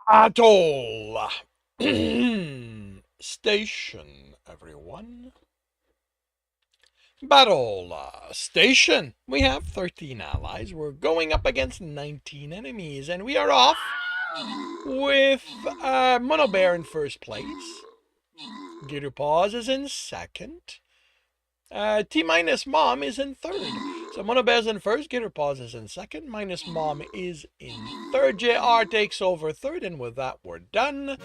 Atoll Station, everyone. Battle Station. We have 13 allies. We're going up against 19 enemies, and we are off with Mono Bear in first place. Gator Paws is in second. T minus Mom is in third. So Mono Bear's in first, Gator Paws is in second, minus Mom is in third. JR takes over third, and with that, we're done.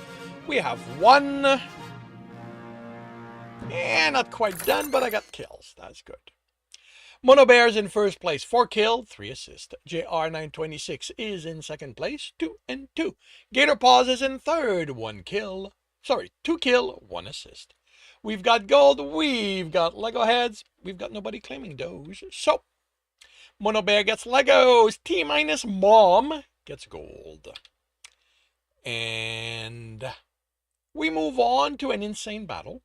We have one. Not quite done, but I got kills. That's good. Mono Bear's in first place, 4 kill, 3 assist. JR926 is in second place, 2 and 2. Gator Paws is in third, 1 kill. Sorry, 2 kill, 1 assist. We've got gold, we've got Lego heads, we've got nobody claiming those. So, Mono Bear gets Legos, T minus Mom gets gold. And we move on to an insane battle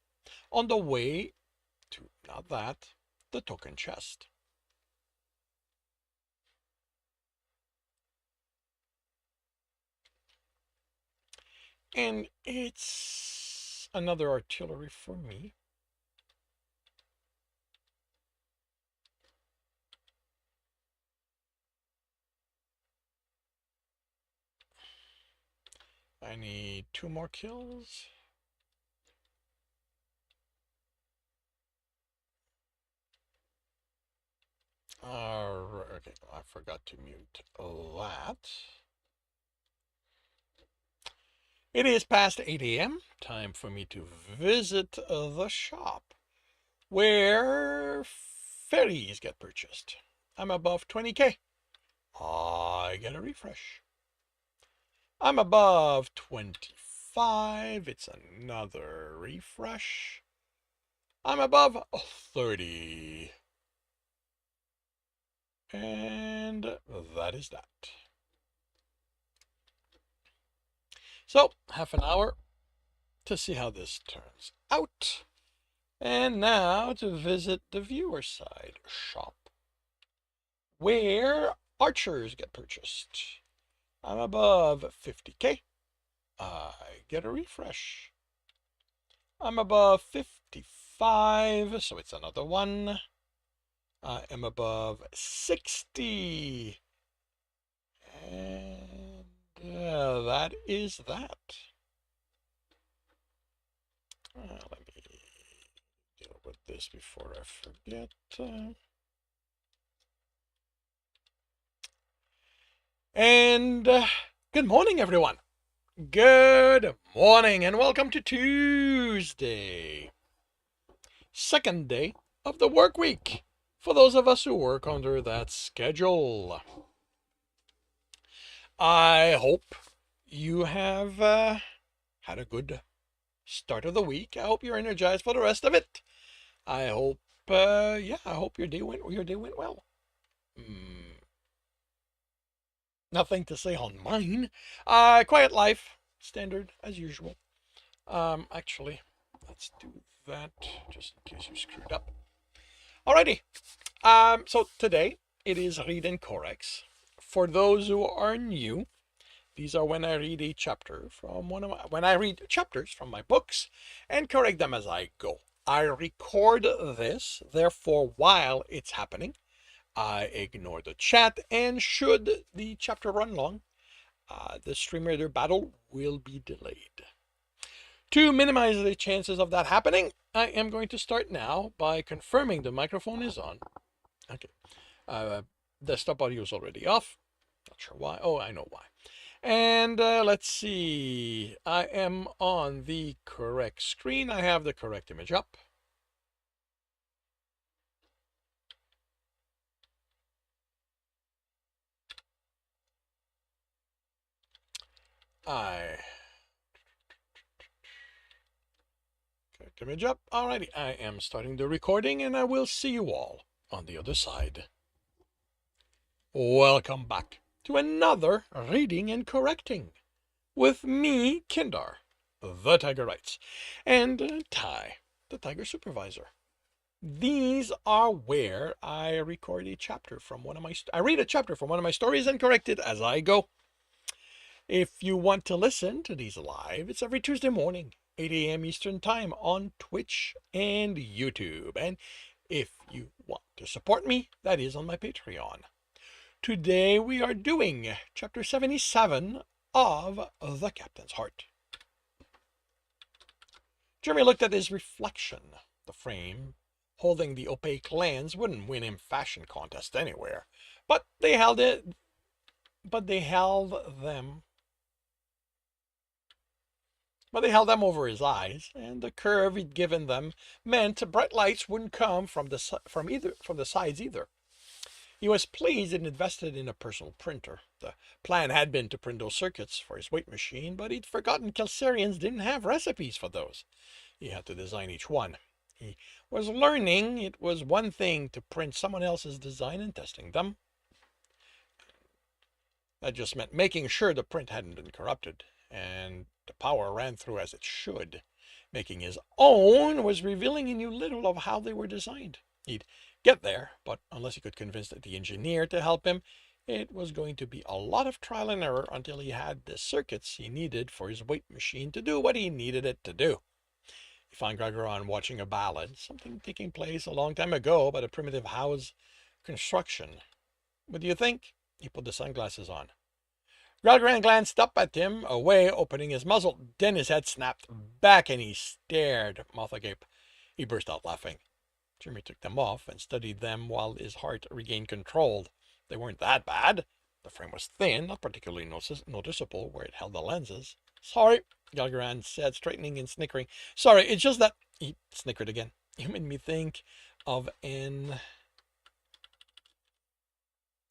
on the way to, not that, the token chest. And it's another artillery for me. I need 2 more kills. Okay, I forgot to mute that. It is past 8 a.m. Time for me to visit the shop where ferries get purchased. I'm above 20k. I get a refresh. I'm above 25. It's another refresh. I'm above 30. And that is that. So, half an hour to see how this turns out. And now to visit the viewer side shop, where archers get purchased. I'm above 50k. I get a refresh. I'm above 55, so it's another one. I am above 60. And that is that. Let me deal with this before I forget. And good morning, everyone. Good morning, and welcome to Tuesday. Second day of the work week for those of us who work under that schedule. I hope you have had a good start of the week. I hope you're energized for the rest of it. I hope, I hope your day went well. Nothing to say on mine. Quiet life, standard as usual. Actually, let's do that just in case you screwed up. Alrighty. So today it is read and corrects. For those who are new, these are when I read a chapter from when I read chapters from my books and correct them as I go. I record this, therefore, while it's happening, I ignore the chat, and should the chapter run long, the Stream Raider battle will be delayed. To minimize the chances of that happening, I am going to start now by confirming the microphone is on. Okay. Desktop audio is already off. Not sure why. Oh, I know why. And let's see. I am on the correct screen. I have the correct image up. Correct image up. Alrighty, I am starting the recording, and I will see you all on the other side. Welcome back to another reading and correcting with me, Kindar, the Tiger Writes, and Ty, the Tiger Supervisor. These are where I record a chapter from one of my I read a chapter from one of my stories and correct it as I go. If you want to listen to these live, it's every Tuesday morning, 8 a.m. Eastern Time on Twitch and YouTube. And if you want to support me, that is on my Patreon. Today we are doing chapter 77 of The Captain's Heart. Jeremy looked at his reflection. The frame holding the opaque lens wouldn't win him fashion contest anywhere, but they held them over his eyes, and the curve he'd given them meant bright lights wouldn't come from the sides either. He was pleased and invested in a personal printer. The plan had been to print those circuits for his weight machine, but he'd forgotten Kelsarians didn't have recipes for those. He had to design each one. He was learning it was one thing to print someone else's design and testing them. That just meant making sure the print hadn't been corrupted and the power ran through as it should. Making his own was revealing he knew little of how they were designed. He'd get there, but unless he could convince the engineer to help him, it was going to be a lot of trial and error until he had the circuits he needed for his weight machine to do what he needed it to do. He found Gregoron watching a ballad, something taking place a long time ago about a primitive house construction. What do you think? He put the sunglasses on. Gregoran glanced up at him, away, opening his muzzle. Then his head snapped back and he stared, mouth agape. He burst out laughing. Jimmy took them off and studied them while his heart regained control. They weren't that bad. The frame was thin, not particularly noticeable where it held the lenses. Sorry, Galgaran said, straightening and snickering. Sorry, it's just that... He snickered again. You made me think of an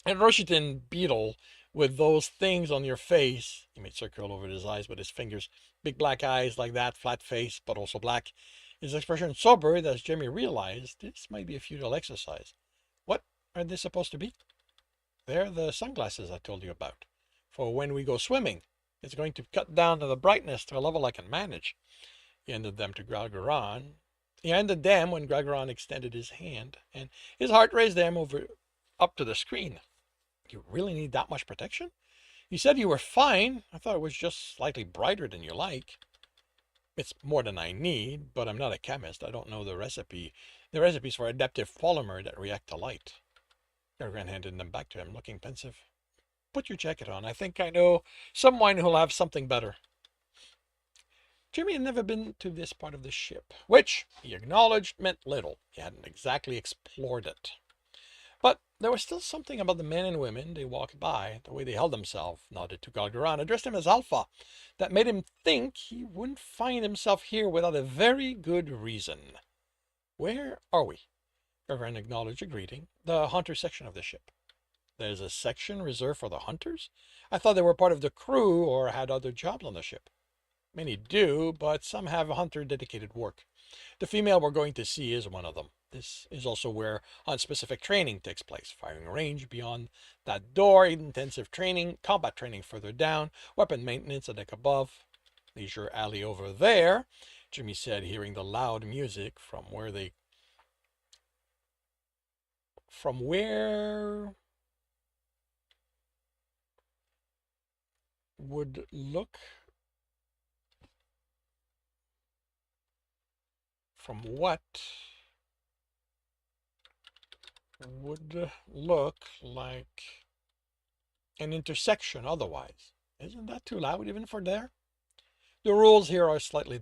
Roshitan beetle with those things on your face. He made circle over his eyes with his fingers. Big black eyes like that, flat face, but also black. His expression sobered as Jimmy realized this might be a futile exercise. What are they supposed to be? They're the sunglasses I told you about. For when we go swimming, it's going to cut down the brightness to a level I can manage. He handed them to Gregoran. He handed them when Gregoran extended his hand, and his heart raised them up to the screen. You really need that much protection? You said you were fine. I thought it was just slightly brighter than you like. It's more than I need, but I'm not a chemist. I don't know the recipes for adaptive polymer that react to light. Gregoran handed them back to him, looking pensive. Put your jacket on. I think I know someone who'll have something better. Jimmy had never been to this part of the ship, which, he acknowledged, meant little. He hadn't exactly explored it. But there was still something about the men and women they walked by, the way they held themselves, nodded to Galgaran, addressed him as Alpha, that made him think he wouldn't find himself here without a very good reason. Where are we? Galgaran acknowledged a greeting. The hunter section of the ship. There's a section reserved for the hunters? I thought they were part of the crew or had other jobs on the ship. Many do, but some have hunter-dedicated work. The female we're going to see is one of them. This is also where hunt-specific training takes place. Firing range beyond that door, intensive training, combat training further down, weapon maintenance a deck above. Leisure alley over there, Jimmy said, hearing the loud music from where would look from what would look like an intersection otherwise. Isn't that too loud even for there? The rules are slightly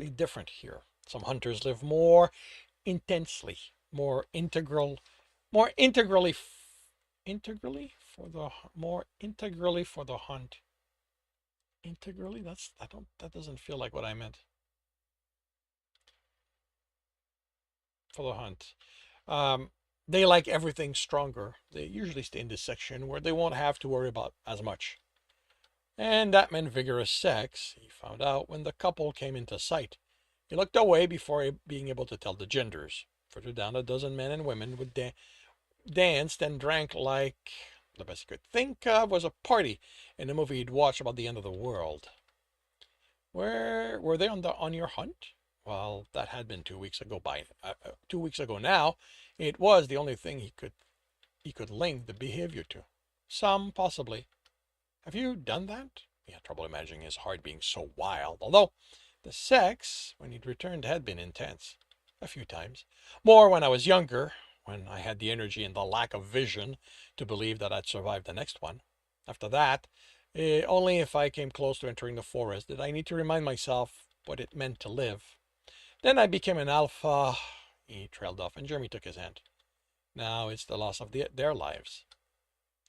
different here. Some hunters live more intensely, more integrally for the hunt. Integrally? That doesn't feel like what I meant. For the hunt. They like everything stronger. They usually stay in this section where they won't have to worry about as much. And that meant vigorous sex, he found out when the couple came into sight. He looked away before being able to tell the genders. Further down, a dozen men and women would danced and drank like the best he could think of was a party in a movie he'd watched about the end of the world. Where were they on your hunt? Well, that had been 2 weeks ago. 2 weeks ago now, it was the only thing he could link the behavior to. Some, possibly. Have you done that? He had trouble imagining his heart being so wild, although the sex, when he'd returned, had been intense. A few times. More when I was younger, when I had the energy and the lack of vision to believe that I'd survive the next one. After that, only if I came close to entering the forest did I need to remind myself what it meant to live. Then I became an alpha. He trailed off, and Jeremy took his hand. Now it's the loss of their lives.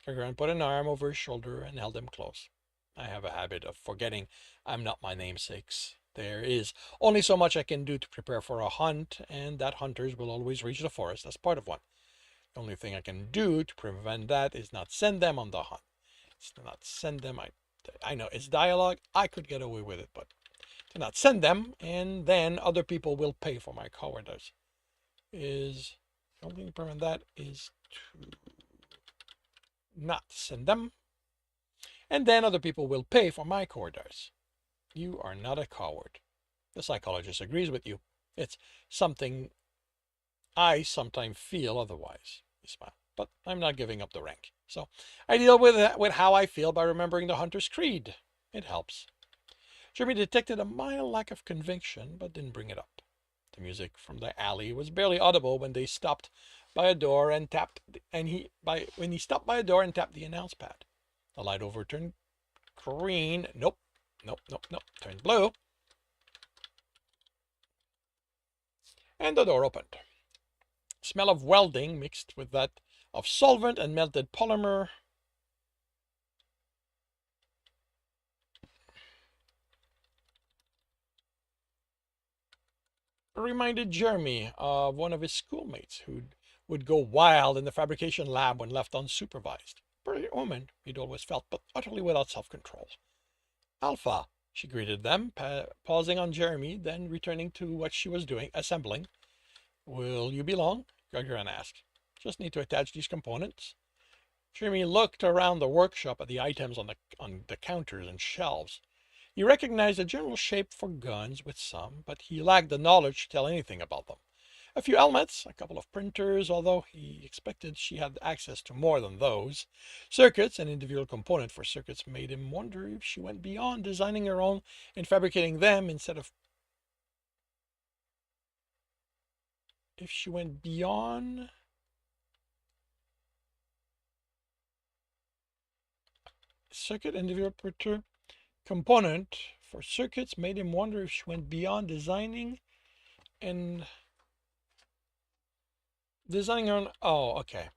Gagarin put an arm over his shoulder and held him close. I have a habit of forgetting I'm not my namesake's. There is only so much I can do to prepare for a hunt, and that hunters will always reach the forest as part of one. The only thing I can do to prevent that is not send them on the hunt. It's to not send them. I know it's dialogue. I could get away with it, but to not send them, and then other people will pay for my cowardice. Is the only thing to prevent that is to not send them, and then other people will pay for my cowardice. You are not a coward. The psychologist agrees with you. It's something I sometimes feel otherwise. He smiled. But I'm not giving up the rank. So I deal with how I feel by remembering the Hunter's Creed. It helps. Jeremy detected a mild lack of conviction, but didn't bring it up. The music from the alley was barely audible when they stopped by a door and tapped, when he stopped by a door and tapped the announce pad. The light overturned green. Nope. Turned blue. And the door opened. Smell of welding mixed with that of solvent and melted polymer. Reminded Jeremy of one of his schoolmates who would go wild in the fabrication lab when left unsupervised. Brilliant woman, he'd always felt, but utterly without self-control. Alpha, she greeted them, pausing on Jeremy, then returning to what she was doing, assembling. Will you be long? Gagarin asked. Just need to attach these components. Jeremy looked around the workshop at the items on the counters and shelves. He recognized a general shape for guns with some, but he lacked the knowledge to tell anything about them. A few helmets, a couple of printers, although he expected she had access to more than those. Circuits and individual components for circuits made him wonder if she went beyond designing her own and fabricating them instead of... If she went beyond... Circuit individual printer component for circuits made him wonder if she went beyond designing her own, oh, okay,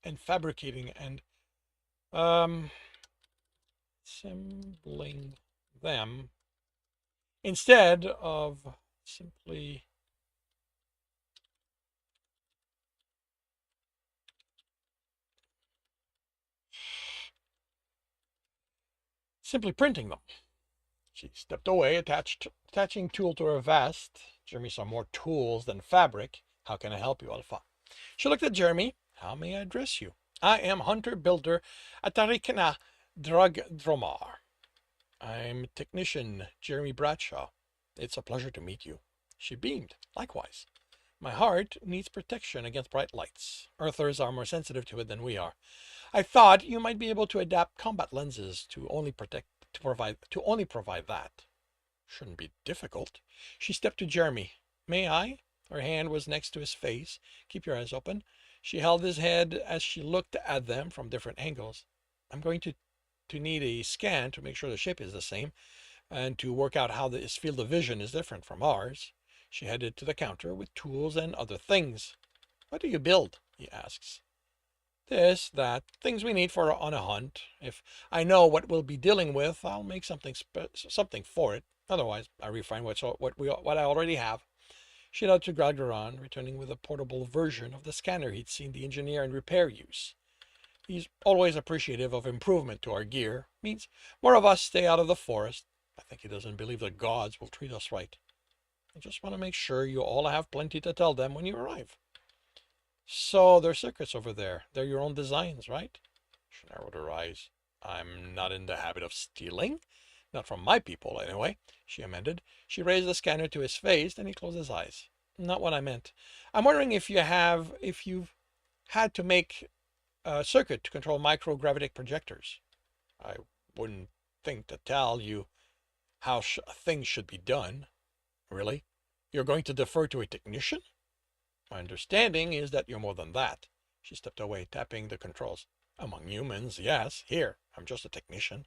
and fabricating and assembling them instead of simply printing them. She stepped away, attaching tool to her vest. Jeremy saw more tools than fabric. How can I help you, Alpha? She looked at Jeremy. How may I address you? I am Hunter Builder Atarikana Dromar. I'm technician Jeremy Bradshaw. It's a pleasure to meet you. She beamed. Likewise. My heart needs protection against bright lights. Earthers are more sensitive to it than we are. I thought you might be able to adapt combat lenses to only provide that. Shouldn't be difficult. She stepped to Jeremy. May I? Her hand was next to his face. Keep your eyes open. She held his head as she looked at them from different angles. I'm going to need a scan to make sure the shape is the same and to work out how this field of vision is different from ours. She headed to the counter with tools and other things. What do you build? He asks. This, that, things we need on a hunt. If I know what we'll be dealing with, I'll make something for it. Otherwise, I refine what I already have. She nodded to Gagarin, returning with a portable version of the scanner he'd seen the engineer and repair use. He's always appreciative of improvement to our gear. Means more of us stay out of the forest. I think he doesn't believe the gods will treat us right. I just want to make sure you all have plenty to tell them when you arrive. So there's circuits over there. They're your own designs, right? She narrowed her eyes. I'm not in the habit of stealing. Not from my people, anyway, she amended. She raised the scanner to his face, then he closed his eyes. Not what I meant. I'm wondering if you've had to make a circuit to control microgravitic projectors. I wouldn't think to tell you how things should be done. Really? You're going to defer to a technician? My understanding is that you're more than that. She stepped away, tapping the controls. Among humans, yes. Here, I'm just a technician.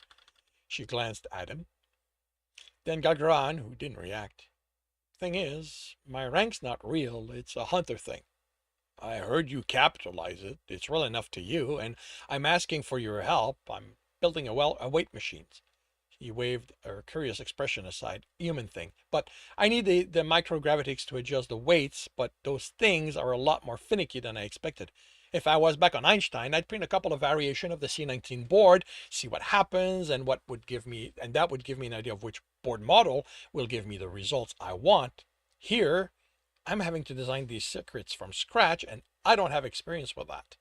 She glanced at him, then Gagran, who didn't react. Thing is, my rank's not real. It's a hunter thing. I heard you capitalize it. It's real enough to you, and I'm asking for your help. I'm building a weight machine. He waved a curious expression aside. Human thing. But I need the microgravitics to adjust the weights, but those things are a lot more finicky than I expected. If I was back on Einstein, I'd print a couple of variation of the C19 board, see what happens, and that would give me an idea of which board model will give me the results I want. Here, I'm having to design these circuits from scratch, and I don't have experience with that.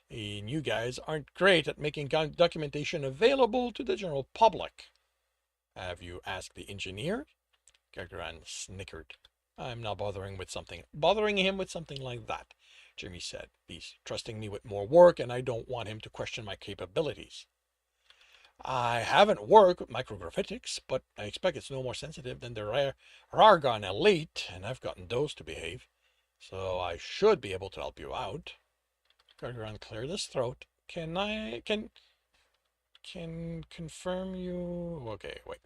And you guys aren't great at making documentation available to the general public. Have you asked the engineer? Gagran snickered. I'm not bothering him with something like that, Jimmy said. He's trusting me with more work, and I don't want him to question my capabilities. I haven't worked with microgravitics, but I expect it's no more sensitive than the Rargon Elite, and I've gotten those to behave. So I should be able to help you out. Gagran cleared his throat. Can confirm you... Okay, wait.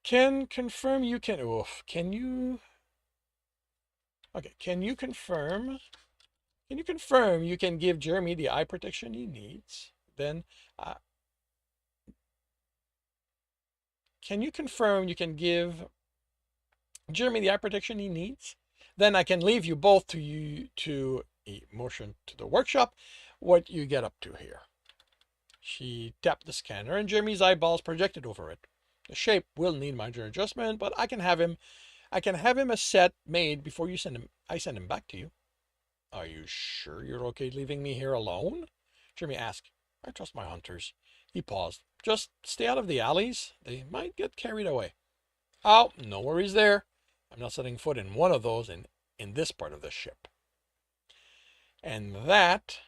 Can confirm you can... Oof. Can you... Okay, can you confirm you can give Jeremy the eye protection he needs? Then... can you confirm you can give Jeremy the eye protection he needs? Then I can leave you both to a motion to the workshop. What you get up to here? She tapped the scanner, and Jeremy's eyeballs projected over it. The shape will need minor adjustment, but I can have him a set made before I send him back to you. Are you sure you're okay leaving me here alone? Jeremy asked. I trust my hunters. He paused. Just stay out of the alleys. They might get carried away. Oh, no worries there. I'm not setting foot in one of those in this part of the ship. And that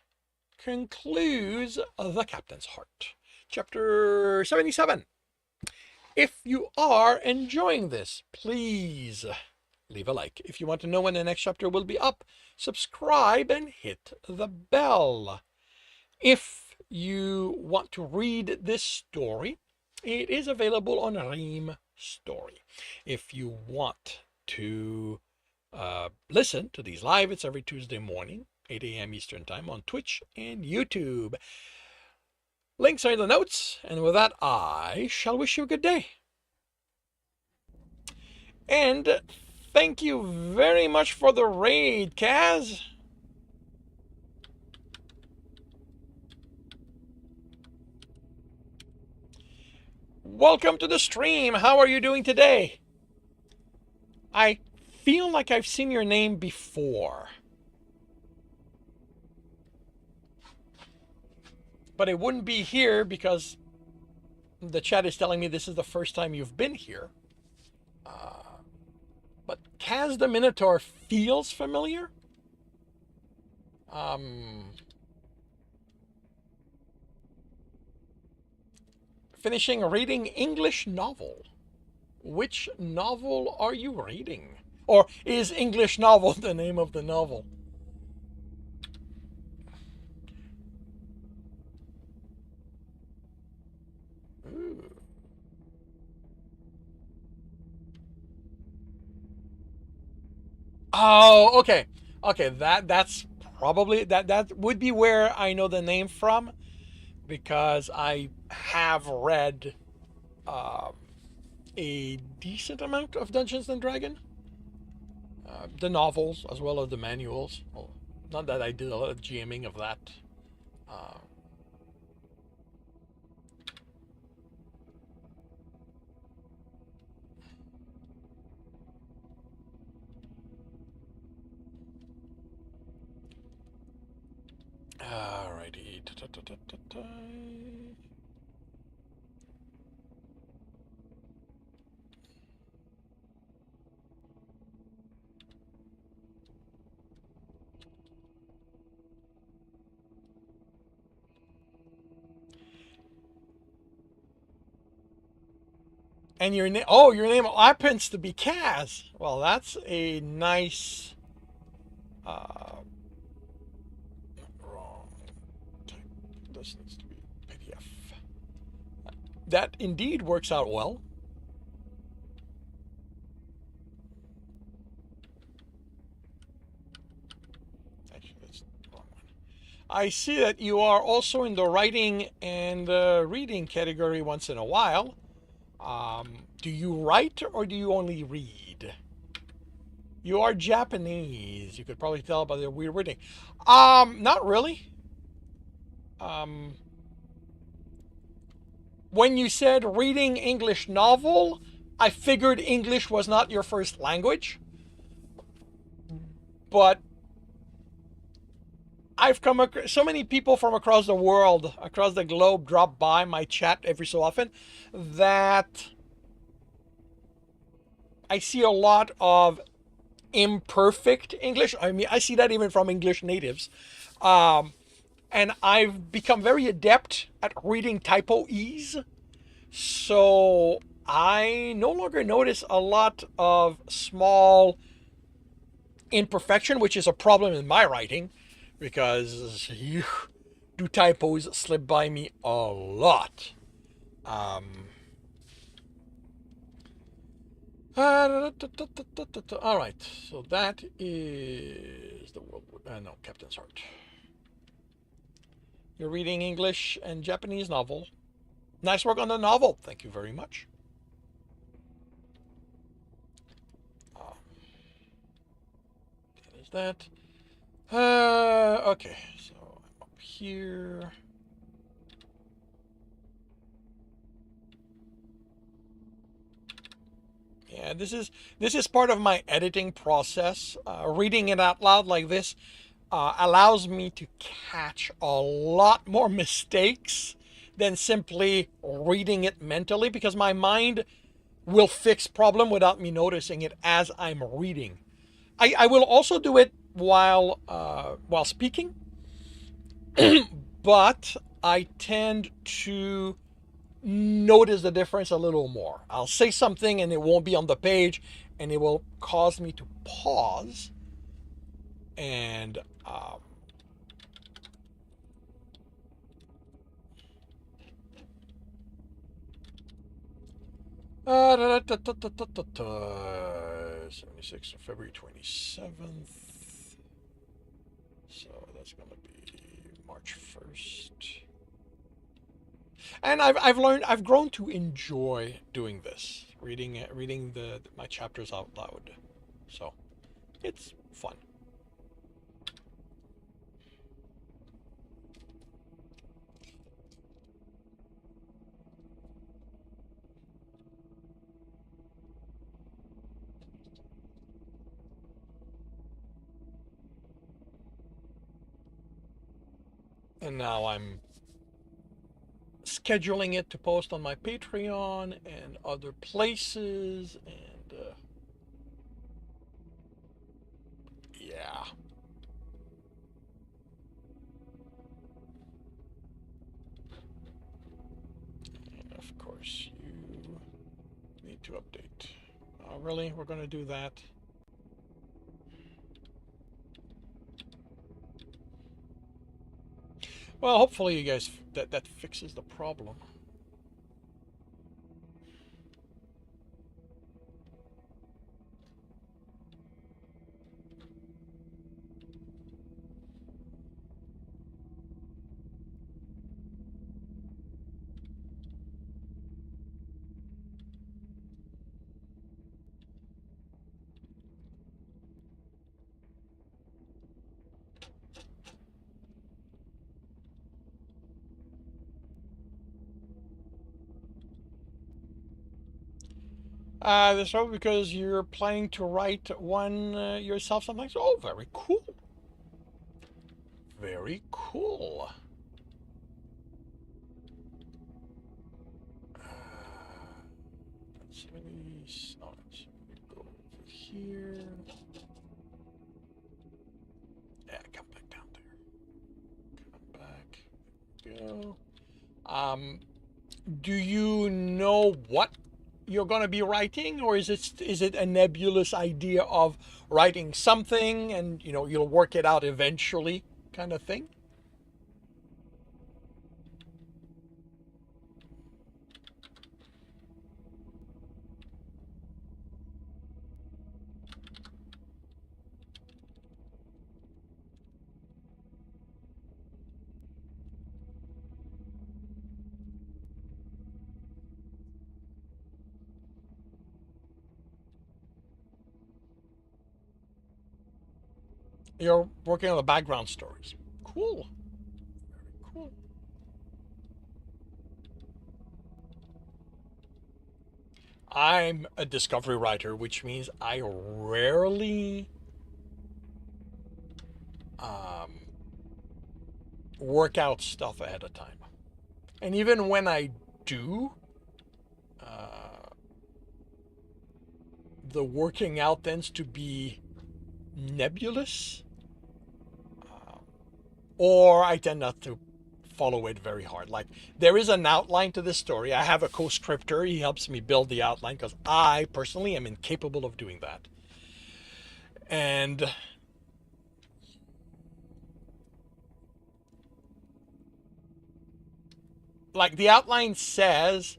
concludes The Captain's Heart. Chapter 77. If you are enjoying this, please leave a like. If you want to know when the next chapter will be up, subscribe and hit the bell. If you want to read this story, it is available on Ream Story. If you want to listen to these live, it's every Tuesday morning, 8 a.m. Eastern Time on Twitch and YouTube. Links are in the notes, and with that, I shall wish you a good day. And thank you very much for the raid, Kaz. Welcome to the stream. How are you doing today? I feel like I've seen your name before, but it wouldn't be here because the chat is telling me this is the first time you've been here. But Kaz the Minotaur feels familiar. Finishing reading English novel. Which novel are you reading? Or is English novel the name of the novel? Ooh. Oh, okay. Okay, that's probably that would be where I know the name from, because I have read a decent amount of Dungeons and Dragons, the novels as well as the manuals. Well, not that I did a lot of GMing of that. Alrighty. And your name, oh, your name happens to be Kaz. Well, that's a nice, wrong type. This needs to be PDF. That indeed works out well. Actually, that's the wrong one. I see that you are also in the writing and reading category once in a while. Do you write or do you only read? You are Japanese. You could probably tell by the weird wording. Not really. Um, when you said reading English novel, I figured English was not your first language. But I've come across so many people from across the world, across the globe, drop by my chat every so often that I see a lot of imperfect English. I mean, I see that even from English natives. And I've become very adept at reading typo-es. So I no longer notice a lot of small imperfection, which is a problem in my writing because do typos slip by me a lot. All right, so that is the world. No, Captain's Heart. You're reading English and Japanese novel. Nice work on the novel. Thank you very much. That is that. Okay, so I'm up here. Yeah, this is part of my editing process. Reading it out loud like this allows me to catch a lot more mistakes than simply reading it mentally because my mind will fix problem without me noticing it as I'm reading. I will also do it while speaking, but I tend to notice the difference a little more. I'll say something and it won't be on the page, and it will cause me to pause and uh, 76 February 27th. So that's going to be March 1st. And I've grown to enjoy doing this, reading my chapters out loud. So it's fun. And now I'm scheduling it to post on my Patreon and other places, and yeah. And of course, you need to update. Oh, really? We're going to do that? Well, hopefully you guys that fixes the problem. That's probably because you're planning to write one yourself sometimes. Oh, very cool. Very cool. Let's go over here. Yeah, come back down there. Come back. Go. Do you know what you're going to be writing, or is it a nebulous idea of writing something and you'll work it out eventually kind of thing? You're working on the background stories. Cool. Very cool. I'm a discovery writer, which means I rarely um, work out stuff ahead of time. And even when I do, uh, the working out tends to be nebulous, uh, or I tend not to follow it very hard. Like, there is an outline to this story. I have a co-scripter. He helps me build the outline because I personally am incapable of doing that. And like, the outline says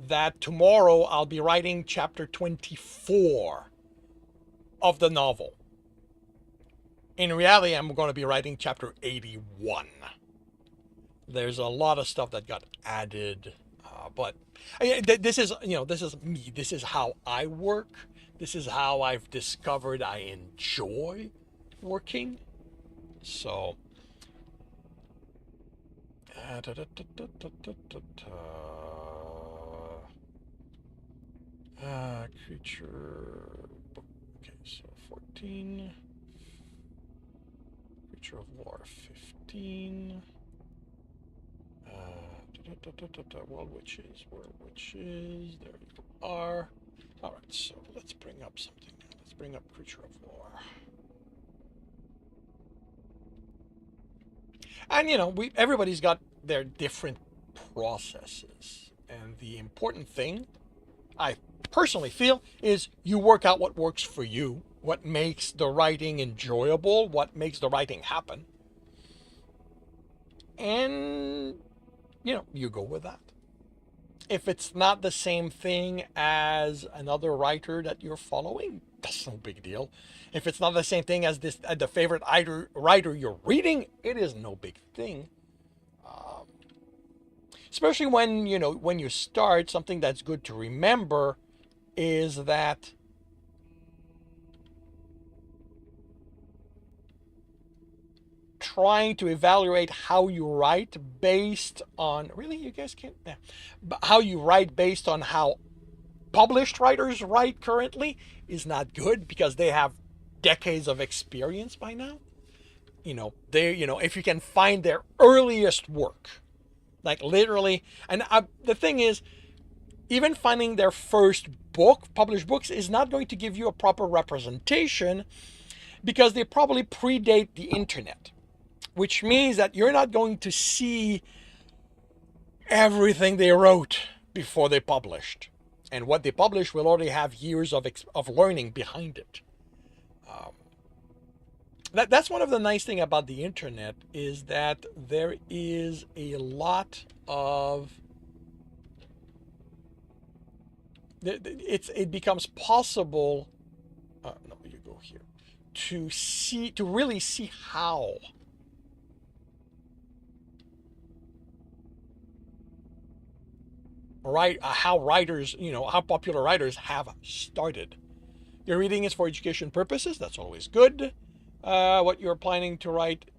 that tomorrow I'll be writing chapter 24 of the novel. In reality, I'm going to be writing chapter 81. There's a lot of stuff that got added, but this is this is me. This is how I work. This is how I've discovered I enjoy working. So, creature. Okay, so 14. Creature of war 15. World witches, there you are. Alright, so let's bring up something. Let's bring up creature of war. And everybody's got their different processes. And the important thing, I personally feel, is you work out what works for you, what makes the writing enjoyable, what makes the writing happen. And you go with that. If it's not the same thing as another writer that you're following, that's no big deal. If it's not the same thing as the favorite writer you're reading, it is no big thing. Um, Especially when you start, something that's good to remember is that trying to evaluate how you write based on really you guys can't yeah, but how you write based on how published writers write currently is not good because they have decades of experience by now. If you can find their earliest work, like literally, and the thing is, even finding their first book, published books, is not going to give you a proper representation because they probably predate the internet, which means that you're not going to see everything they wrote before they published. And what they published will already have years of learning behind it. Um, that's one of the nice things about the internet is that there is a lot of it becomes possible. No, you go here to really see how how writers, how popular writers have started. Your reading is for education purposes. That's always good. What you're planning to write,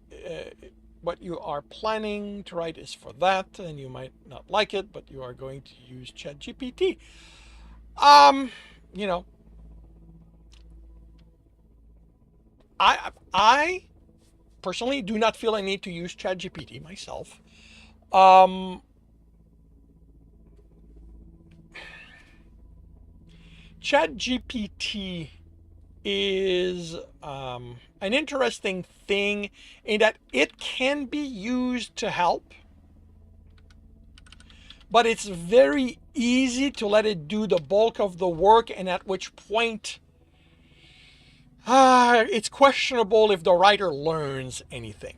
what you are planning to write is for that, and you might not like it, but you are going to use ChatGPT. You know, I personally do not feel I need to use ChatGPT myself. Um, ChatGPT is an interesting thing in that it can be used to help, but it's very easy to let it do the bulk of the work, and at which point it's questionable if the writer learns anything.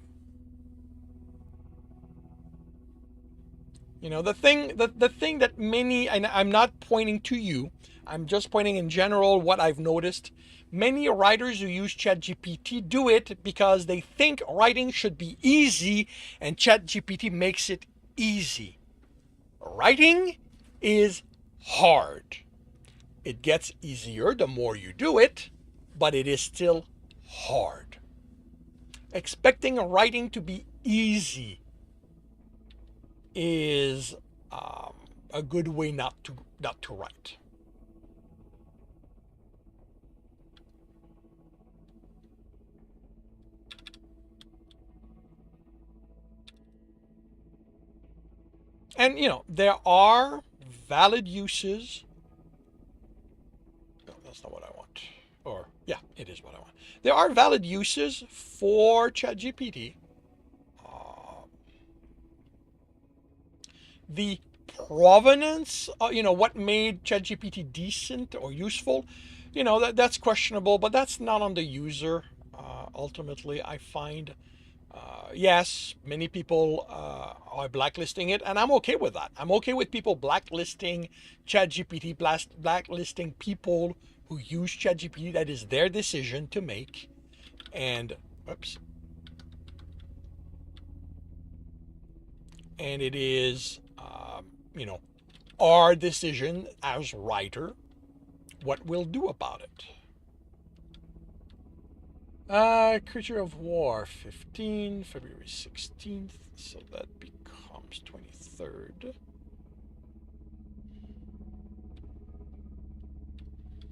You know, the thing that many, and I'm not pointing to you, I'm just pointing in general what I've noticed. Many writers who use ChatGPT do it because they think writing should be easy, and ChatGPT makes it easy. Writing is hard. It gets easier the more you do it, but it is still hard. Expecting writing to be easy is a good way not to write. And you know, there are valid uses. No, that's not what I want. Or yeah, it is what I want. There are valid uses for ChatGPT. Uh, the provenance, what made ChatGPT decent or useful, that's questionable, but that's not on the user. Ultimately, I find, yes, many people are blacklisting it, and I'm okay with that. I'm okay with people blacklisting ChatGPT, blacklisting people who use ChatGPT. That is their decision to make. And, oops. And it is, our decision as writer what we'll do about it. Creature of War 15, February 16th, so that becomes 23rd.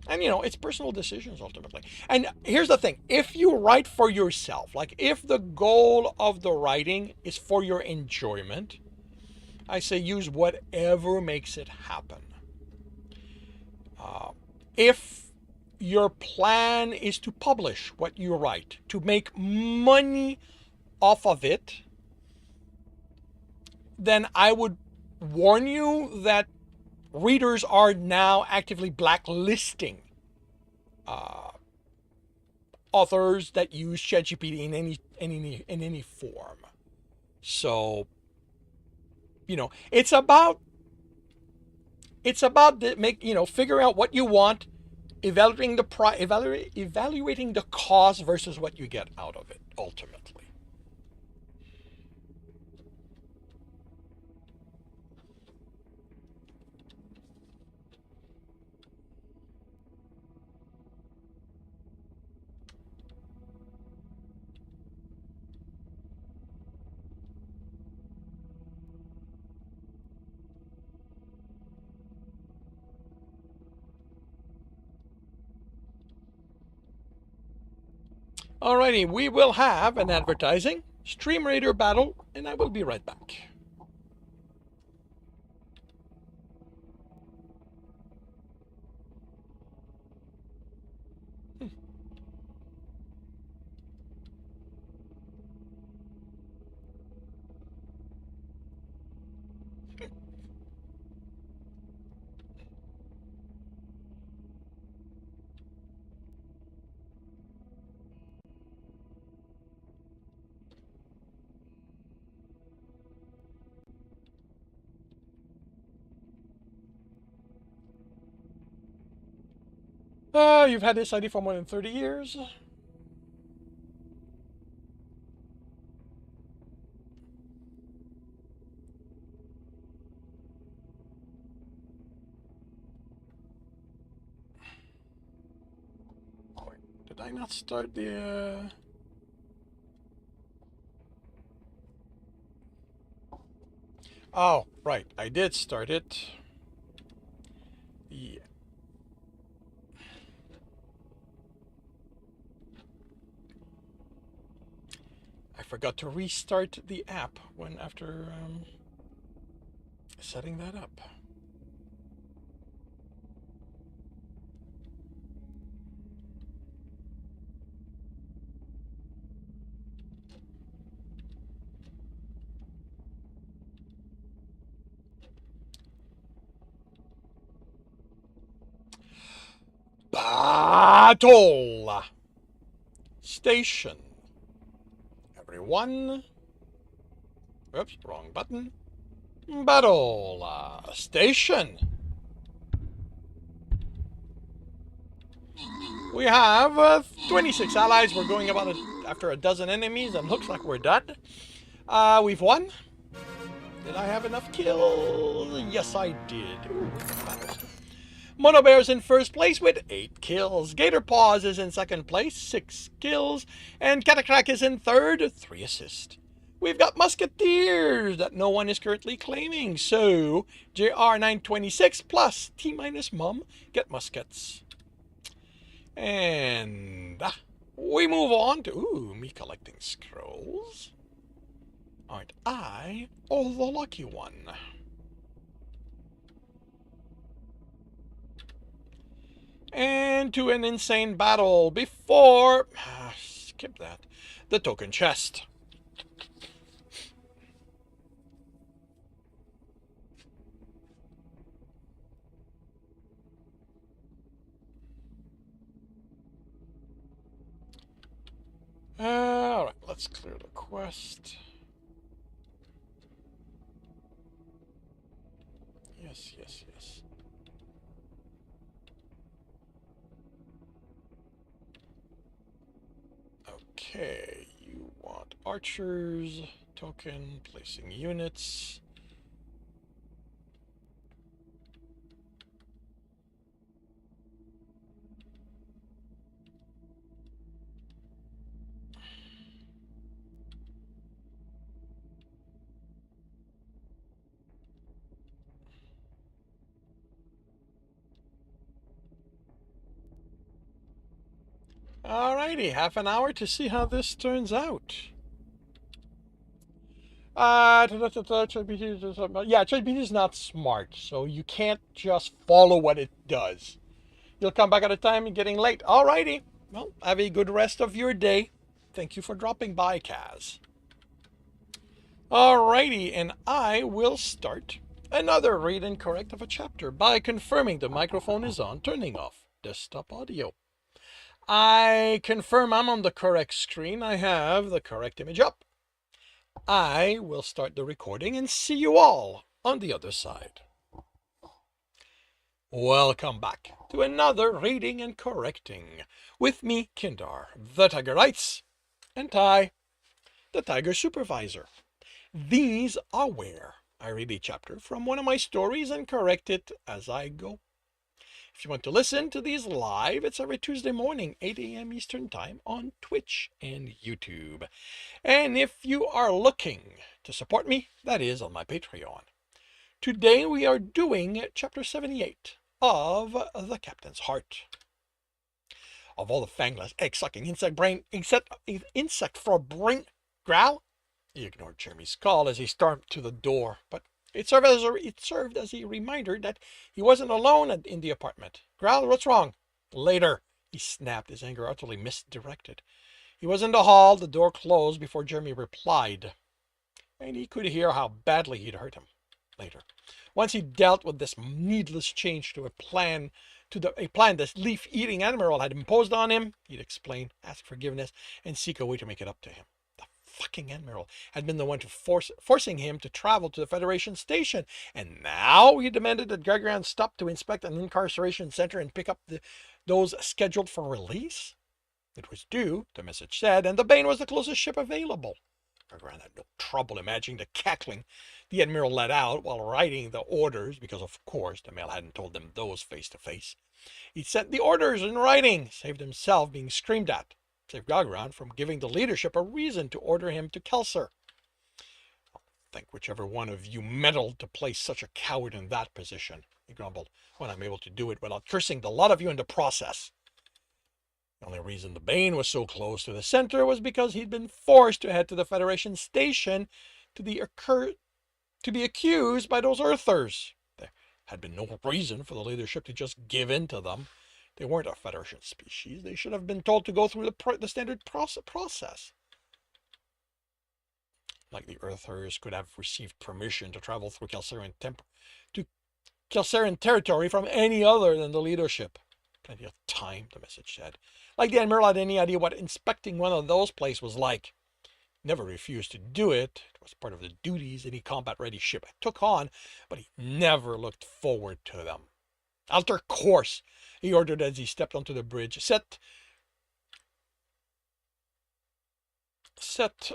And it's personal decisions ultimately. And here's the thing, if you write for yourself, like if the goal of the writing is for your enjoyment, I say use whatever makes it happen. If your plan is to publish what you write, to make money off of it, then I would warn you that readers are now actively blacklisting authors that use ChatGPT in any form. So, it's about figuring out what you want, evaluating the cost versus what you get out of it ultimately. Alrighty, we will have an advertising Stream Raider battle, and I will be right back. You've had this ID for more than 30 years. Wait, did I not start the... Oh, right, I did start it. Yeah. I forgot to restart the app after setting that up. Battle station. Everyone. Oops, wrong button. Battle station. We have 26 allies. We're going about after a dozen enemies, and looks like we're done. We've won. Did I have enough kills? Yes, I did. Ooh, Mono Bear's in first place with 8 kills. Gator Paws is in second place, 6 kills. And Catacrack is in third, 3 assists. We've got Musketeers that no one is currently claiming. So, JR926 plus T-minus Mum get muskets. And we move on to, me collecting scrolls. Aren't I the lucky one? And to an insane battle before, skip that, the token chest. Alright, let's clear the quest. Yes, yes, yes. Okay, you want archers, token, placing units. Alrighty, half an hour to see how this turns out. Yeah, ChatGPT is not smart, so you can't just follow what it does. You'll come back at a time getting late. Alrighty. Well, have a good rest of your day. Thank you for dropping by, Kaz. Alrighty, and I will start another read and correct of a chapter by confirming the microphone is on, turning off desktop audio. I confirm I'm on the correct screen. I have the correct image up. I will start the recording and see you all on the other side. Welcome back to another reading and correcting with me, Kindar, the Tiger Writes, and Ty, the Tiger Supervisor. These are where I read a chapter from one of my stories and correct it as I go. If you want to listen to these live, it's every Tuesday morning, 8 a.m. Eastern Time on Twitch and YouTube. And if you are looking to support me, that is on my Patreon. Today we are doing chapter 78 of The Captain's Heart. Of all the fangless, egg-sucking insect for brain growl. He ignored Jeremy's call as he stormed to the door, but it served as a reminder that he wasn't alone in the apartment. Growl, what's wrong? Later, he snapped, his anger utterly misdirected. He was in the hall, the door closed before Jeremy replied, and he could hear how badly he'd hurt him. Later, once he dealt with this needless change to a plan this leaf-eating admiral had imposed on him, he'd explain, ask forgiveness, and seek a way to make it up to him. Fucking admiral had been the one to forcing him to travel to the Federation station, and now he demanded that Gregoran stop to inspect an incarceration center and pick up those scheduled for release. It was due, the message said, and the Bane was the closest ship available. Gregoran had no trouble imagining the cackling the admiral let out while writing the orders, because of course the mail hadn't told them those face to face. He'd sent the orders in writing, saved himself being screamed at. Saved Gregoran from giving the leadership a reason to order him to Kelser. I'll think whichever one of you meddled to place such a coward in that position, he grumbled, when I'm able to do it without cursing the lot of you in the process. The only reason the Bane was so close to the center was because he'd been forced to head to the Federation station to be accused by those Earthers. There had been no reason for the leadership to just give in to them. They weren't a Federation species. They should have been told to go through the standard process. Like the Earthers could have received permission to travel through Kelsarian territory from any other than the leadership. Plenty of time, the message said. Like the Admiral had any idea what inspecting one of those places was like. Never refused to do it. It was part of the duties any combat-ready ship I took on, but he never looked forward to them. Alter course, he ordered as he stepped onto the bridge. Set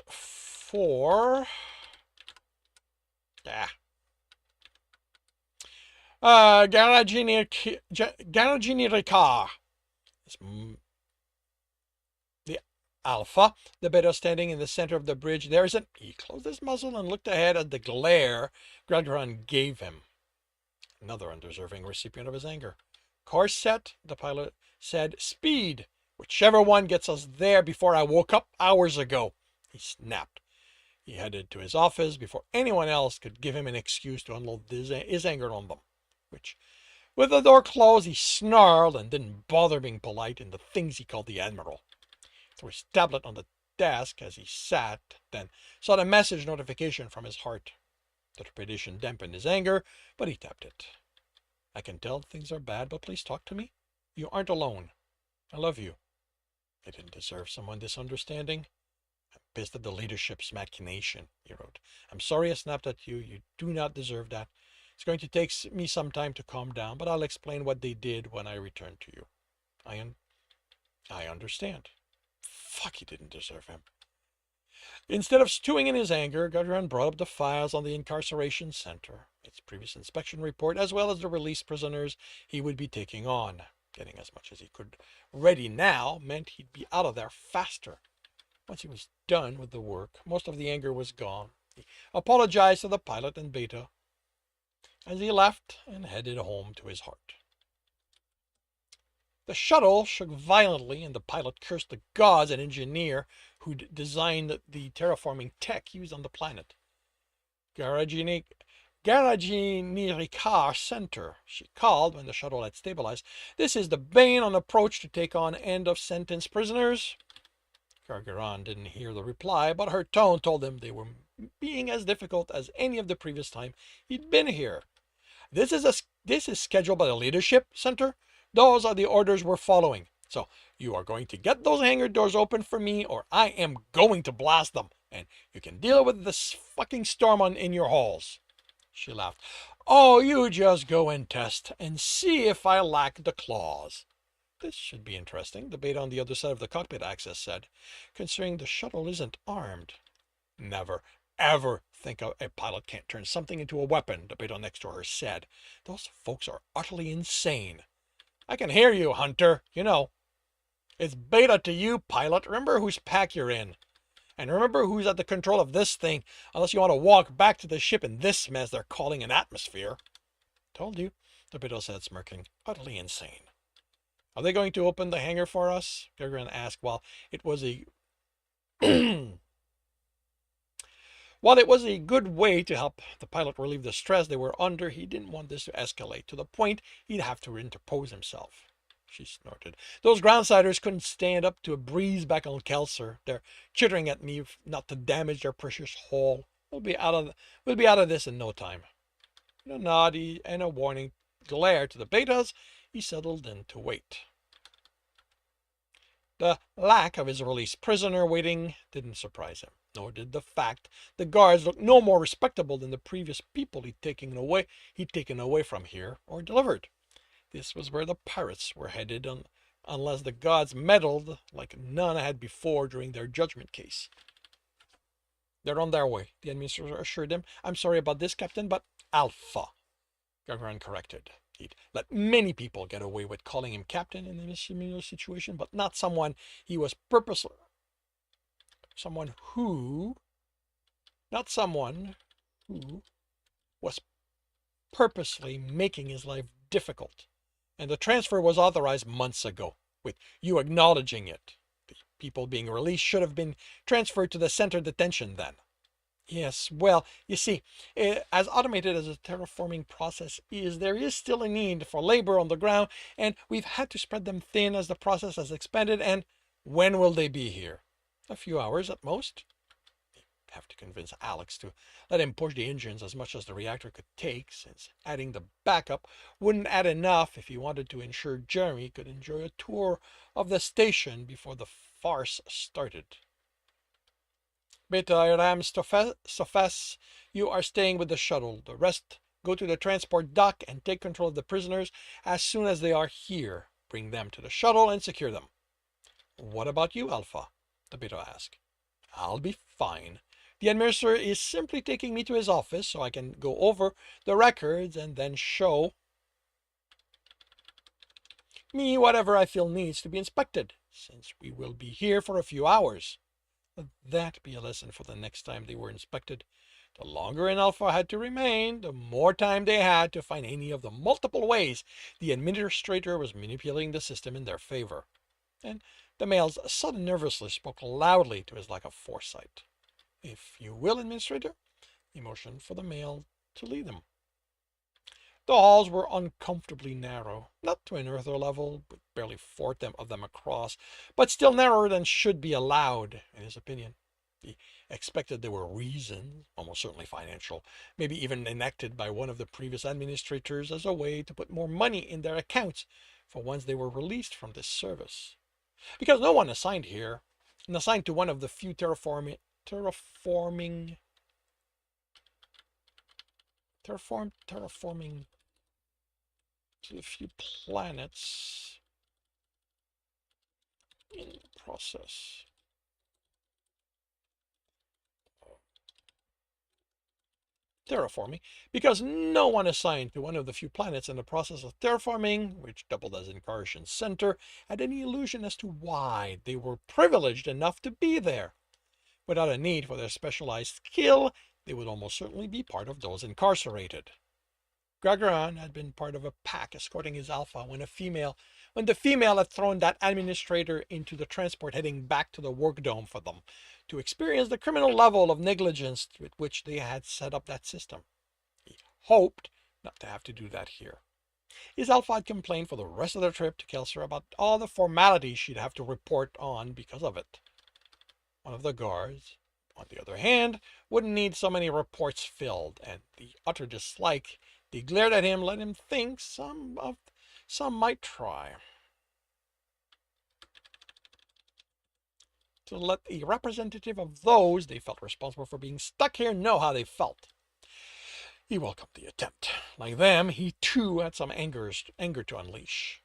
for... Garagini Ricard. The Alpha, the beta standing in the center of the bridge. He closed his muzzle and looked ahead at the glare Gradran gave him. Another undeserving recipient of his anger. Course set, the pilot said. Speed. Whichever one gets us there before I woke up hours ago. He snapped. He headed to his office before anyone else could give him an excuse to unload his anger on them. Which, with the door closed, he snarled and didn't bother being polite in the things he called the Admiral. Threw his tablet on the desk as he sat, then saw the message notification from his heart. The trepidation dampened his anger, but he tapped it. I can tell things are bad, but please talk to me. You aren't alone. I love you. I didn't deserve someone this understanding. I'm pissed at the leadership's machination, he wrote. I'm sorry I snapped at you. You do not deserve that. It's going to take me some time to calm down, but I'll explain what they did when I return to you. I understand. Fuck, he didn't deserve him. Instead of stewing in his anger, Gudrun brought up the files on the incarceration center, its previous inspection report, as well as the released prisoners he would be taking on. Getting as much as he could ready now meant he'd be out of there faster. Once he was done with the work, most of the anger was gone. He apologized to the pilot and Beta as he left and headed home to his heart. The shuttle shook violently, and the pilot cursed the gods and engineer who'd designed the terraforming tech used on the planet. Garagini Ricard Center, she called when the shuttle had stabilized. This is the Bane on approach to take on end-of-sentence prisoners. Gargaran didn't hear the reply, but her tone told him they were being as difficult as any of the previous time he'd been here. This is scheduled by the leadership center. Those are the orders we're following. So you are going to get those hangar doors open for me, or I am going to blast them, and you can deal with this fucking storm in your halls. She laughed. Oh, you just go and test and see if I lack the claws. This should be interesting, the Beta on the other side of the cockpit access said, considering the shuttle isn't armed. Never, ever think a pilot can't turn something into a weapon, the Beta next to her said. Those folks are utterly insane. I can hear you, Hunter. You know. It's Beta to you, pilot. Remember whose pack you're in. And remember who's at the control of this thing, unless you want to walk back to the ship in this mess they're calling an atmosphere. Told you, the Beta said, smirking. Utterly insane. Are they going to open the hangar for us? Gergran asked While it was a good way to help the pilot relieve the stress they were under, he didn't want this to escalate to the point he'd have to interpose himself. She snorted. Those groundsiders couldn't stand up to a breeze back on Kelser. They're chittering at me not to damage their precious hull. We'll be out of this in no time. With a nod and a warning glare to the Betas, he settled in to wait. The lack of his released prisoner waiting didn't surprise him, nor did the fact the guards looked no more respectable than the previous people he'd taken away from here or delivered. This was where the pirates were headed, unless the gods meddled like none had before during their judgment case. They're on their way, the administrator assured him. I'm sorry about this, Captain, but Alpha, Gagarin corrected. He'd let many people get away with calling him captain in a similar situation, but not someone he was someone who was purposely making his life difficult. And the transfer was authorized months ago, with you acknowledging it. The people being released should have been transferred to the center detention then. Yes, well, you see, as automated as the terraforming process is, there is still a need for labor on the ground, and we've had to spread them thin as the process has expanded. And when will they be here? A few hours at most. have to convince Alex to let him push the engines as much as the reactor could take, since adding the backup wouldn't add enough if he wanted to ensure Jeremy could enjoy a tour of the station before the farce started. Beta Ram Sofes, you are staying with the shuttle. The rest go to the transport dock and take control of the prisoners as soon as they are here. Bring them to the shuttle and secure them. What about you, Alpha? The Beta asked. I'll be fine. The administrator is simply taking me to his office so I can go over the records and then show me whatever I feel needs to be inspected, since we will be here for a few hours. Let that be a lesson for the next time they were inspected. The longer an Alpha had to remain, the more time they had to find any of the multiple ways the administrator was manipulating the system in their favor. And the male's sudden nervousness spoke loudly to his lack of foresight. If you will, administrator, he motioned for the male to lead them. The halls were uncomfortably narrow, not to an earther level, with barely 4 of them across, but still narrower than should be allowed, in his opinion. He expected there were reasons, almost certainly financial, maybe even enacted by one of the previous administrators as a way to put more money in their accounts for once they were released from this service. Because no one assigned here, and assigned to one of the few terraforming to the few planets in the process. Terraforming, because no one assigned to one of the few planets in the process of terraforming, which doubled as Incarnation's center, had any illusion as to why they were privileged enough to be there. Without a need for their specialized skill, they would almost certainly be part of those incarcerated. Gagaran had been part of a pack escorting his Alpha when the female had thrown that administrator into the transport heading back to the work dome for them to experience the criminal level of negligence with which they had set up that system. He hoped not to have to do that here. His Alpha had complained for the rest of the trip to Kelser about all the formalities she'd have to report on because of it. One of the guards, on the other hand, wouldn't need so many reports filled, and the utter dislike they glared at him let him think some might try to let a representative of those they felt responsible for being stuck here know how they felt. He welcomed the attempt. Like them, he too had some anger to unleash.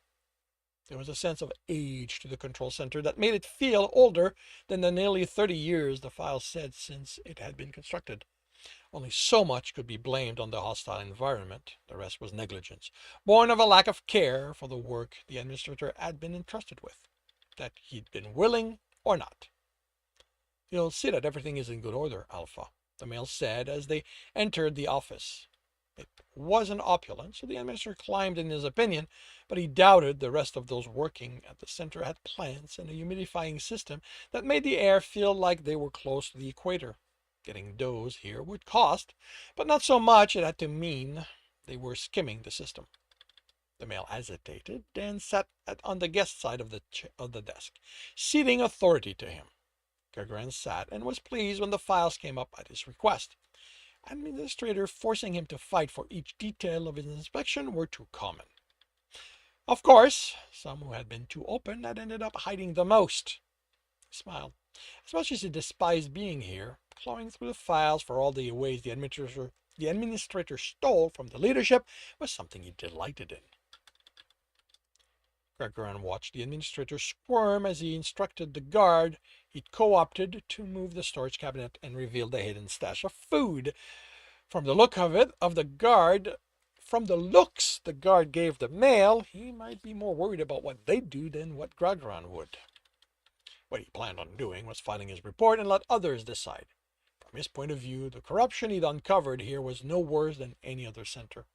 There was a sense of age to the control center that made it feel older than the nearly 30 years the file said since it had been constructed. Only so much could be blamed on the hostile environment. The rest was negligence, born of a lack of care for the work the administrator had been entrusted with, that he'd been willing or not. You'll see that everything is in good order, Alpha, the male said as they entered the office. It wasn't opulent, so the administrator climbed in his opinion, but he doubted the rest of those working at the center had plants and a humidifying system that made the air feel like they were close to the equator. Getting those here would cost, but not so much it had to mean they were skimming the system. The male hesitated, then sat on the guest side of the desk, ceding authority to him. Gagarin sat and was pleased when the files came up at his request. Administrator forcing him to fight for each detail of his inspection were too common. Of course, some who had been too open had ended up hiding the most. He smiled. As much as he despised being here, clawing through the files for all the ways the administrator stole from the leadership was something he delighted in. Gagarin watched the administrator squirm as he instructed the guard he'd co-opted to move the storage cabinet and reveal the hidden stash of food. From the looks the guard gave the male, he might be more worried about what they'd do than what Gagarin would. What he planned on doing was filing his report and let others decide. From his point of view, the corruption he'd uncovered here was no worse than any other center.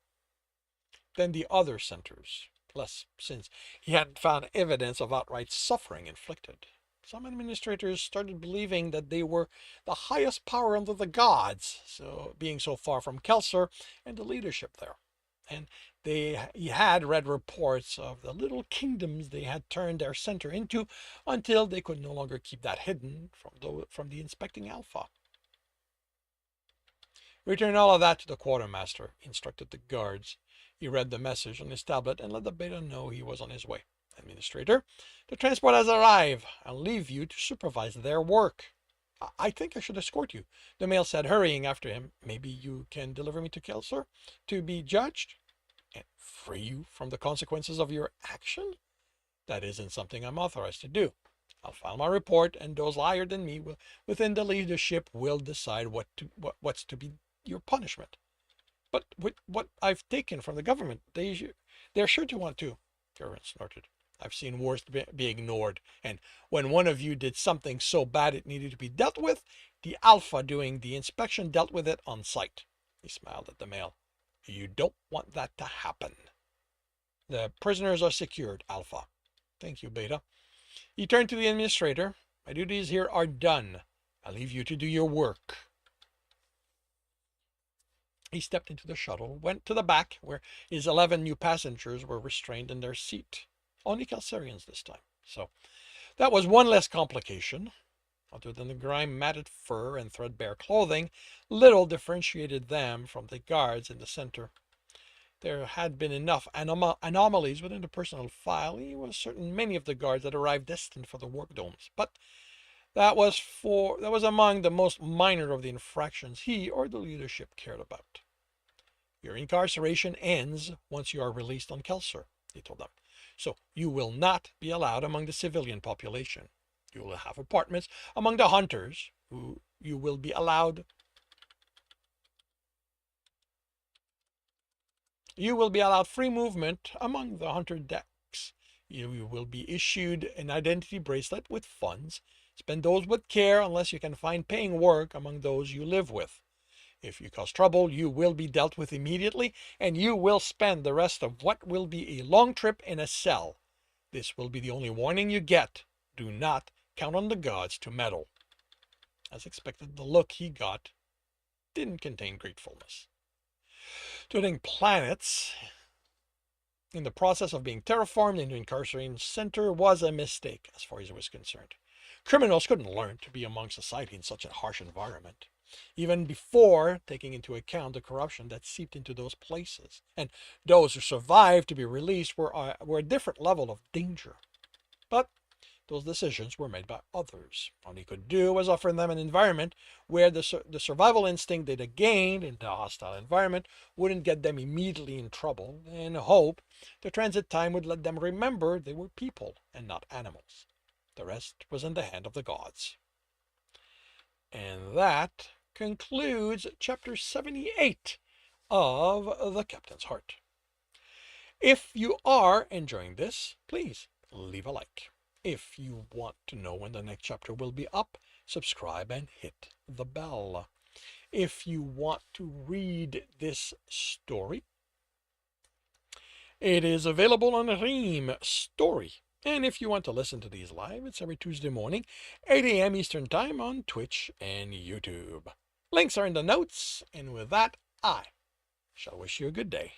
Than the other centers, plus since he hadn't found evidence of outright suffering inflicted. Some administrators started believing that they were the highest power under the gods, so being so far from Kelser and the leadership there. And he had read reports of the little kingdoms they had turned their center into until they could no longer keep that hidden from the inspecting Alpha. Return all of that to the quartermaster, he instructed the guards. He read the message on his tablet and let the beta know he was on his way. Administrator, the transport has arrived. I'll leave you to supervise their work. I think I should escort you, the male said, hurrying after him. Maybe you can deliver me to Kelser to be judged and free you from the consequences of your action? That isn't something I'm authorized to do. I'll file my report, and those higher than me within the leadership will decide what's to be your punishment. But with what I've taken from the government, they're sure to want to. Curran snorted. I've seen worse be ignored, and when one of you did something so bad it needed to be dealt with, the Alpha doing the inspection dealt with it on site. He smiled at the male. You don't want that to happen. The prisoners are secured, Alpha. Thank you, Beta. He turned to the administrator. My duties here are done. I leave you to do your work. He stepped into the shuttle, went to the back, where his 11 new passengers were restrained in their seat. Only Calcarians this time. So that was one less complication. Other than the grime-matted fur and threadbare clothing, little differentiated them from the guards in the center. There had been enough anomalies within the personal file. He was certain many of the guards had arrived destined for the work domes, but that was among the most minor of the infractions he or the leadership cared about. Your incarceration ends once you are released on Kelser, he told them. So you will not be allowed among the civilian population. You will have apartments among the hunters, who you will be allowed free movement among the hunter decks. You will be issued an identity bracelet with funds. Spend those with care unless you can find paying work among those you live with. If you cause trouble, you will be dealt with immediately, and you will spend the rest of what will be a long trip in a cell. This will be the only warning you get. Do not count on the gods to meddle. As expected, the look he got didn't contain gratefulness. Turning planets in the process of being terraformed into incarceration center was a mistake as far as he was concerned. Criminals couldn't learn to be among society in such a harsh environment, even before taking into account the corruption that seeped into those places. And those who survived to be released were a different level of danger. But those decisions were made by others. All he could do was offer them an environment where the survival instinct they'd gained in the hostile environment wouldn't get them immediately in trouble, and hope the transit time would let them remember they were people and not animals. The rest was in the hand of the gods. And that concludes chapter 78 of The Captain's Heart. If you are enjoying this, please leave a like. If you want to know when the next chapter will be up, subscribe and hit the bell. If you want to read this story, it is available on Ream Story. And if you want to listen to these live, it's every Tuesday morning, 8 a.m. Eastern Time on Twitch and YouTube. Links are in the notes, and with that, I shall wish you a good day.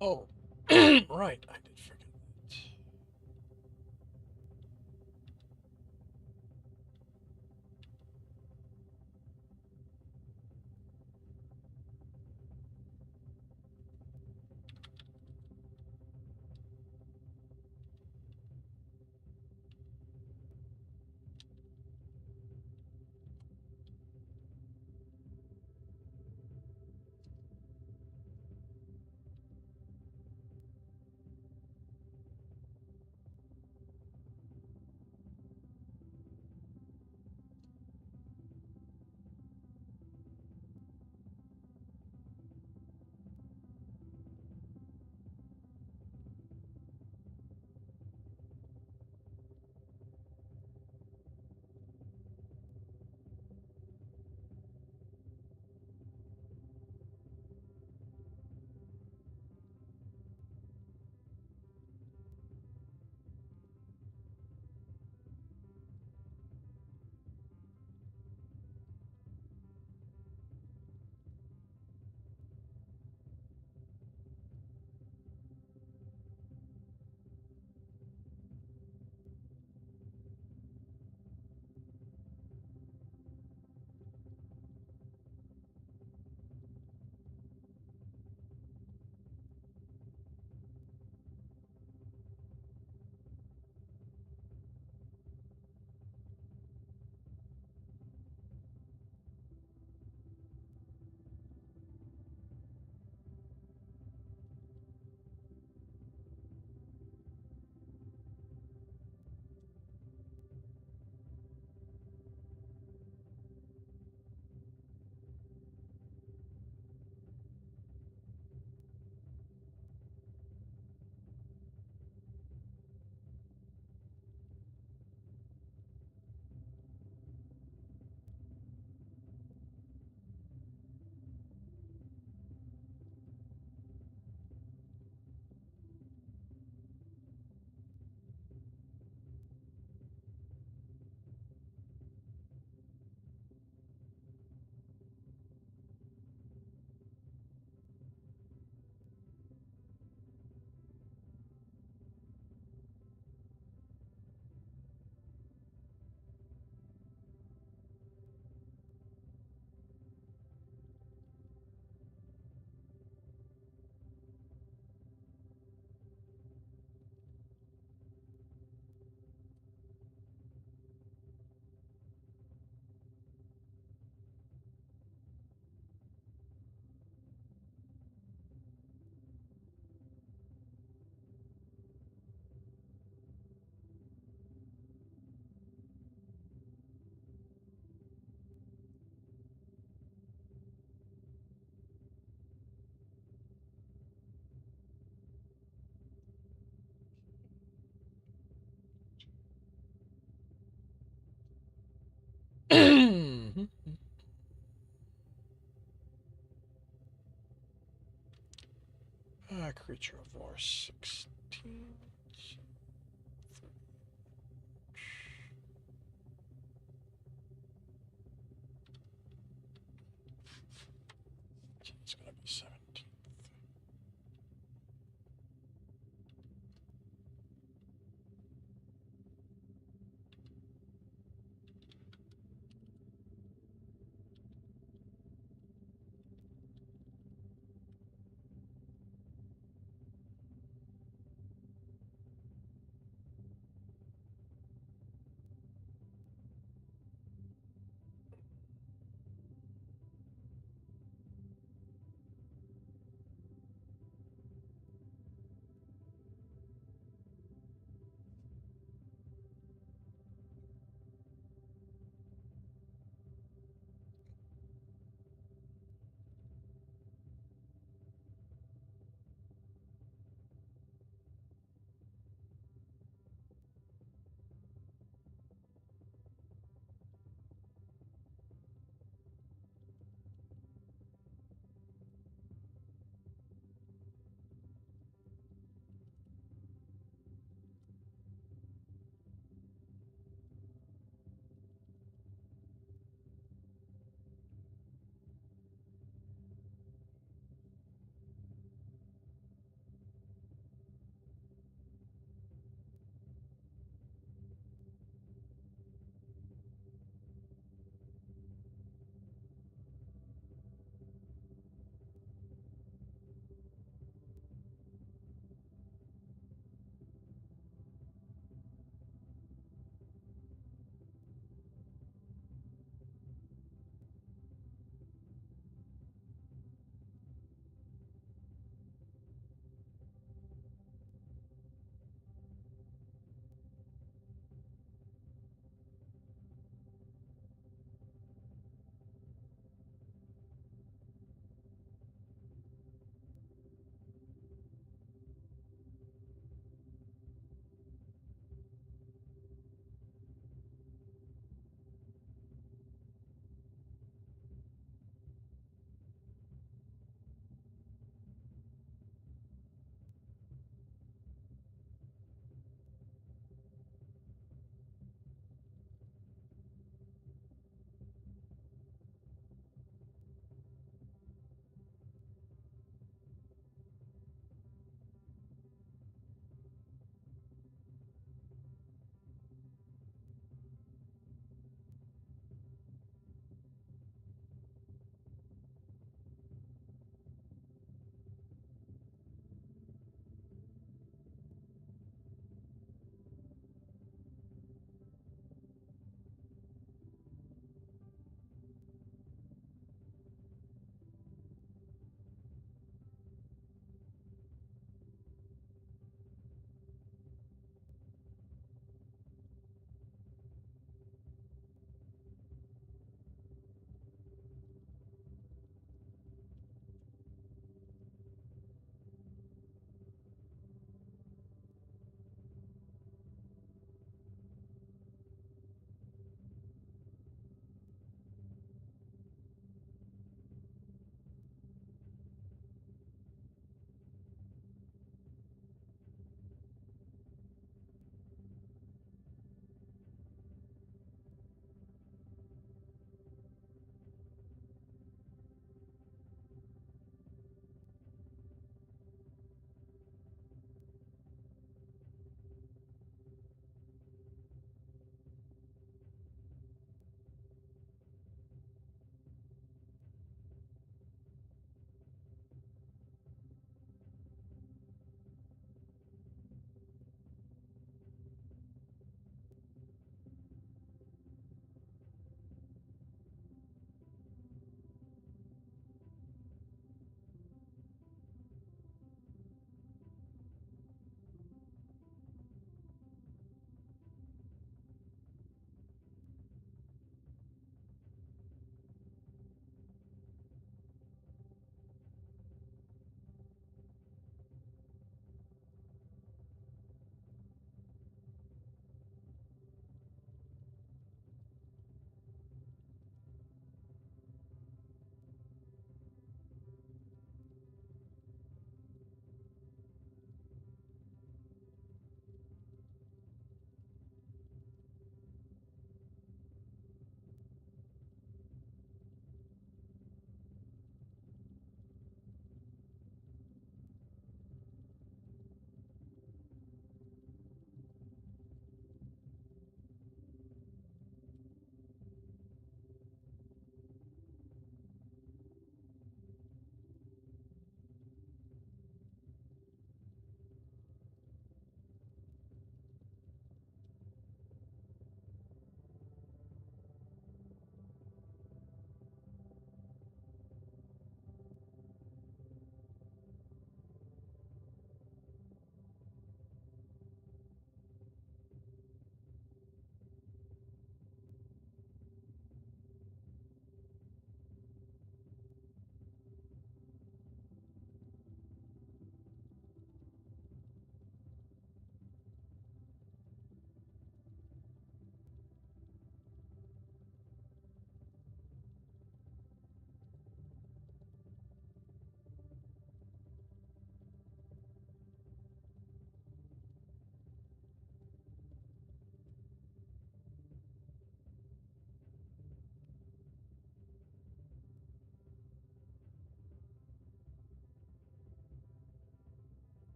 Oh, right. I did forget that. Creature of War 16. It's going to be 17.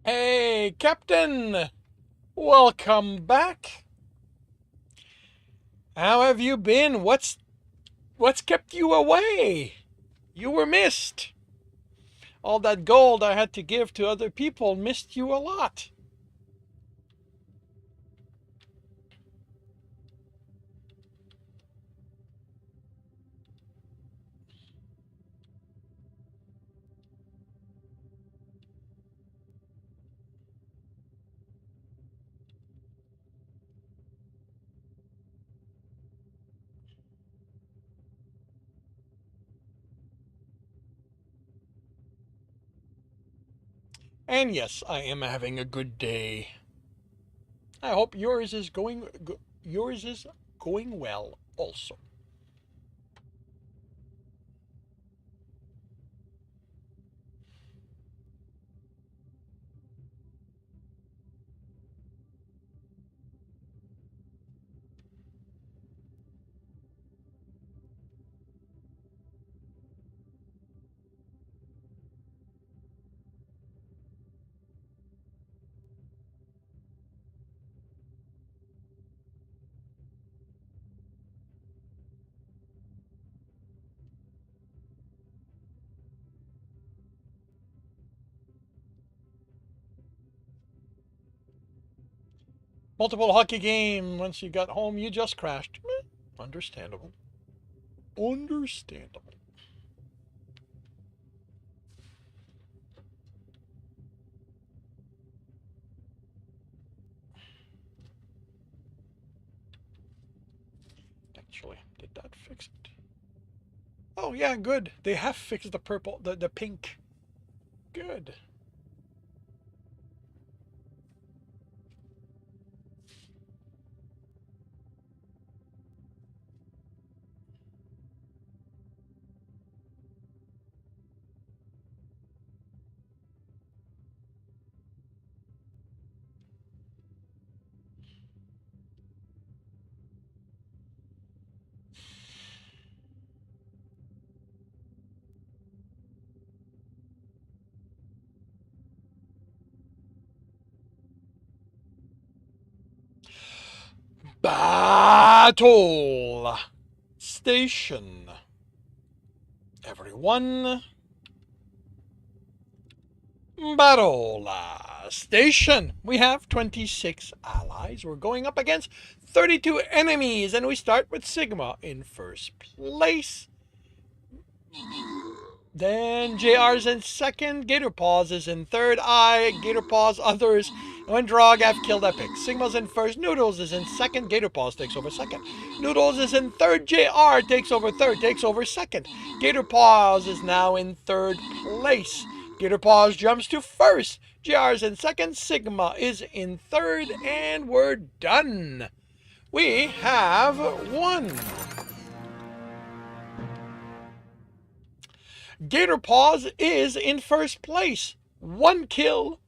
Hey, Captain! Welcome back. How have you been? What's kept you away? You were missed. All that gold I had to give to other people missed you a lot. And yes, I am having a good day. I hope yours is going well also. Multiple hockey game. Once you got home, you just crashed. Understandable. Understandable. Actually, did that fix it? Oh yeah, good. They have fixed the purple, the pink. Good. Battle station. Everyone. Battle station. We have 26 allies. We're going up against 32 enemies, and we start with Sigma in first place. Then JR's in second, Gator Paws is in third, Gator Paws, others, and when Drog have killed epic. Sigma's in first, Noodles is in second, Gator Paws takes over second. Noodles is in third, JR takes over third, takes over second. Gator Paws is now in third place. Gator Paws jumps to first, JR's in second, Sigma is in third, and we're done. We have won. Gator Paws is in first place. 1 kill,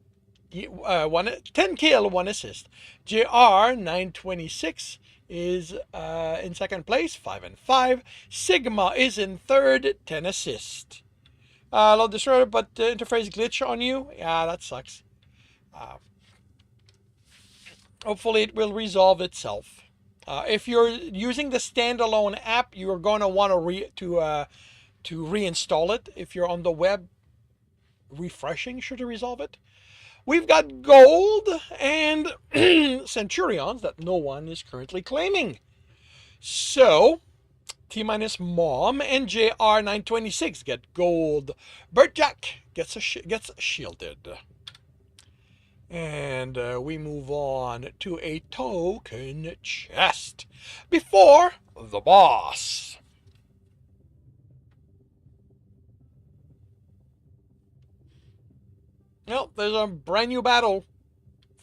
10 kill, 1 assist. JR 926 is in second place, 5 and 5. Sigma is in third, 10 assist. Load destroyer, but interface glitch on you. Yeah, that sucks. Hopefully it will resolve itself. If you're using the standalone app, you're going to want to reinstall it. If you're on the web, refreshing should resolve it. We've got gold and centurions that no one is currently claiming. So, T minus Mom and JR 926 get gold. Bert Jack gets shielded. And we move on to a token chest before the boss. Well, there's a brand new battle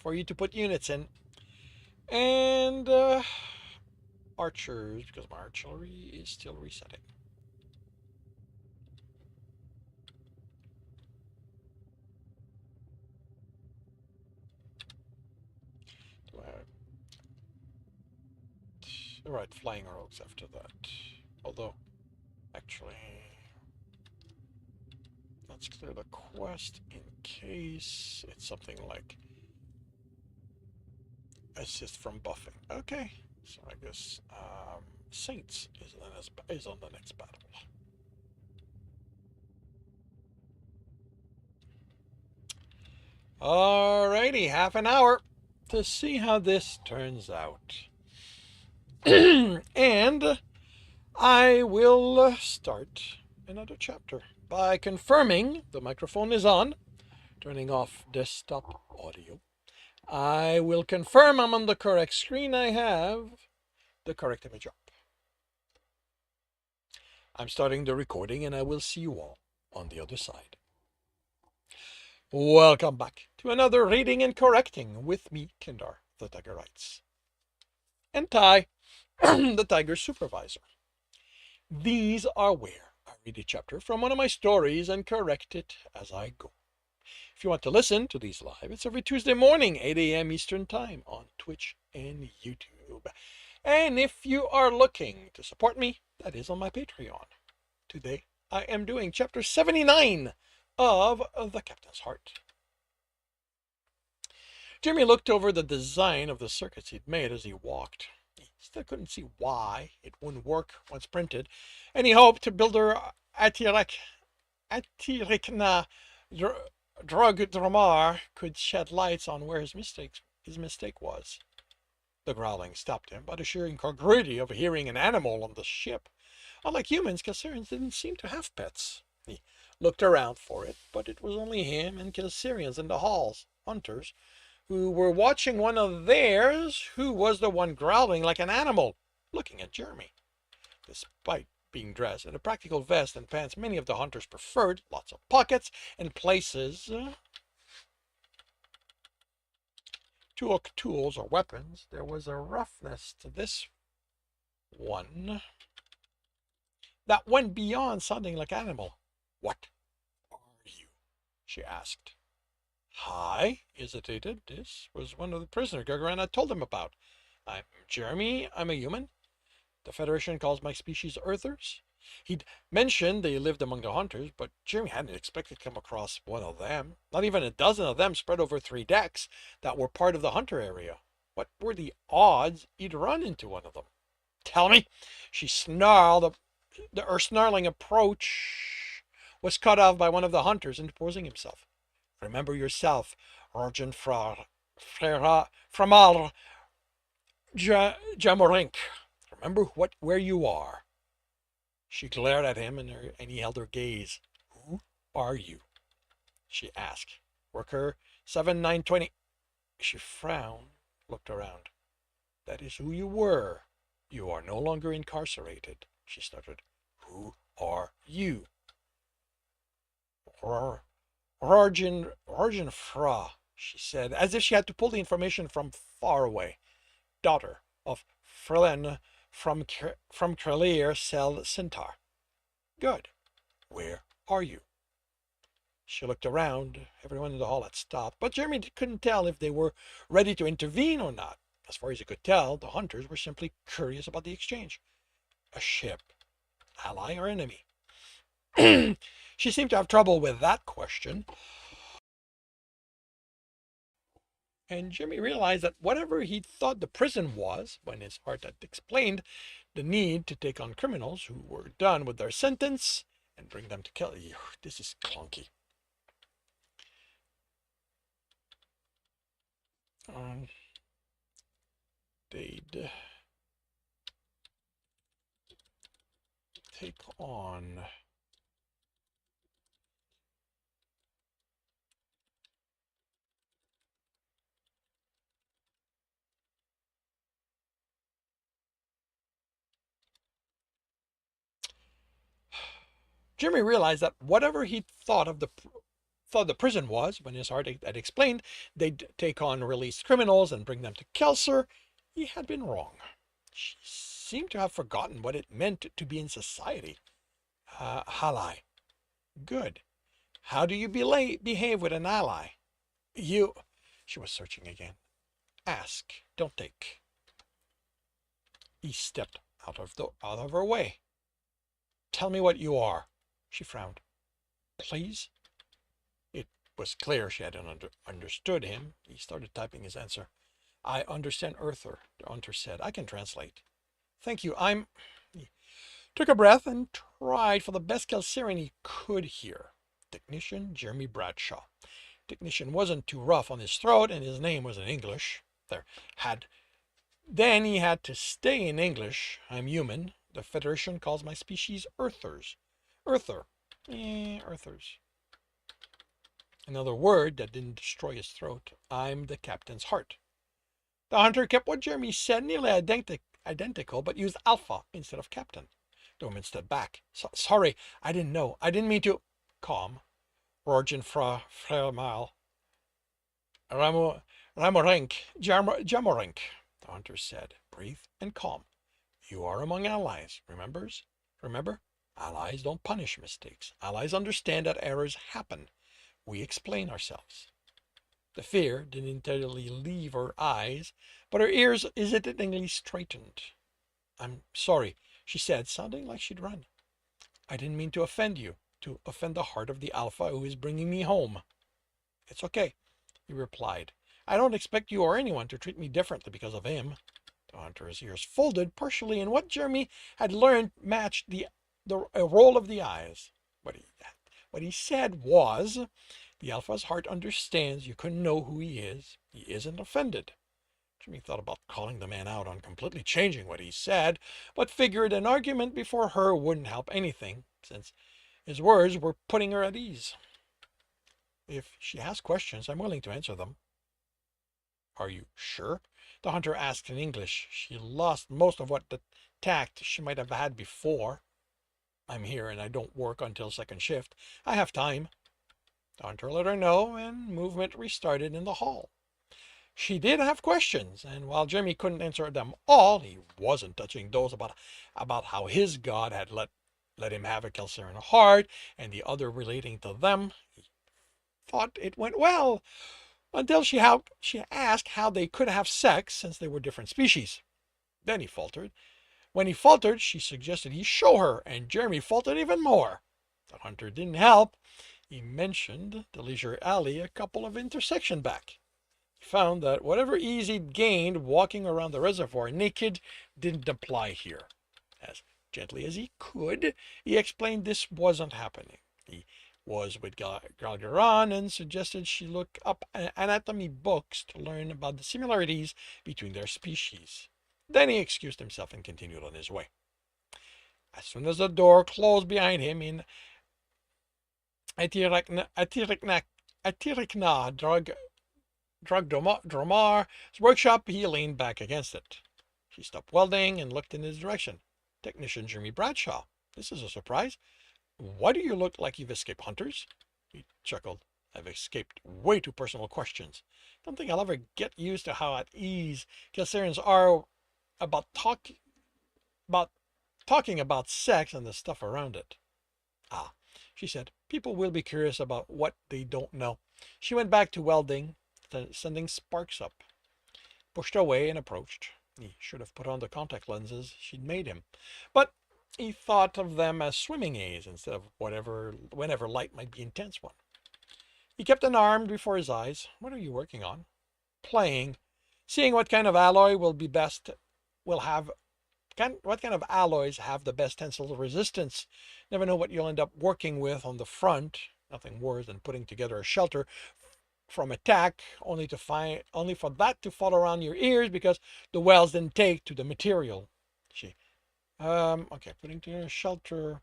for you to put units in. And archers, because my artillery is still resetting. Alright, flying rogues after that. Although, actually, let's clear the quest in case it's something like assist from buffing. Okay, so I guess Saints is on the next battle. Alrighty, half an hour to see how this turns out. And I will start another chapter by confirming the microphone is on, turning off desktop audio. I will confirm I'm on the correct screen. I have the correct image up. I'm starting the recording and I will see you all on the other side. Welcome back to another reading and correcting with me, Kindar, the Tiger Writes, and Ty, the Tiger Supervisor. These are where I read a chapter from one of my stories and correct it as I go. If you want to listen to these live, it's every Tuesday morning, 8 a.m. Eastern Time on Twitch and YouTube. And if you are looking to support me, that is on my Patreon. Today, I am doing chapter 79 of The Captain's Heart. Jimmy looked over the design of the circuits he'd made as he walked. He still couldn't see why it wouldn't work once printed, and he hoped builder Atirikna Drug could shed lights on where his mistake was. The growling stopped him by the sheer incongruity of hearing an animal on the ship. Unlike humans, Kassarians didn't seem to have pets. He looked around for it, but it was only him and Kassarians in the halls, hunters, who were watching one of theirs who was the one growling like an animal, looking at Jeremy. Despite being dressed in a practical vest and pants many of the hunters preferred, lots of pockets and places to hook tools or weapons, there was a roughness to this one that went beyond sounding like animal. What are you? She asked. Hi, hesitated. This was one of the prisoners Gagarin had told him about. I'm Jeremy. I'm a human. The Federation calls my species Earthers. He'd mentioned they lived among the hunters, but Jeremy hadn't expected to come across one of them. Not even a dozen of them spread over 3 decks that were part of the hunter area. What were the odds he'd run into one of them? Tell me, she snarled. Her snarling approach was cut off by one of the hunters interposing himself. Remember yourself, Argent Framar Jamorink. Remember where you are. She glared at him and he held her gaze. Who are you? She asked. Worker 7920. She frowned, looked around. That is who you were. You are no longer incarcerated, she stuttered. Who are you? Origin Fra, she said, as if she had to pull the information from far away. Daughter of Frelen from Krelier Sel Centaur. Good. Where are you? She looked around. Everyone in the hall had stopped, but Jeremy couldn't tell if they were ready to intervene or not. As far as he could tell, the hunters were simply curious about the exchange. A ship. Ally or enemy? She seemed to have trouble with that question. And Jimmy realized that whatever he thought the prison was, when his heart had explained the need to take on criminals who were done with their sentence and bring them to kill. This is clunky. They'd take on Jimmy realized that whatever he thought of the thought the prison was when his heart had explained they'd take on released criminals and bring them to Kelser. He had been wrong. She seemed to have forgotten what it meant to be in society. Ally. Good. How do you behave with an ally? You. She was searching again. Ask, don't take. He stepped out of her way. Tell me what you are. She frowned. Please? It was clear she hadn't understood him. He started typing his answer. I understand Earther, the hunter said. I can translate. Thank you. He took a breath and tried for the best Kelsarian he could hear. Technician Jeremy Bradshaw. Technician wasn't too rough on his throat, and his name was in English. Then he had to stay in English. I'm human. The Federation calls my species Earthers. Earther. Earthers. Another word that didn't destroy his throat. I'm the captain's heart. The hunter kept what Jeremy said, nearly identical, but used alpha instead of captain. The woman stood back. Sorry, I didn't know. I didn't mean to. Calm. Rorgen fra Fremal. Ramorink. Jamorink, the hunter said. Breathe and calm. You are among allies, Remember? Allies don't punish mistakes. Allies understand that errors happen. We explain ourselves. The fear didn't entirely leave her eyes, but her ears hesitatingly straightened. I'm sorry, she said, sounding like she'd run. I didn't mean to offend you, to offend the heart of the Alpha who is bringing me home. It's okay, he replied. I don't expect you or anyone to treat me differently because of him. The hunter's ears folded partially, and what Jeremy had learned matched the roll of the eyes. What he said was, the Alpha's heart understands you couldn't know who he is. He isn't offended. Jimmy thought about calling the man out on completely changing what he said, but figured an argument before her wouldn't help anything, since his words were putting her at ease. If she has questions, I'm willing to answer them. Are you sure? The hunter asked in English. She lost most of what the tact she might have had before. I'm here and I don't work until second shift. I have time. The hunter let her know, and movement restarted in the hall. She did have questions, and while Jeremy couldn't answer them all, he wasn't touching those about how his god had let him have a Kelsarian heart, and the other relating to them. He thought it went well, until she asked how they could have sex since they were different species. Then he faltered. When he faltered, she suggested he show her, and Jeremy faltered even more. The hunter didn't help. He mentioned the Leisure Alley a couple of intersections back. He found that whatever ease he'd gained walking around the reservoir naked didn't apply here. As gently as he could, he explained this wasn't happening. He was with Galgaran and suggested she look up anatomy books to learn about the similarities between their species. Then he excused himself and continued on his way. As soon as the door closed behind him in Atirikna Dromar's workshop, he leaned back against it. She stopped welding and looked in his direction. Technician Jeremy Bradshaw. This is a surprise. Why do you look like you've escaped hunters? He chuckled. I've escaped way too personal questions. Don't think I'll ever get used to how at ease Kelsarians are about talking about sex and the stuff around it. Ah, she said, people will be curious about what they don't know. She went back to welding, sending sparks up. Pushed away and approached. He should have put on the contact lenses she'd made him, but he thought of them as swimming aids instead of whenever light might be intense one. He kept an arm before his eyes. What are you working on? Playing. Seeing what kind of alloy what kind of alloys have the best tensile resistance. Never know what you'll end up working with on the front. Nothing worse than putting together a shelter from attack only for that to fall around your ears because the welds didn't take to the material. Okay, putting together a shelter.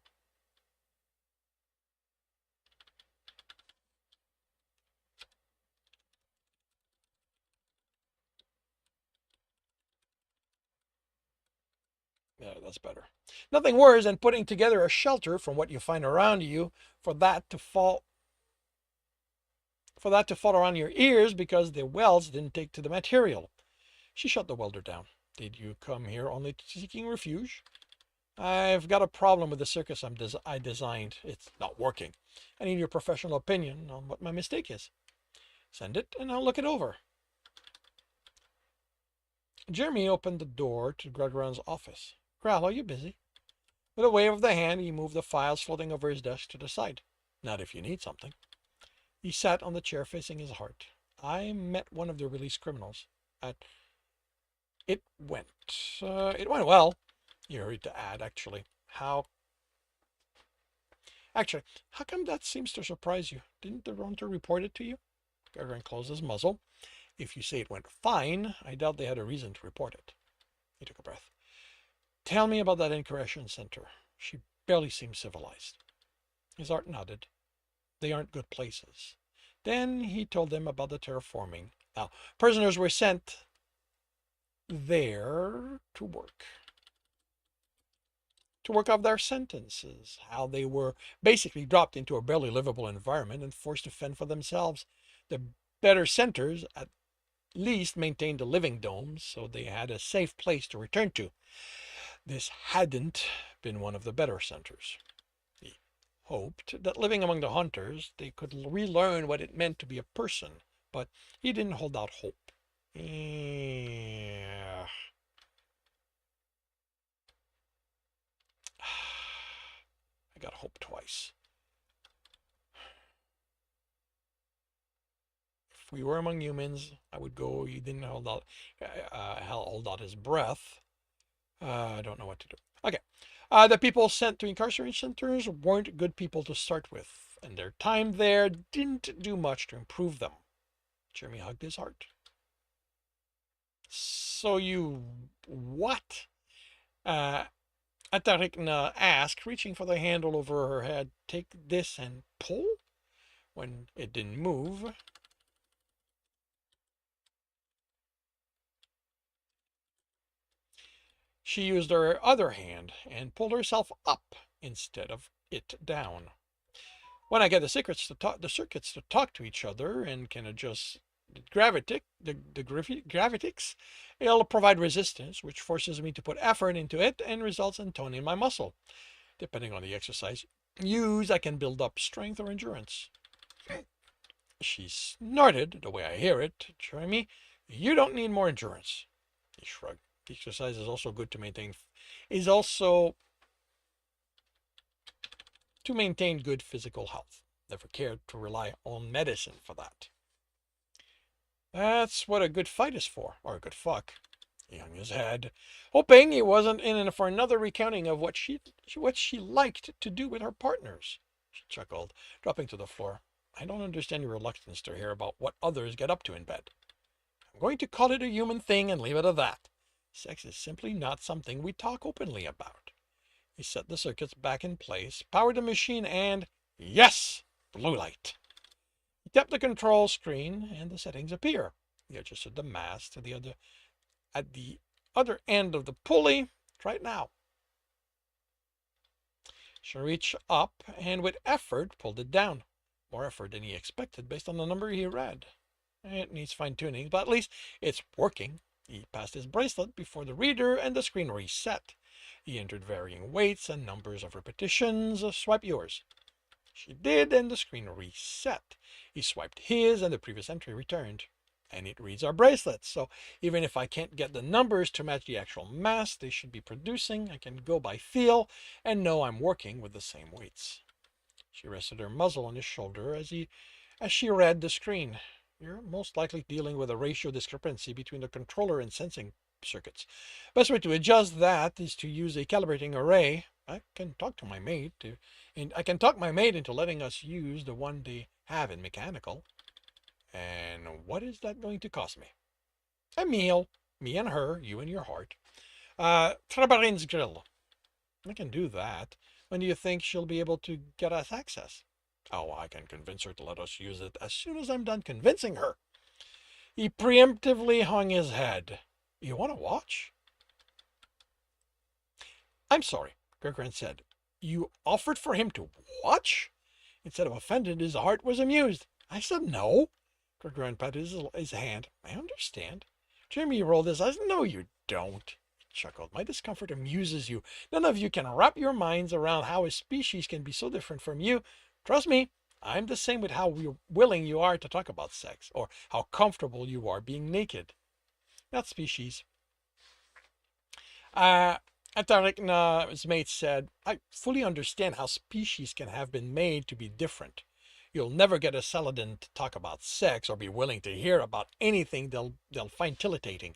Yeah, that's better. Nothing worse than putting together a shelter from what you find around you for that to fall for that to fall around your ears because the welds didn't take to the material. She shut the welder down. Did you come here only seeking refuge? I've got a problem with the circus I designed. It's not working. I need your professional opinion on what my mistake is. Send it and I'll look it over. Jeremy opened the door to Gregoron's office. Graal, are you busy? With a wave of the hand, he moved the files floating over his desk to the side. Not if you need something. He sat on the chair facing his heart. I met one of the released criminals. It went well. He hurried to add, how come that seems to surprise you? Didn't the Ronter report it to you? Gregoron closed his muzzle. If you say it went fine, I doubt they had a reason to report it. He took a breath. Tell me about that incarceration center. She barely seemed civilized. His heart nodded. They aren't good places. Then he told them about the terraforming. Now, prisoners were sent there to work off their sentences, how they were basically dropped into a barely livable environment and forced to fend for themselves. The better centers at least maintained the living domes, so they had a safe place to return to. This hadn't been one of the better centers. He hoped that living among the hunters, they could relearn what it meant to be a person, but he didn't hold out hope. I got hope twice. If we were among humans, I would go. He didn't hold out his breath. I don't know what to do. Okay. The people sent to incarceration centers weren't good people to start with, and their time there didn't do much to improve them. Jeremy hugged his heart. So you what? Atarikna asked, reaching for the handle over her head. Take this and pull? When it didn't move. She used her other hand and pulled herself up instead of it down. When I get the circuits to talk to each other and can adjust the gravitics, it'll provide resistance, which forces me to put effort into it and results in toning my muscle. Depending on the exercise used, I can build up strength or endurance. She snorted, the way I hear it. Jeremy, you don't need more endurance. He shrugged. The exercise is also good to maintain good physical health. Never cared to rely on medicine for that. That's what a good fight is for, or a good fuck. He hung his head, hoping he wasn't in for another recounting of what she liked to do with her partners. She chuckled, dropping to the floor. I don't understand your reluctance to hear about what others get up to in bed. I'm going to call it a human thing and leave it at that. Sex is simply not something we talk openly about. He set the circuits back in place, powered the machine, and yes! Blue light. He tapped the control screen and the settings appear. He adjusted the mast at the other end of the pulley. Try it now. She reached up and with effort pulled it down. More effort than he expected based on the number he read. It needs fine-tuning, but at least it's working. He passed his bracelet before the reader and the screen reset. He entered varying weights and numbers of repetitions. Swipe yours. She did, and the screen reset. He swiped his, and the previous entry returned. And it reads our bracelets, so even if I can't get the numbers to match the actual mass they should be producing, I can go by feel and know I'm working with the same weights. She rested her muzzle on his shoulder as she read the screen. You're most likely dealing with a ratio discrepancy between the controller and sensing circuits. Best way to adjust that is to use a calibrating array. I can talk my maid into letting us use the one they have in mechanical. And what is that going to cost me? A meal. Me and her, you and your heart. Trabarin's grill. I can do that. When do you think she'll be able to get us access? Oh, I can convince her to let us use it as soon as I'm done convincing her. He preemptively hung his head. You want to watch? I'm sorry, Gregoron said. You offered for him to watch? Instead of offended, his heart was amused. I said no. Gregorian patted his hand. I understand. Jeremy rolled his eyes. No, you don't. He chuckled. My discomfort amuses you. None of you can wrap your minds around how a species can be so different from you. Trust me, I'm the same with how willing you are to talk about sex, or how comfortable you are being naked. Not species. Antarctic's mate said, I fully understand how species can have been made to be different. You'll never get a Saladin to talk about sex or be willing to hear about anything they'll find titillating.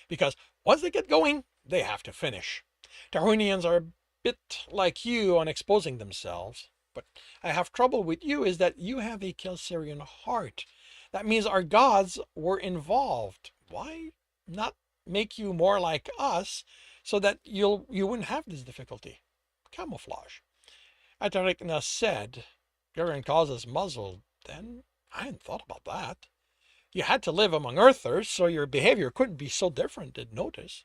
Because once they get going, they have to finish. Tarhunians are a bit like you on exposing themselves. But I have trouble with you is that you have a Kelserian heart. That means our gods were involved. Why not make you more like us so that you wouldn't have this difficulty? Camouflage. Atarikna said, Garen calls us muzzled. Then I hadn't thought about that. You had to live among earthers, so your behavior couldn't be so different to notice.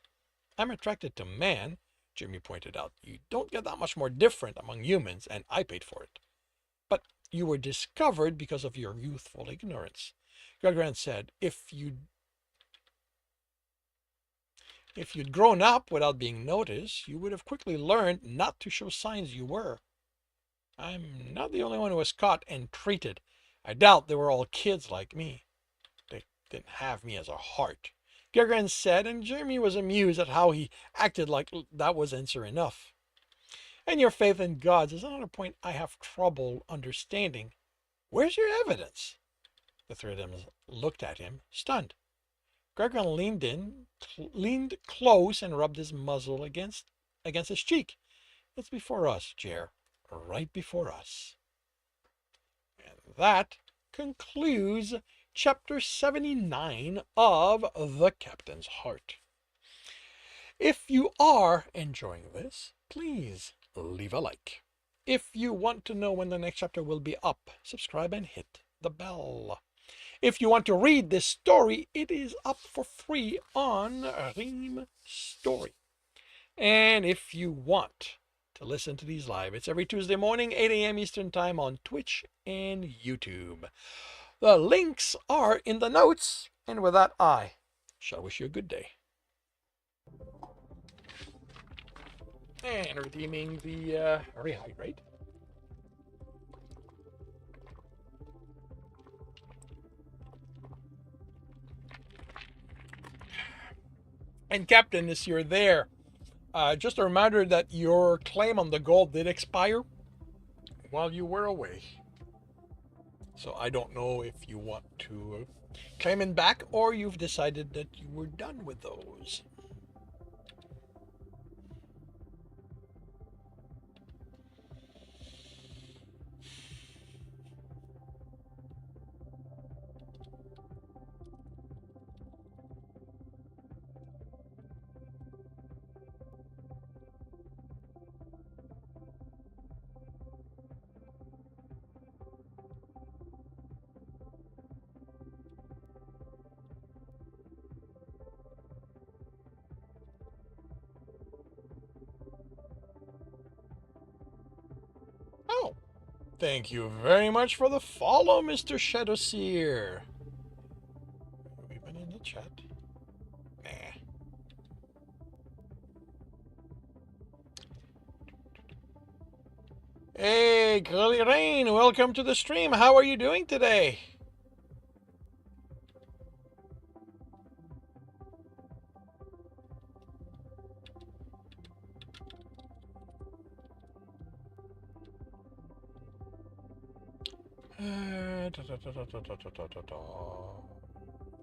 I'm attracted to man, Jimmy pointed out. You don't get that much more different among humans, and I paid for it. But you were discovered because of your youthful ignorance. Gregran said, if you'd grown up without being noticed, you would have quickly learned not to show signs you were. I'm not the only one who was caught and treated. I doubt they were all kids like me. They didn't have me as a heart. Gergran said, and Jeremy was amused at how he acted like that was answer enough. And your faith in gods is another point I have trouble understanding. Where's your evidence? The three of them looked at him, stunned. Gergran leaned close and rubbed his muzzle against his cheek. It's before us, Jer. Right before us. And that concludes chapter 79 of The Captain's Heart. If you are enjoying this, please leave a like. If you want to know when the next chapter will be up, subscribe and hit the bell. If you want to read this story, it is up for free on Ream Story. And if you want to listen to these live, it's every Tuesday morning, 8 a.m. Eastern Time on Twitch and YouTube. The links are in the notes. And with that, I shall wish you a good day. And redeeming the rehydrate. And Captain, if you're there, just a reminder that your claim on the gold did expire while you were away. So I don't know if you want to claim it back or you've decided that you were done with those. Oh, thank you very much for the follow, Mr. Shadowseer. Have we been in the chat? Nah. Hey, Curly Rain, welcome to the stream. How are you doing today?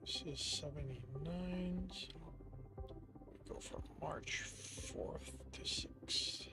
This is 79. So we go from March 4th to 6th.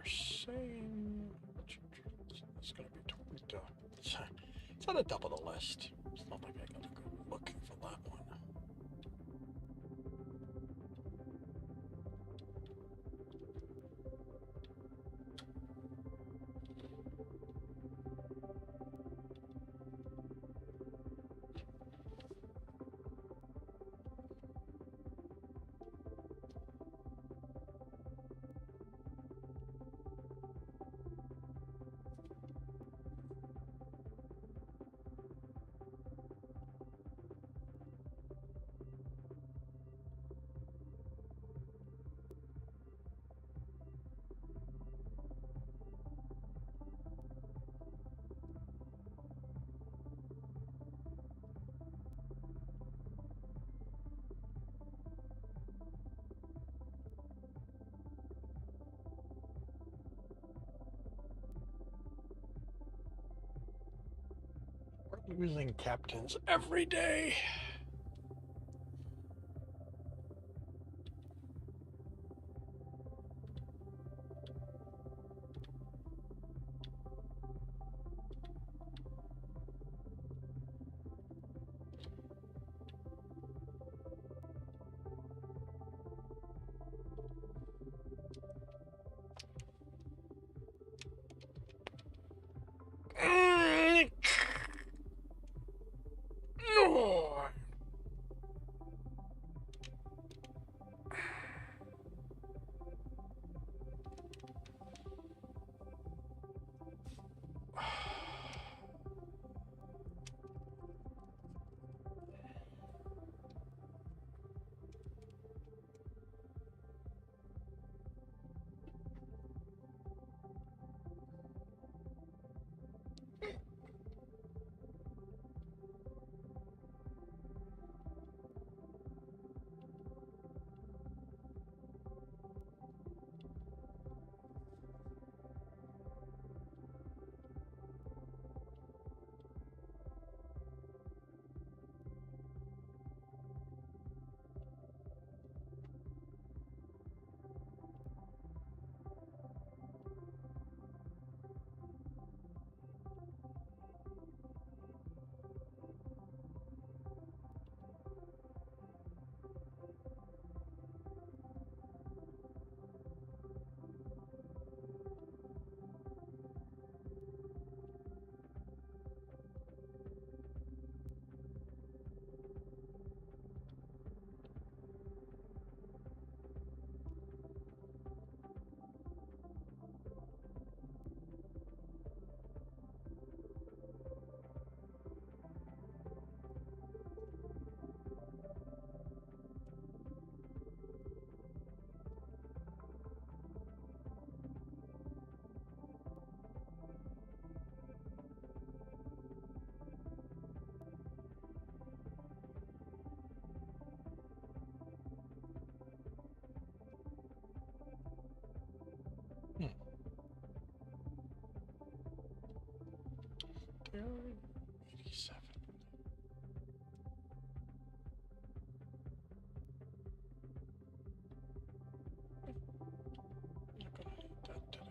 are saying it's going to be it's at the top of the list. It's not like I got to go looking for that one. We're losing captains every day. No. Hmm. 87. Not gonna need that today.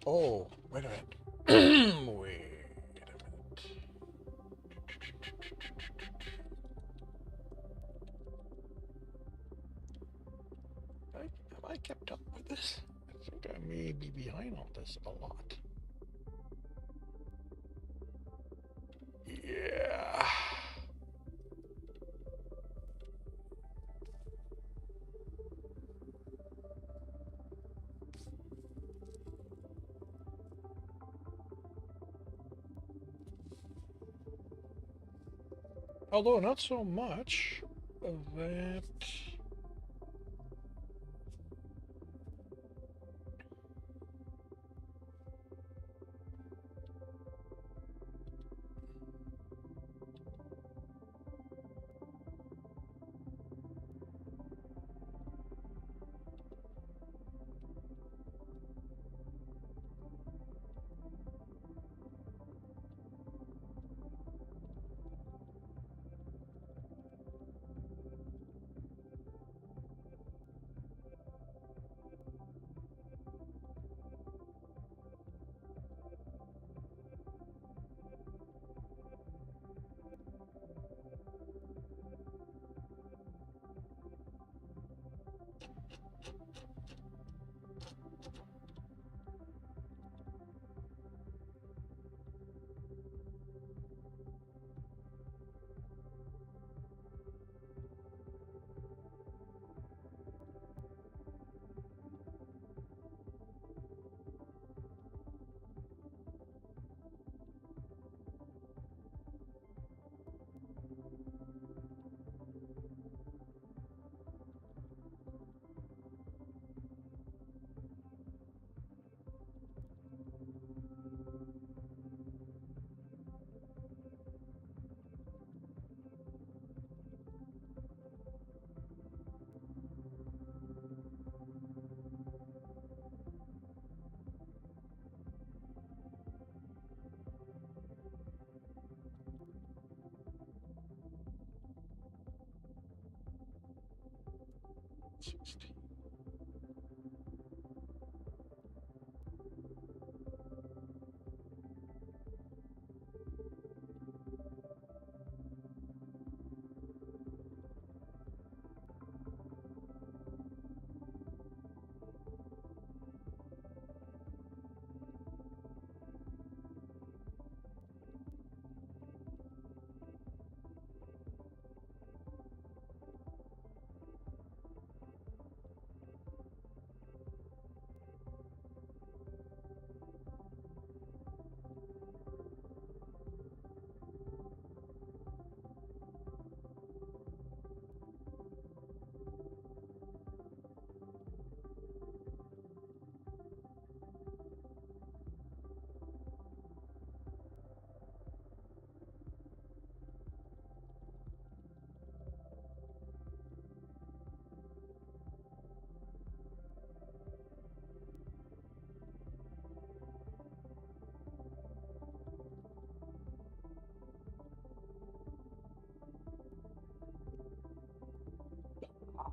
Oh, wait a minute. Wait a minute. Have I kept up with this? I think I may be behind on this a lot. Yeah. Although not so much that. 16.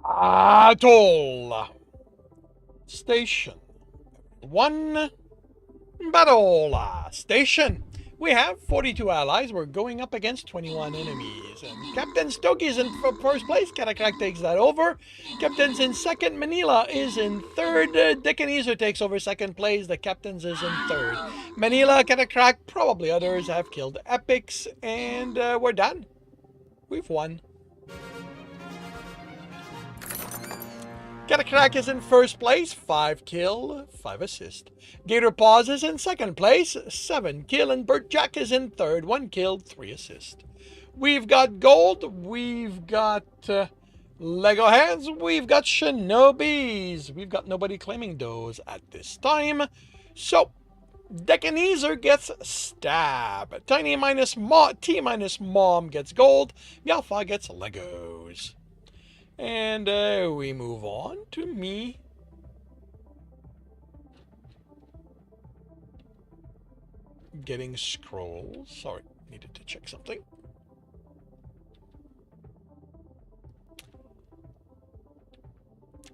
Atoll Station. One battle station. We have 42 allies. We're going up against 21 enemies. And Captain Stokey's in first place. Catacrack takes that over. Captain's in second. Manila is in third. Decanizer takes over second place. The Captain's is in third. Manila, Catacrack, probably others have killed Epics. And we're done. We've won. Catacrack is in first place, 5 kill, 5 assist. Gator Paws is in second place, 7 kill, and Burt Jack is in third, 1 kill, 3 assist. We've got gold, we've got Lego heads, we've got Shinobis. We've got nobody claiming those at this time. So, Decanizer gets Stab. Tiny minus T minus Mom gets gold. Yalfa gets Legos. And we move on to me. Getting scrolls. Sorry, needed to check something.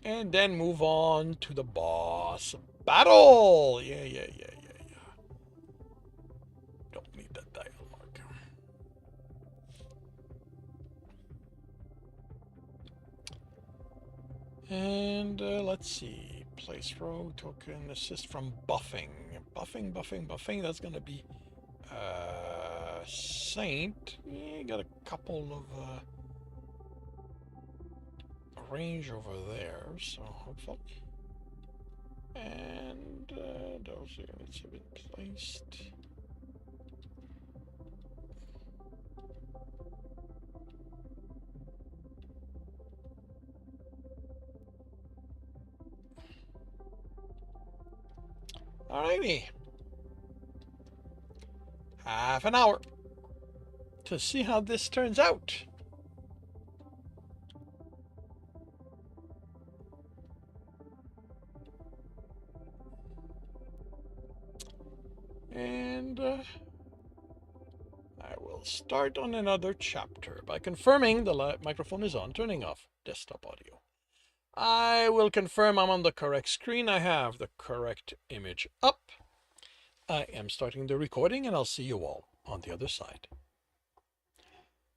And then move on to the boss battle. Yeah. Don't need that dialogue. And let's see. Place rogue token assist from buffing. Buffing. That's going to be Saint. Yeah, got a couple of range over there, so hopefully. And those units have been placed. Alrighty. Half an hour to see how this turns out. And I will start on another chapter by confirming the microphone is on, turning off desktop audio. I will confirm I'm on the correct screen. I have the correct image up. I am starting the recording, and I'll see you all on the other side.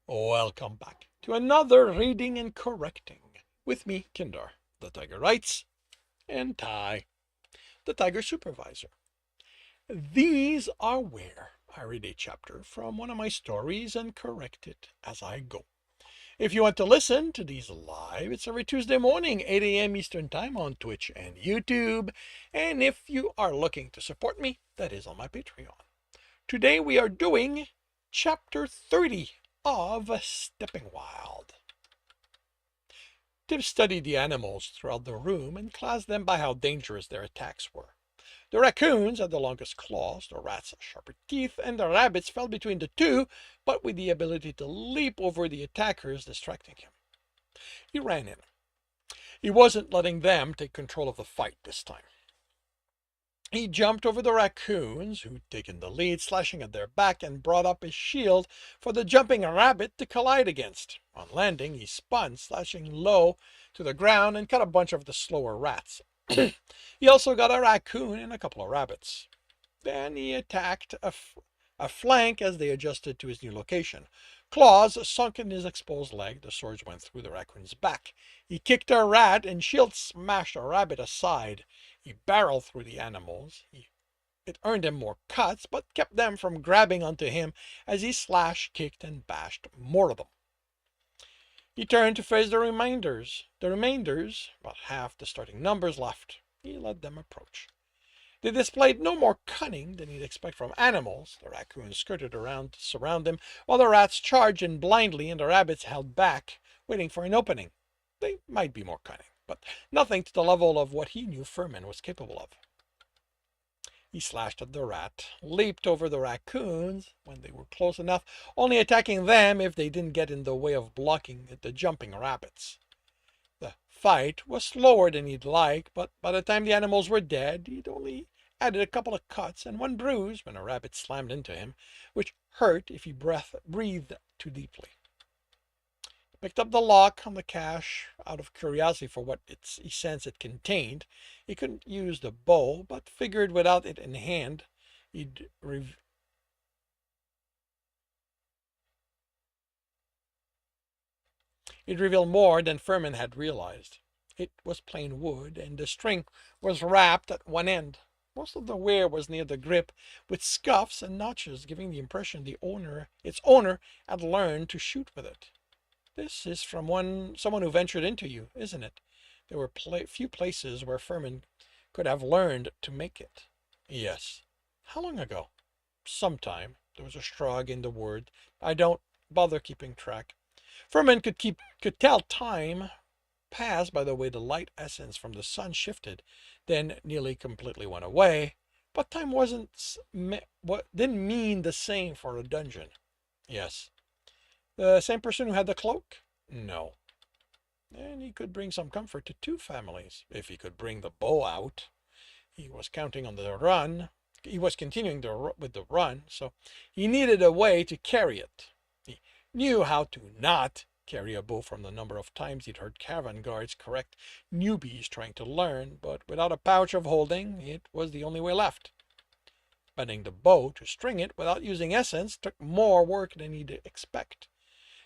Welcome back to another reading and correcting with me, Kindar, the Tiger Writes, and Ty, the Tiger Supervisor. These are where I read a chapter from one of my stories and correct it as I go. If you want to listen to these live, it's every Tuesday morning, 8 a.m. Eastern Time on Twitch and YouTube. And if you are looking to support me, that is on my Patreon. Today we are doing Chapter 30 of Stepping Wild. Tib studied the animals throughout the room and classed them by how dangerous their attacks were. The raccoons had the longest claws, the rats sharper teeth, and the rabbits fell between the two, but with the ability to leap over the attackers, distracting him. He ran in. He wasn't letting them take control of the fight this time. He jumped over the raccoons, who'd taken the lead, slashing at their back, and brought up his shield for the jumping rabbit to collide against. On landing, he spun, slashing low to the ground, and cut a bunch of the slower rats. He also got a raccoon and a couple of rabbits. Then he attacked a flank as they adjusted to his new location. Claws sunk in his exposed leg. The swords went through the raccoon's back. He kicked a rat and shield smashed a rabbit aside. He barreled through the animals. It earned him more cuts, but kept them from grabbing onto him as he slashed, kicked, and bashed more of them. He turned to face the remainders. About half the starting numbers left. He let them approach. They displayed no more cunning than you'd expect from animals. The raccoons skirted around to surround them, while the rats charged in blindly and the rabbits held back, waiting for an opening. They might be more cunning, but nothing to the level of what he knew Furman was capable of. He slashed at the rat, leaped over the raccoons when they were close enough, only attacking them if they didn't get in the way of blocking the jumping rabbits. The fight was slower than he'd like, but by the time the animals were dead, he'd only added a couple of cuts and one bruise when a rabbit slammed into him, which hurt if he breathed too deeply. He picked up the lock on the cache out of curiosity for what he sensed it contained. He couldn't use the bow, but figured without it in hand, he'd reveal more than Furman had realized. It was plain wood, and the string was wrapped at one end. Most of the wear was near the grip, with scuffs and notches, giving the impression its owner had learned to shoot with it. This is from someone who ventured into you, isn't it? There were few places where Furman could have learned to make it. Yes. How long ago? Sometime. There was a shrug in the word. I don't bother keeping track. Furman could tell time passed by the way the light essence from the sun shifted, then nearly completely went away. But time didn't mean the same for a dungeon. Yes. The same person who had the cloak? No. And he could bring some comfort to two families if he could bring the bow out. He was counting on the run. He was continuing with the run, so he needed a way to carry it. He knew how to not carry a bow from the number of times he'd heard caravan guards correct newbies trying to learn, but without a pouch of holding, it was the only way left. Bending the bow to string it without using essence took more work than he'd expect.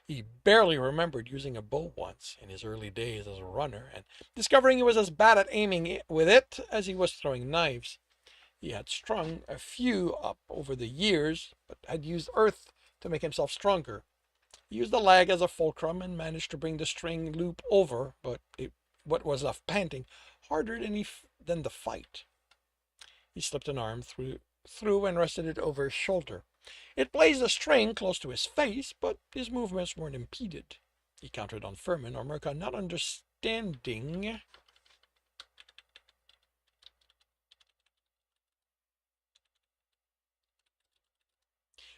He barely remembered using a bow once in his early days as a runner, and discovering he was as bad at aiming with it as he was throwing knives. He had strung a few up over the years, but had used earth to make himself stronger. He used the leg as a fulcrum and managed to bring the string loop over, but what was left panting harder than the fight. He slipped an arm through and rested it over his shoulder. It placed the string close to his face, but his movements weren't impeded. He counted on Furman or Mirka not understanding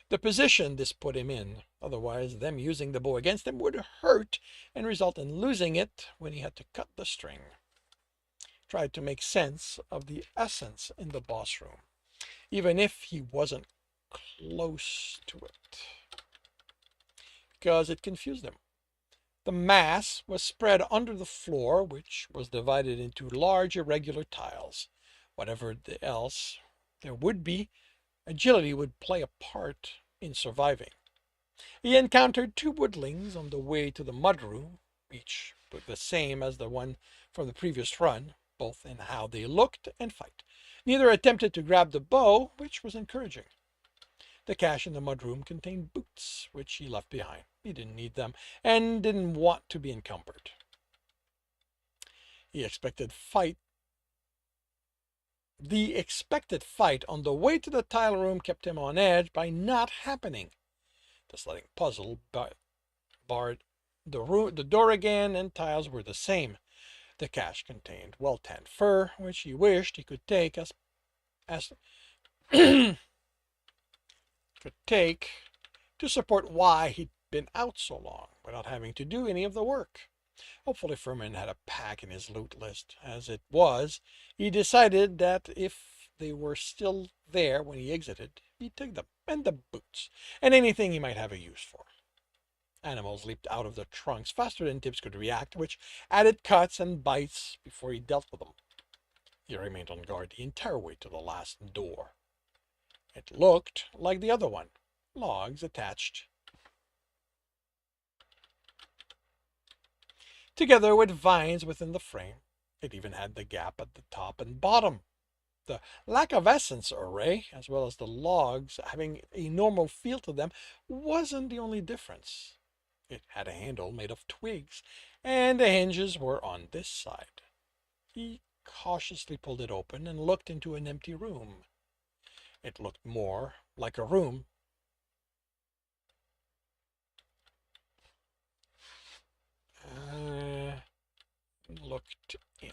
the position this put him in. Otherwise, them using the bow against him would hurt and result in losing it when he had to cut the string. Tried to make sense of the essence in the boss room, even if he wasn't close to it, because it confused him. The mass was spread under the floor, which was divided into large irregular tiles. Whatever else there would be, agility would play a part in surviving. He encountered two woodlings on the way to the mudroom, each the same as the one from the previous run, both in how they looked and fight. Neither attempted to grab the bow, which was encouraging. The cache in the mudroom contained boots, which he left behind. He didn't need them, and didn't want to be encumbered. The expected fight on the way to the tile room kept him on edge by not happening. The sledding puzzle barred the door again, and tiles were the same. The cache contained well-tanned fur, which he wished he could take to support why he'd been out so long without having to do any of the work. Hopefully Furman had a pack in his loot list. As it was, he decided that if they were still there when he exited, he took them, and the boots, and anything he might have a use for. Animals leaped out of their trunks faster than Tibbs could react, which added cuts and bites before he dealt with them. He remained on guard the entire way to the last door. It looked like the other one, logs attached together with vines within the frame. It even had the gap at the top and bottom. The lack of essence array, as well as the logs having a normal feel to them, wasn't the only difference. It had a handle made of twigs, and the hinges were on this side. He cautiously pulled it open and looked into an empty room. It looked more like a room looked in.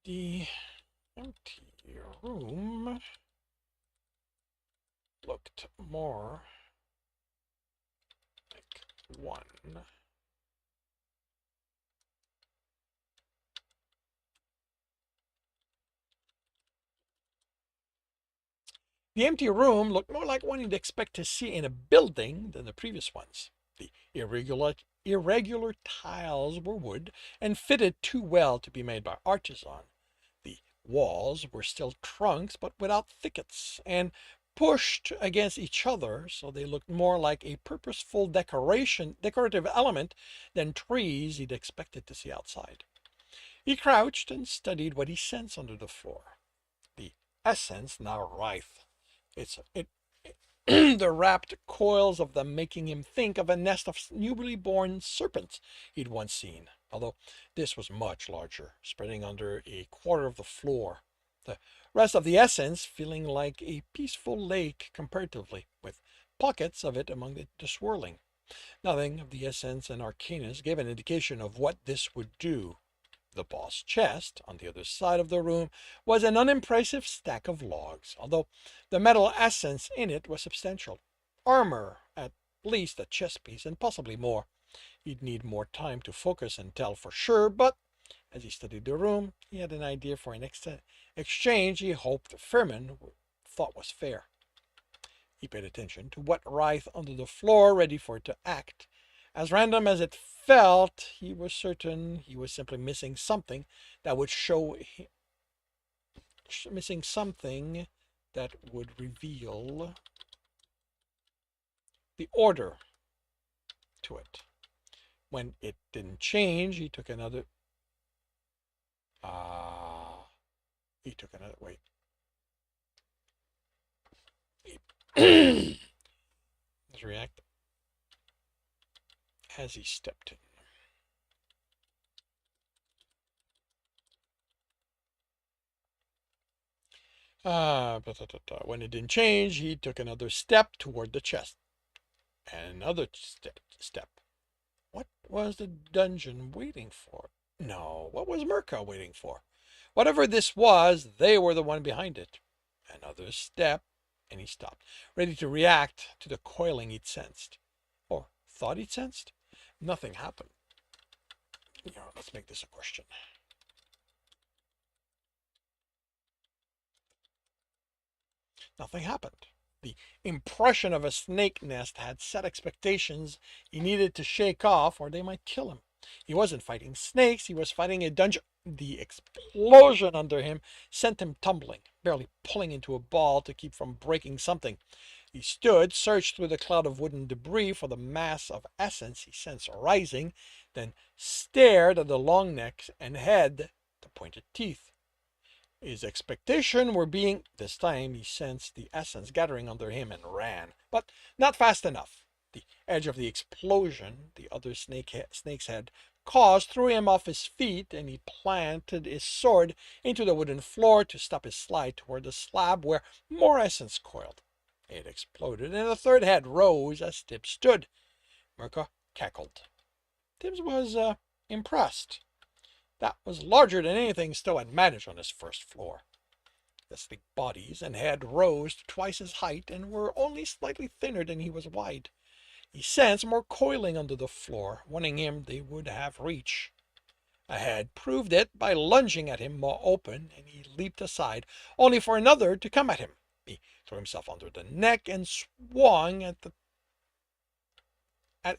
The empty room looked more like one. The empty room looked more like one you'd expect to see in a building than the previous ones. The irregular tiles were wood and fitted too well to be made by artists on. The walls were still trunks, but without thickets, and pushed against each other, so they looked more like a purposeful decorative element than trees he'd expected to see outside. He crouched and studied what he sensed under the floor. The essence now writhed. The wrapped coils of them making him think of a nest of newly born serpents he'd once seen, although this was much larger, spreading under a quarter of the floor. The rest of the essence feeling like a peaceful lake comparatively, with pockets of it among the swirling. Nothing of the essence and arcanus gave an indication of what this would do. The boss chest, on the other side of the room, was an unimpressive stack of logs, although the metal essence in it was substantial. Armor, at least a chest piece, and possibly more. He'd need more time to focus and tell for sure, but as he studied the room, he had an idea for an exchange he hoped Furman thought was fair. He paid attention to what writhed under the floor, ready for it to act. As random as it felt, he was certain he was simply missing something that would reveal the order to it. When it didn't change, he took another wait. Let's react as he stepped in. When it didn't change, he took another step toward the chest. Another step. What was the dungeon waiting for? No, what was Mirka waiting for? Whatever this was, they were the one behind it. Another step, and he stopped, ready to react to the coiling he'd sensed. Or thought he'd sensed? Nothing happened. Let's make this a question. Nothing happened. The impression of a snake nest had set expectations he needed to shake off, or they might kill him. He wasn't fighting snakes, he was fighting a dungeon. The explosion under him sent him tumbling, barely pulling into a ball to keep from breaking something. He stood, searched through the cloud of wooden debris for the mass of essence he sensed rising, then stared at the long neck and head, the pointed teeth. His expectation were being, this time he sensed the essence gathering under him and ran, but not fast enough. The edge of the explosion the other snake's head caused threw him off his feet, and he planted his sword into the wooden floor to stop his slide toward the slab where more essence coiled. It exploded, and a third head rose as Tibbs stood. Mirka cackled. Tibbs was impressed. That was larger than anything Stowe had managed on his first floor. The sleek bodies and head rose to twice his height and were only slightly thinner than he was wide. He sensed more coiling under the floor, warning him they would have reach. A head proved it by lunging at him maw open, and he leaped aside, only for another to come at him. He threw himself under the neck and swung at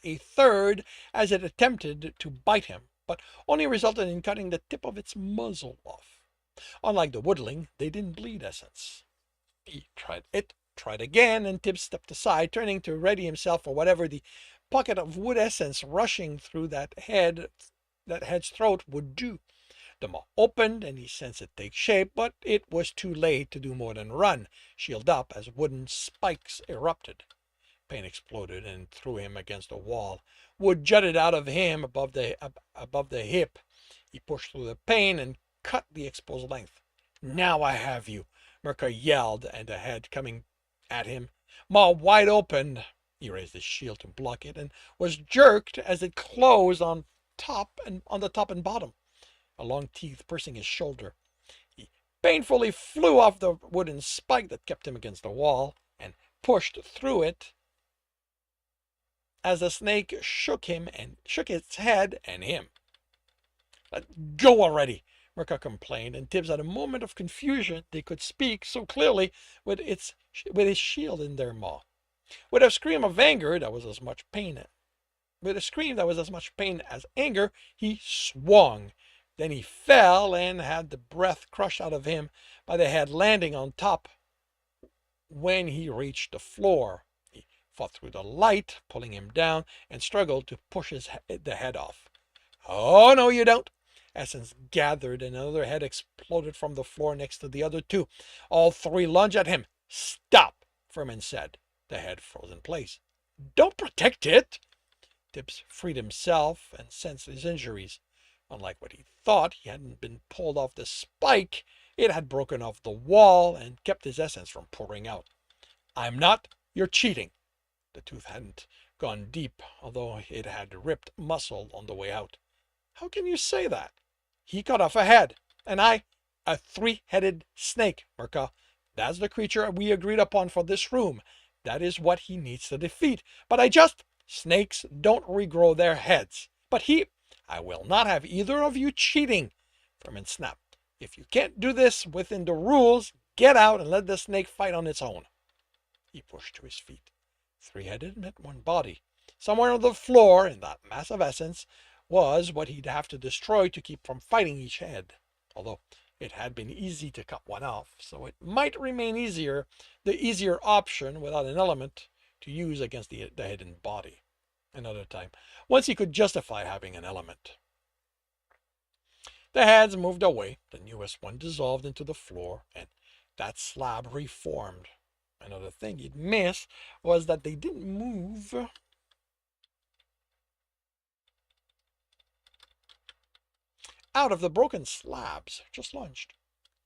a third as it attempted to bite him, but only resulted in cutting the tip of its muzzle off. Unlike the woodling, they didn't bleed essence. He tried again, and Tibbs stepped aside, turning to ready himself for whatever the pocket of wood essence rushing through that head's throat would do. The maw opened, and he sensed it take shape, but it was too late to do more than run, shield up as wooden spikes erupted. Pain exploded and threw him against the wall. Wood jutted out of him above the hip. He pushed through the pain and cut the exposed length. "Now I have you," Mirka yelled, and the head coming at him, maw wide open. He raised his shield to block it and was jerked as it closed on the top and bottom, a long teeth piercing his shoulder. He painfully flew off the wooden spike that kept him against the wall and pushed through it as the snake shook its head and him. "Let go already," Mirka complained, and Tibbs had a moment of confusion. They could speak so clearly with his shield in their maw. With a scream of anger that was as much pain as anger, he swung. Then he fell and had the breath crushed out of him by the head landing on top when he reached the floor. He fought through the light, pulling him down, and struggled to push the head off. "Oh, no, you don't." Essence gathered, and another head exploded from the floor next to the other two. All three lunged at him. "Stop," Furman said. The head froze in place. "Don't protect it." Tibbs freed himself and sensed his injuries. Unlike what he thought, he hadn't been pulled off the spike. It had broken off the wall and kept his essence from pouring out. "I'm not. You're cheating." The tooth hadn't gone deep, although it had ripped muscle on the way out. "How can you say that?" "He cut off a head, and a three-headed snake, Mirka. That's the creature we agreed upon for this room. That is what he needs to defeat. But snakes don't regrow their heads. But I will not have either of you cheating." Furman snapped. "If you can't do this within the rules, get out and let the snake fight on its own." He pushed to his feet. Three-headed meant one body. Somewhere on the floor, in that mass of essence, was what he'd have to destroy to keep from fighting each head. Although it had been easy to cut one off, so it might remain the easier option without an element to use against the hidden body. Another time, once he could justify having an element. The heads moved away. The newest one dissolved into the floor, and that slab reformed. Another thing he'd missed was that they didn't move out of the broken slabs, just lunged.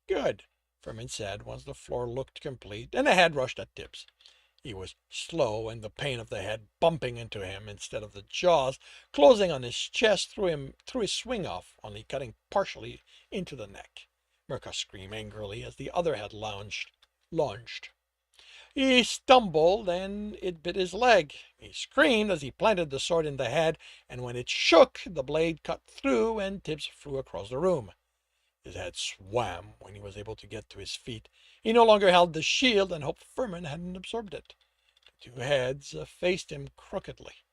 "Good," Furman said once the floor looked complete, and the head rushed at Tibbs. He was slow, and the pain of the head bumping into him instead of the jaws closing on his chest threw his swing off, only cutting partially into the neck. Mirka screamed angrily as the other head lunged. He stumbled, and it bit his leg. He screamed as he planted the sword in the head, and when it shook, the blade cut through, and Tibbs flew across the room. His head swam when he was able to get to his feet. He no longer held the shield and hoped Furman hadn't absorbed it. The two heads faced him crookedly.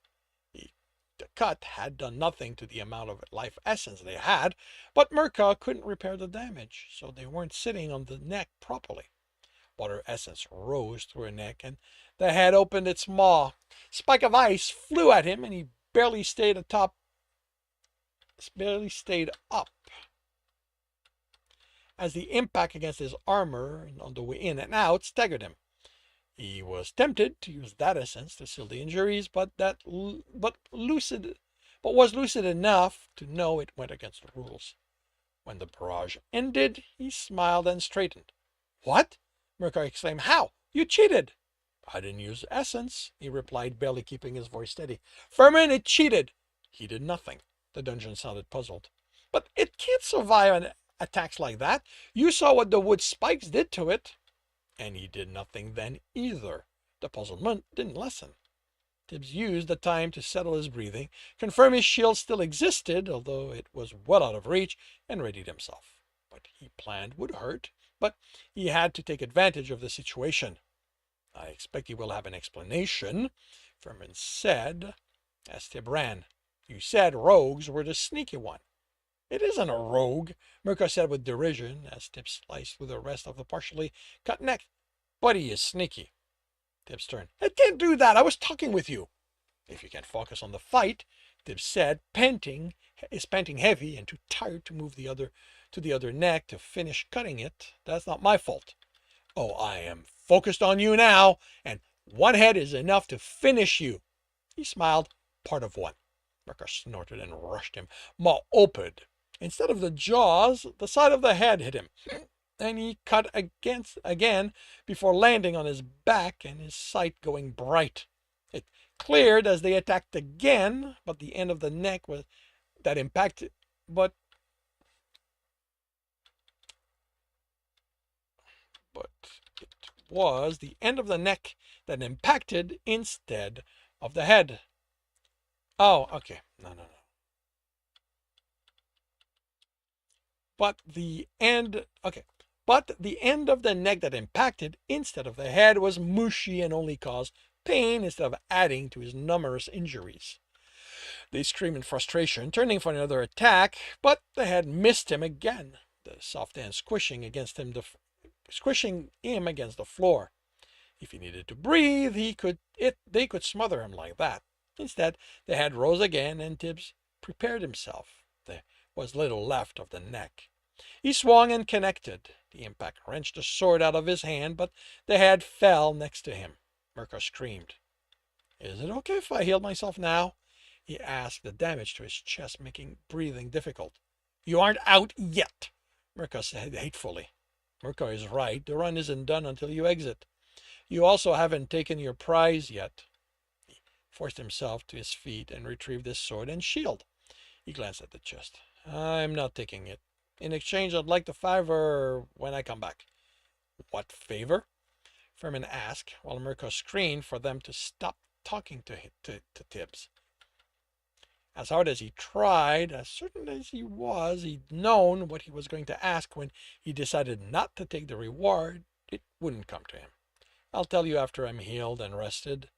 The cut had done nothing to the amount of life essence they had, but Mirka couldn't repair the damage, so they weren't sitting on the neck properly. Water essence rose through her neck, and the head opened its maw. Spike of ice flew at him, and he barely stayed up as the impact against his armor on the way in and out staggered him. He was tempted to use that essence to seal the injuries, but was lucid enough to know it went against the rules. When the barrage ended, he smiled and straightened. "What?" Mirka exclaimed. "How? You cheated!" "I didn't use essence," he replied, barely keeping his voice steady. "Furman, it cheated." "He did nothing." The dungeon sounded puzzled. "But it can't survive attacks like that. You saw what the wood spikes did to it." "And he did nothing then either." The puzzlement didn't lessen. Tibbs used the time to settle his breathing, confirm his shield still existed, although it was well out of reach, and readied himself. What he planned would hurt, but he had to take advantage of the situation. I expect he will have an explanation, Furman said as Tibbs ran. You said rogues were the sneaky one. It isn't a rogue, Mirka said with derision as Tibbs sliced through the rest of the partially cut neck. But he is sneaky. Tibbs turned. I can't do that. I was talking with you. If you can't focus on the fight, Tibbs said, panting heavy and too tired to move to the other neck to finish cutting it. That's not my fault. Oh, I am focused on you now, and one head is enough to finish you. He smiled. Part of one. Mirka snorted and rushed him. Maw opened. Instead of the jaws, the side of the head hit him. And he cut again before landing on his back and his sight going bright. It cleared as they attacked again, but the end of the neck was that impacted it was the end of the neck that impacted instead of the head. Oh, okay. No. But the end of the neck that impacted instead of the head was mushy and only caused pain instead of adding to his numerous injuries. They screamed in frustration, turning for another attack, but the head missed him again, the soft end squishing him against the floor. If he needed to breathe, they could smother him like that. Instead, the head rose again, and Tibbs prepared himself. There was little left of the neck. He swung and connected. The impact wrenched the sword out of his hand, but the head fell next to him. Mirka screamed. Is it okay if I heal myself now? He asked, the damage to his chest making breathing difficult. You aren't out yet, Mirka said hatefully. Mirka is right. The run isn't done until you exit. You also haven't taken your prize yet. He forced himself to his feet and retrieved his sword and shield. He glanced at the chest. I'm not taking it. In exchange, I'd like the favor when I come back. What favor? Furman asked, while Mirka screamed for them to stop talking to Tibbs. As hard as he tried, as certain as he was, he'd known what he was going to ask when he decided not to take the reward. It wouldn't come to him. I'll tell you after I'm healed and rested.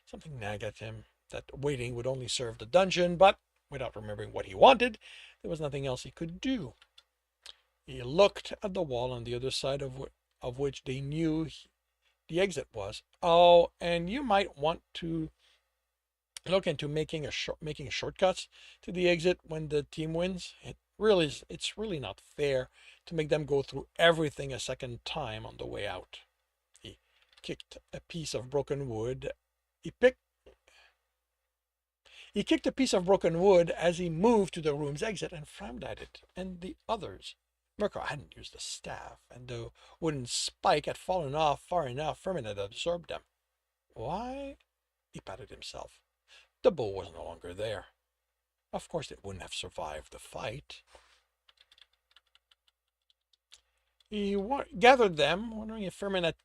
Something nagged at him that waiting would only serve the dungeon, but without remembering what he wanted, there was nothing else he could do. He looked at the wall on the other side of which they knew the exit was. Oh, and you might want to look into making shortcuts to the exit when the team wins. It's really not fair to make them go through everything a second time on the way out. He kicked a piece of broken wood. He kicked a piece of broken wood as he moved to the room's exit and frowned at it and the others. Mirka hadn't used the staff, and the wooden spike had fallen off far enough Furman had absorbed them. Why? He patted himself. The bow was no longer there. Of course it wouldn't have survived the fight. He gathered them, wondering if Furman had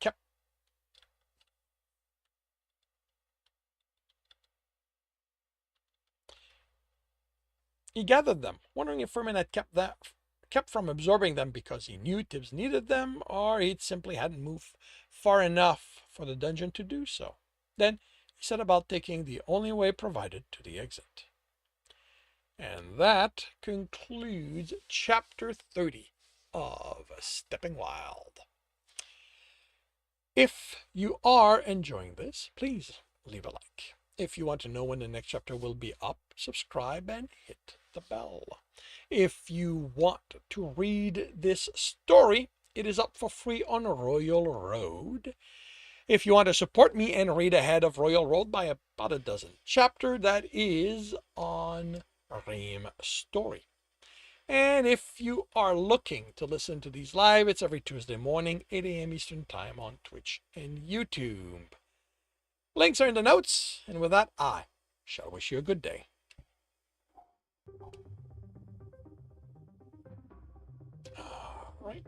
kept from absorbing them because he knew Tibbs needed them, or he simply hadn't moved far enough for the dungeon to do so. Then he set about taking the only way provided to the exit. And that concludes Chapter 30 of Stepping Wild. If you are enjoying this, please leave a like. If you want to know when the next chapter will be up, subscribe and hit the bell. If you want to read this story, it is up for free on Royal Road. If you want to support me and read ahead of Royal Road by about a dozen chapter, that is on Ream Story. And if you are looking to listen to these live, it's every Tuesday morning, 8 a.m. Eastern Time on Twitch and YouTube. Links are in the notes, and with that, I shall wish you a good day. Right.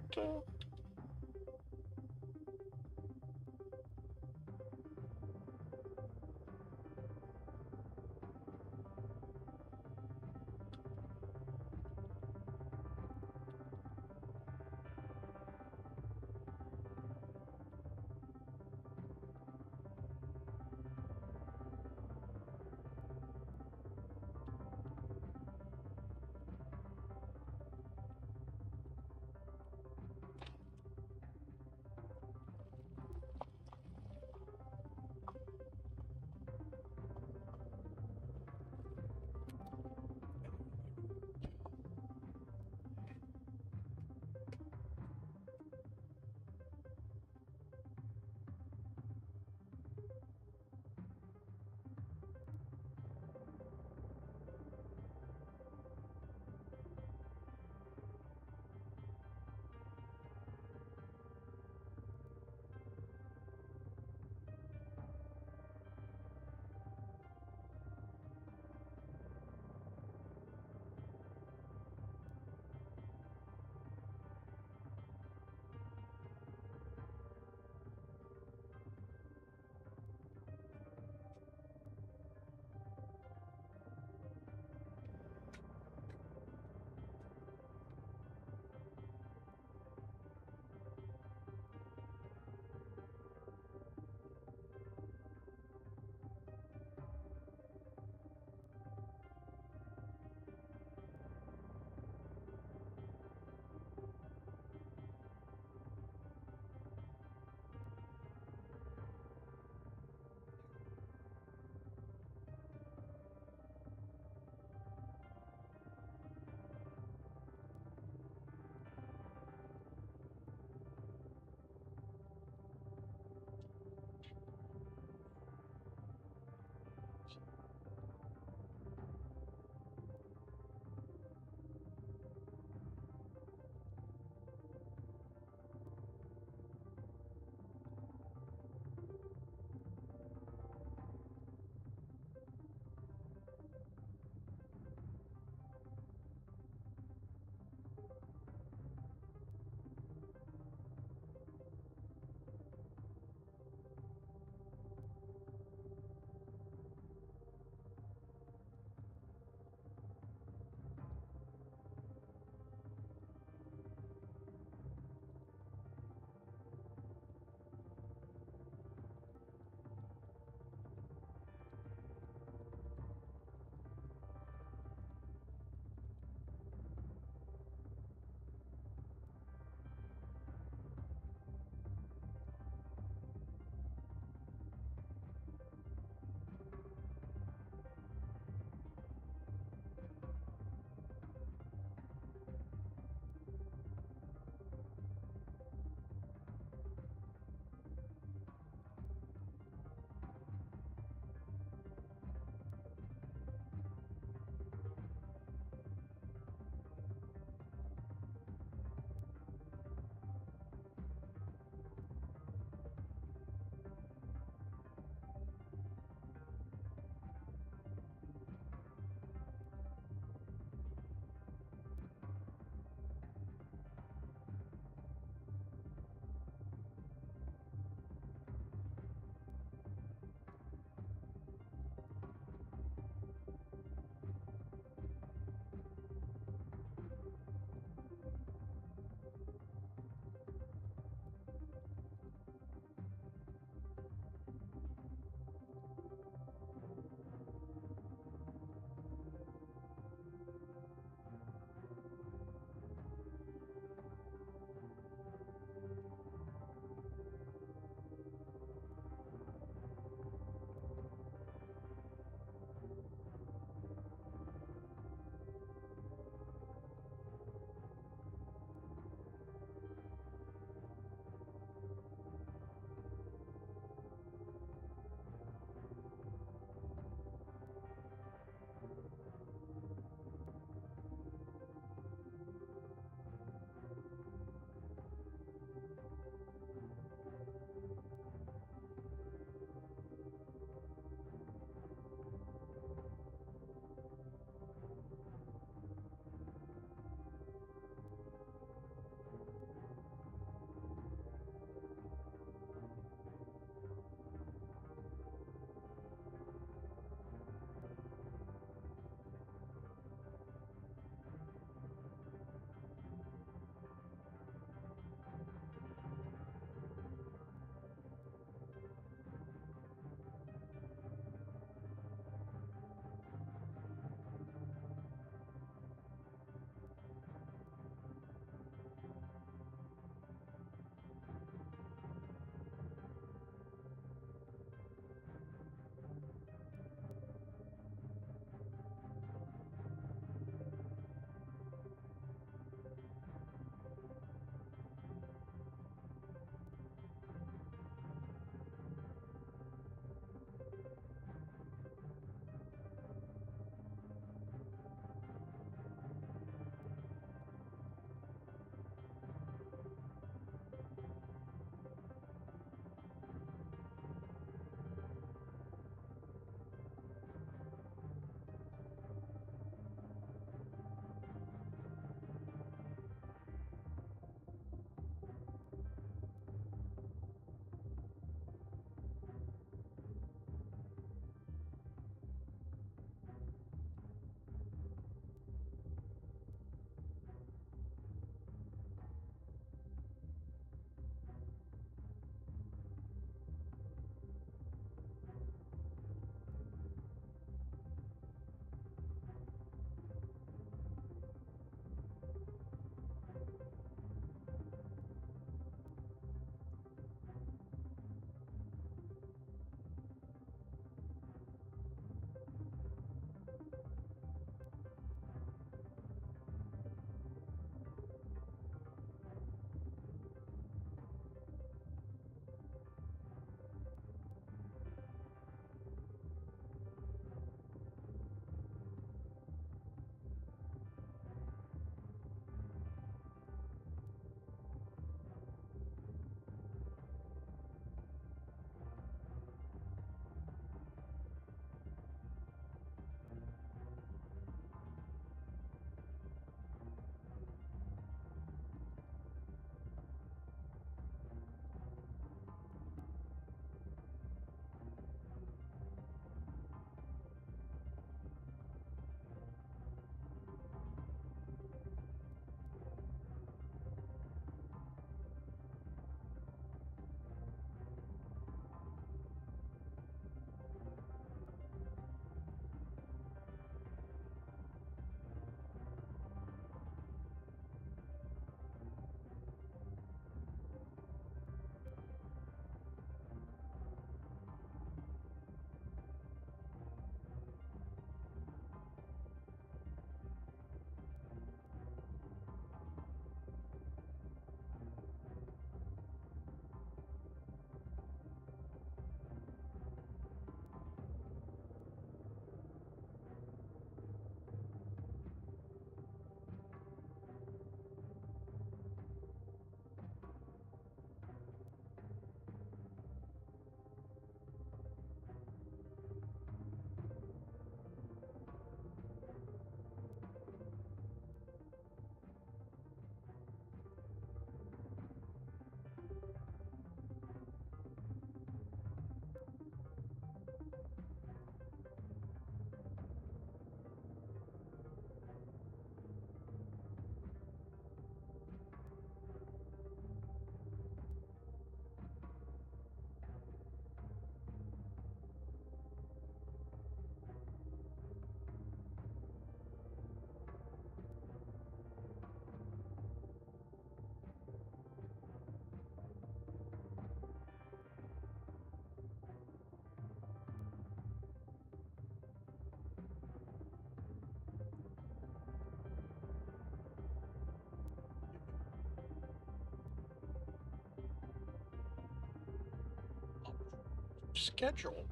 schedule.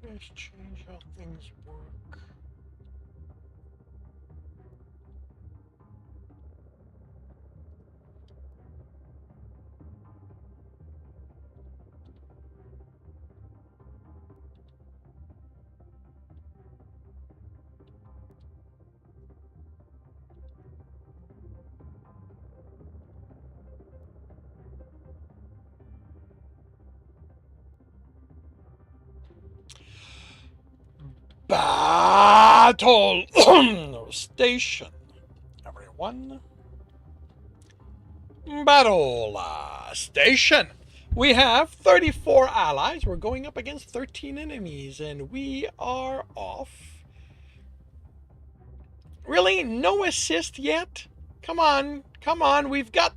Let's change how things work. Battle station, everyone. Battle station. We have 34 allies. We're going up against 13 enemies, and we are off. Really? No assist yet? Come on, come on. We've got.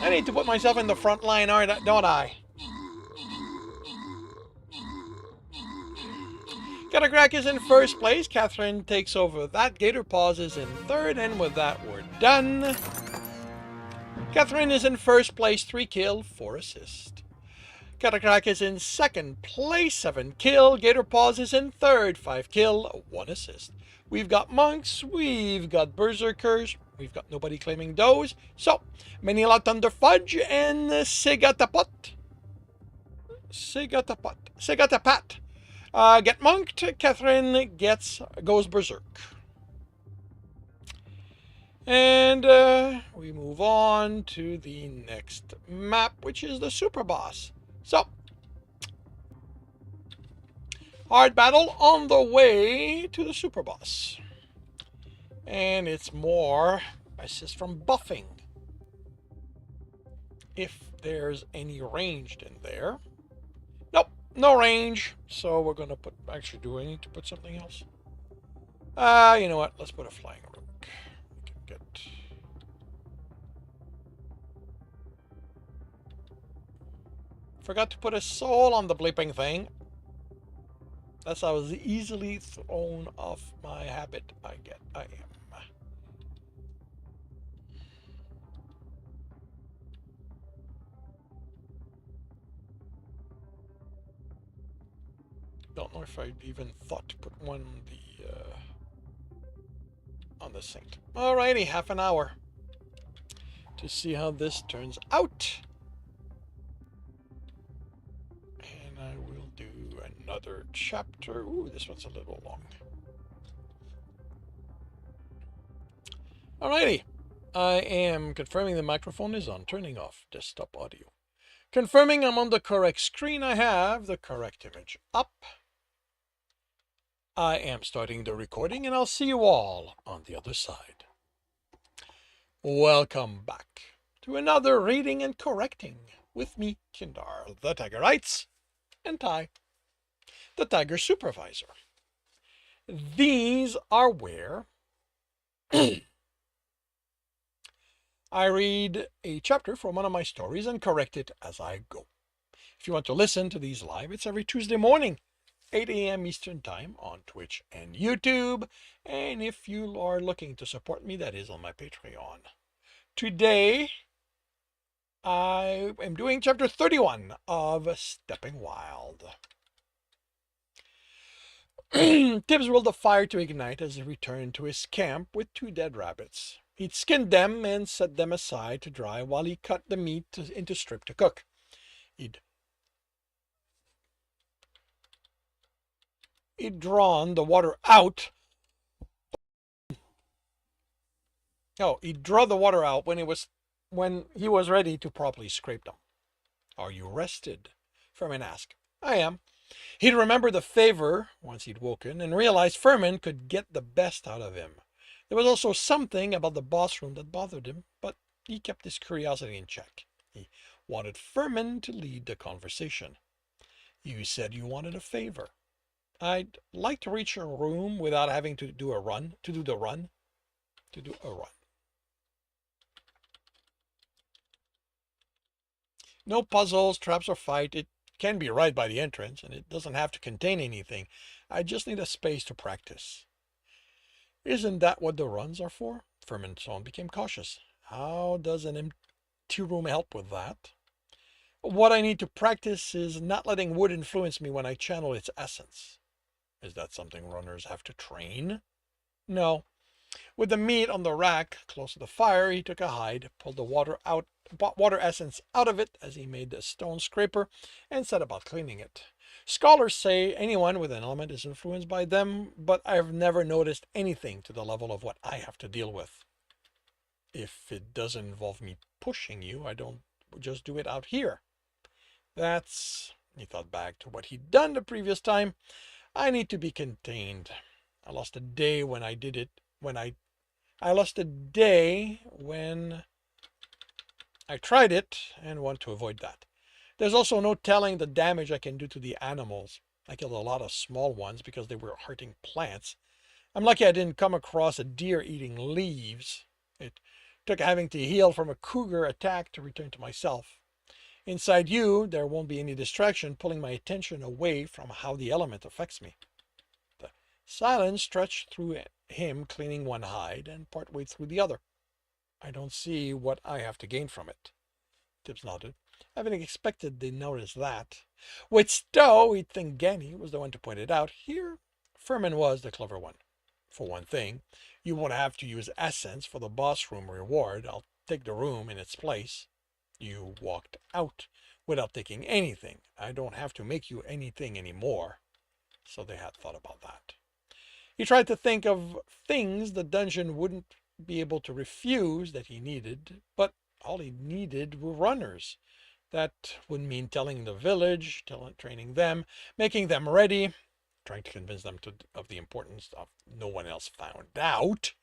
I need to put myself in the front line, don't I? Catacrack is in first place. Catherine takes over that. Gator Paws is in third, and with that, we're done. Catherine is in first place, 3 kill, 4 assist. Catacrack is in second place, 7 kill. Gator Paws is in third, 5 kill, 1 assist. We've got monks, we've got berserkers, we've got nobody claiming those. So, Manila Thunder Fudge and Segatapat. Get monked. Catherine goes berserk. And we move on to the next map, which is the super boss. So, hard battle on the way to the super boss. And it's more assist from buffing, if there's any ranged in there. Nope, no range. So we're going to put, actually, do I need to put something else? You know what? Let's put a flying rook. We can get... Forgot to put a soul on the bleeping thing. That's how easily thrown off my habit I am. Don't know if I even thought to put one on the sync. Alrighty, half an hour to see how this turns out. And I will do another chapter. Ooh, this one's a little long. Alrighty. I am confirming the microphone is on, turning off desktop audio. Confirming I'm on the correct screen. I have the correct image up. I am starting the recording, and I'll see you all on the other side. Welcome back to another reading and correcting with me, Kindar, the Tiger Writes, and Ty, the Tiger Supervisor. These are where I read a chapter from one of my stories and correct it as I go. If you want to listen to these live, it's every Tuesday morning, 8 a.m. Eastern Time on Twitch and YouTube. And if you are looking to support me, that is on my Patreon. Today, I am doing chapter 31 of Stepping Wild. Tibbs willed the fire to ignite as he returned to his camp with 2 dead rabbits. He'd skinned them and set them aside to dry while he cut the meat into strip to cook. He'd drawn the water out. Oh, he'd draw the water out when he was ready to properly scrape them. Are you rested? Furman asked. I am. He'd remembered the favor once he'd woken and realized Furman could get the best out of him. There was also something about the boss room that bothered him, but he kept his curiosity in check. He wanted Furman to lead the conversation. You said you wanted a favor. I'd like to reach your room without having to do a run. No puzzles, traps, or fight. It can be right by the entrance, and it doesn't have to contain anything. I just need a space to practice. Isn't that what the runs are for? Furman's tone became cautious. How does an empty room help with that? What I need to practice is not letting wood influence me when I channel its essence. Is that something runners have to train? No. With the meat on the rack close to the fire, he took a hide, pulled the water essence out of it as he made the stone scraper, and set about cleaning it. Scholars say anyone with an element is influenced by them, but I've never noticed anything to the level of what I have to deal with. If it doesn't involve me pushing you, I don't just do it out here. He thought back to what he'd done the previous time. I need to be contained. I lost a day when I did it, I lost a day when I tried it and want to avoid that. There's also no telling the damage I can do to the animals. I killed a lot of small ones because they were hurting plants. I'm lucky I didn't come across a deer eating leaves. It took having to heal from a cougar attack to return to myself. Inside you, there won't be any distraction pulling my attention away from how the element affects me. The silence stretched through him, cleaning one hide and partway through the other. I don't see what I have to gain from it. Tibbs nodded. I haven't expected they'd notice that. With Stowe, he'd think Ganny was the one to point it out. Here, Furman was the clever one. For one thing, you won't have to use essence for the boss room reward. I'll take the room in its place. You walked out without taking anything. I don't have to make you anything anymore. So they had thought about that. He tried to think of things the dungeon wouldn't be able to refuse that he needed, but all he needed were runners. That would mean telling the village, training them, making them ready, trying to convince them of the importance of no one else found out.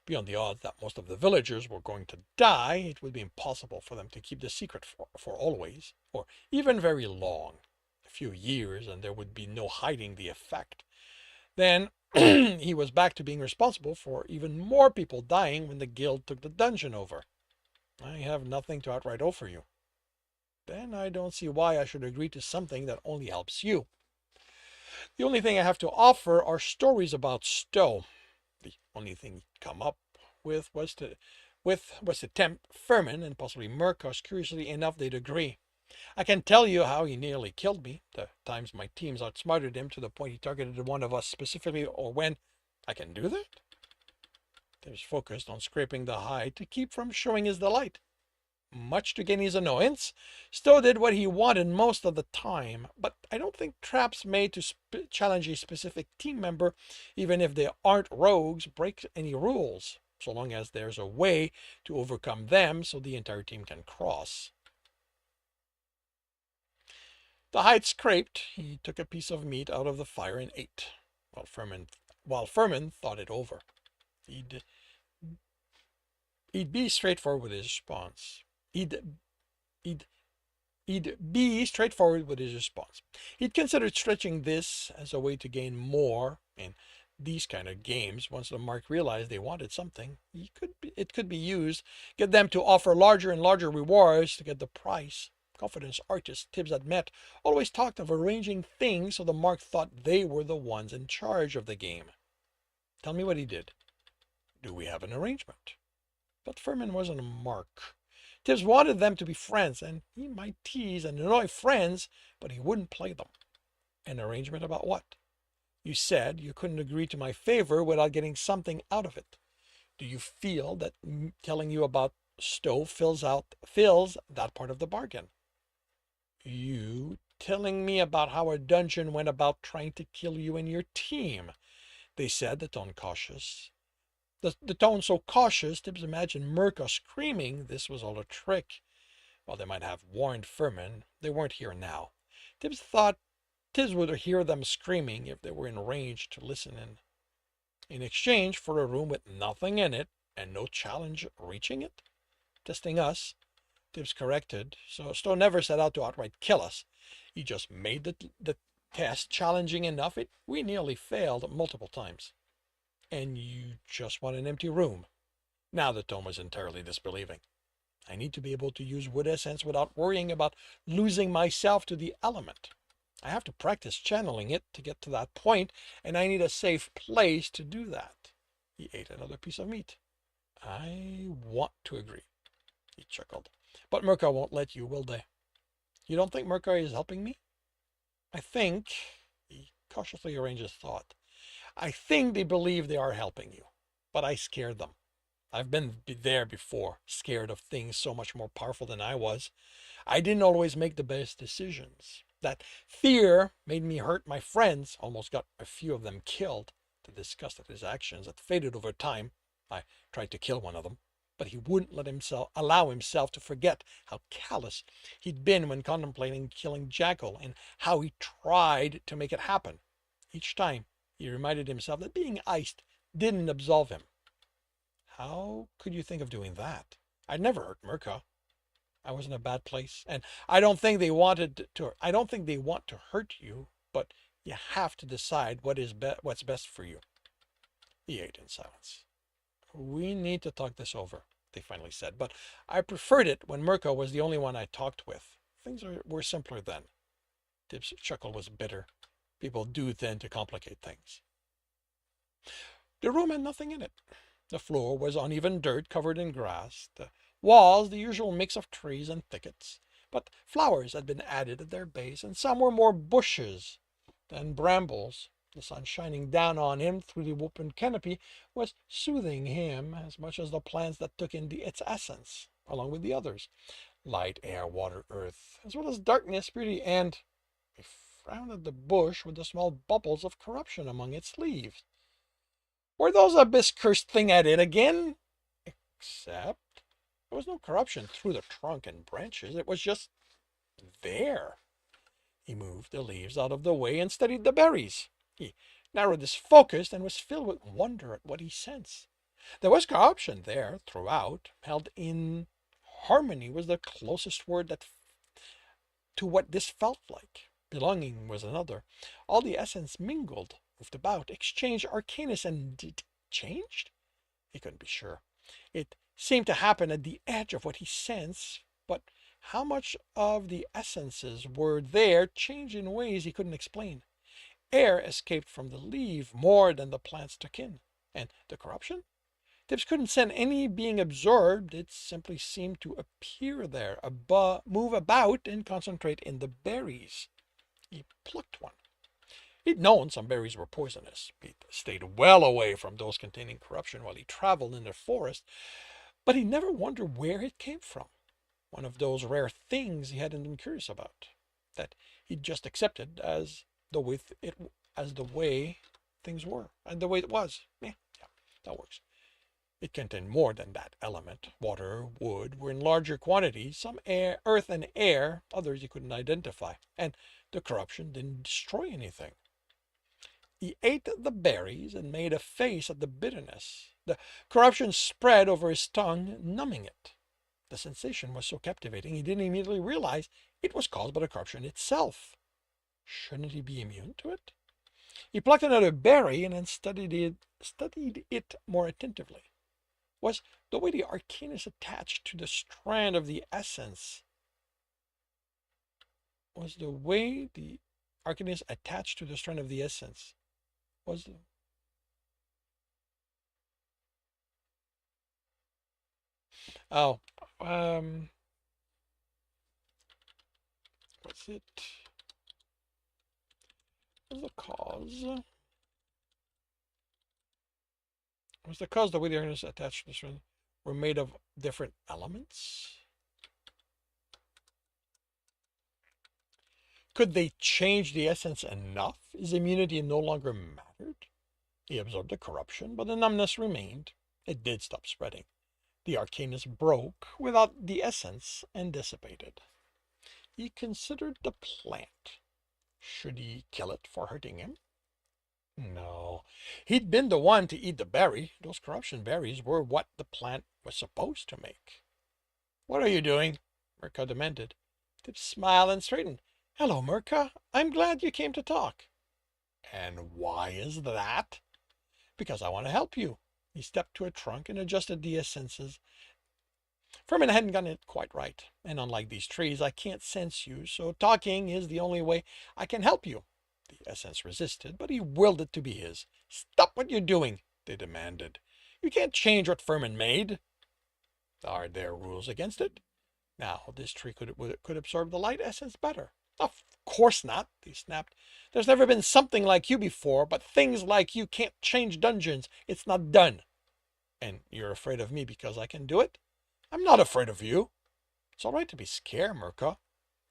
Beyond the odds that most of the villagers were going to die, it would be impossible for them to keep the secret for always, or even very long. A few years, and there would be no hiding the effect. Then he was back to being responsible for even more people dying when the guild took the dungeon over. I have nothing to outright offer you. Then I don't see why I should agree to something that only helps you. The only thing I have to offer are stories about Stowe. The only thing he'd come up with was to tempt Furman and possibly Murkosh. Curiously enough, they'd agree. I can tell you how he nearly killed me, the times my teams outsmarted him to the point he targeted one of us specifically, or when. I can do that? He was focused on scraping the hide to keep from showing his delight. Much to Genny's annoyance, Stowe did what he wanted most of the time, but I don't think traps made to challenge a specific team member, even if they aren't rogues, break any rules, so long as there's a way to overcome them so the entire team can cross. The hide scraped, he took a piece of meat out of the fire and ate, while Furman thought it over. He'd be straightforward with his response. He'd be straightforward with his response. He'd considered stretching this as a way to gain more in these kind of games. Once the mark realized they wanted something, it could be used, get them to offer larger and larger rewards to get the price. Confidence artists Tibbs had met always talked of arranging things so the mark thought they were the ones in charge of the game. Tell me what he did. Do we have an arrangement? But Furman wasn't a mark. Tibbs wanted them to be friends, and he might tease and annoy friends, but he wouldn't play them. An arrangement about what? You said you couldn't agree to my favor without getting something out of it. Do you feel that telling you about stove fills that part of the bargain? You telling me about how a dungeon went about trying to kill you and your team. They said, the tone cautious. The tone so cautious, Tibbs imagined Mirka screaming this was all a trick. While they might have warned Furman, they weren't here now. Tibbs thought Tibbs would hear them screaming if they were in range to listen in exchange for a room with nothing in it and no challenge reaching it. Testing us, Tibbs corrected. So Stowe never set out to outright kill us. He just made the test challenging enough. We nearly failed multiple times. And you just want an empty room. Now the tone was entirely disbelieving. I need to be able to use wood essence without worrying about losing myself to the element. I have to practice channeling it to get to that point, and I need a safe place to do that. He ate another piece of meat. I want to agree, he chuckled. But Mirka won't let you, will they? You don't think Mirka is helping me? I think, he cautiously arranged his thought, I think they believe they are helping you, but I scared them. I've been there before, scared of things so much more powerful than I was. I didn't always make the best decisions. That fear made me hurt my friends, almost got a few of them killed. The disgust at his actions had faded over time. I tried to kill one of them, but he wouldn't allow himself to forget how callous he'd been when contemplating killing Jackal and how he tried to make it happen. Each time, he reminded himself that being iced didn't absolve him. How could you think of doing that? I'd never hurt Mirka. I was in a bad place, and I don't think they want to hurt you, but you have to decide what's best for you. He ate in silence. We need to talk this over, they finally said, but I preferred it when Mirka was the only one I talked with. Were simpler then. Tibbs' chuckle was bitter. People do tend to complicate things. The room had nothing in it. The floor was uneven dirt covered in grass. The walls, the usual mix of trees and thickets. But flowers had been added at their base, and some were more bushes than brambles. The sun shining down on him through the open canopy was soothing him as much as the plants that took in its essence, along with the others. Light, air, water, earth, as well as darkness, beauty, and he frowned at the bush with the small bubbles of corruption among its leaves. Were those abyss cursed thing at it again? Except there was no corruption through the trunk and branches. It was just there. He moved the leaves out of the way and studied the berries. He narrowed his focus and was filled with wonder at what he sensed. There was corruption there throughout, held in harmony was the closest word to what this felt like. Belonging was another. All the essence mingled, moved about, exchanged arcanus, and it changed? He couldn't be sure. It seemed to happen at the edge of what he sensed, but how much of the essences were there changed in ways he couldn't explain. Air escaped from the leaf more than the plants took in. And the corruption? Tibbs couldn't sense any being absorbed. It simply seemed to appear there, move about, and concentrate in the berries. He plucked one. He'd known some berries were poisonous. He'd stayed well away from those containing corruption while he traveled in the forest, but he never wondered where it came from. One of those rare things he hadn't been curious about, that he'd just accepted as the way things were, and the way it was. Yeah, that works. It contained more than that element. Water, wood were in larger quantities, some air, earth and air, others he couldn't identify, and the corruption didn't destroy anything. He ate the berries and made a face at the bitterness. The corruption spread over his tongue, numbing it. The sensation was so captivating he didn't immediately realize it was caused by the corruption itself. Shouldn't he be immune to it? He plucked another berry and then studied it more attentively. Was the way the arcanus attached to the strand of the essence? Was the way the arcanus attached to the strand of the essence? Was the... Oh, what's it? What's the cause? Was the cause the weightiness attached to this one were made of different elements? Could they change the essence enough? His immunity no longer mattered. He absorbed the corruption, but the numbness remained. It did stop spreading. The arcanus broke without the essence and dissipated. He considered the plant. Should he kill it for hurting him? No. He'd been the one to eat the berry. Those corruption berries were what the plant was supposed to make. What are you doing? Mirka demanded. Tip smiled and straightened. Hello, Mirka. I'm glad you came to talk. And why is that? Because I want to help you. He stepped to a trunk and adjusted the essences. Furman hadn't gotten it quite right, and unlike these trees, I can't sense you, so talking is the only way I can help you. The essence resisted, but he willed it to be his. Stop what you're doing, they demanded. You can't change what Furman made. Are there rules against it? Now, this tree could absorb the light essence better. Of course not, they snapped. There's never been something like you before, but things like you can't change dungeons. It's not done. And you're afraid of me because I can do it? I'm not afraid of you. It's all right to be scared, Mirka.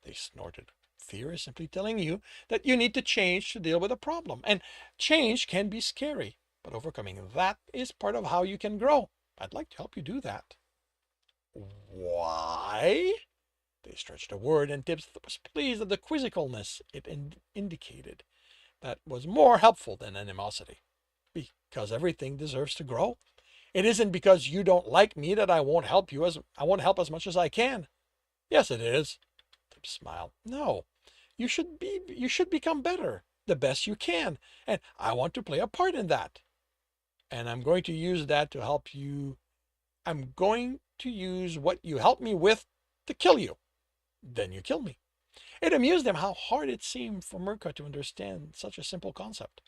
They snorted. Fear is simply telling you that you need to change to deal with a problem. And change can be scary, but overcoming that is part of how you can grow. I'd like to help you do that. Why? They stretched a word, and Tibbs was pleased at the quizzicalness it indicated. That was more helpful than animosity. Because everything deserves to grow. It isn't because you don't like me that I won't help as much as I can. Yes, it is. Tibbs smiled. No. You should become better, the best you can, and I want to play a part in that. And I'm going to use that to help you. I'm going to use what you help me with to kill you. Then you kill me. It amused him how hard it seemed for Mirka to understand such a simple concept.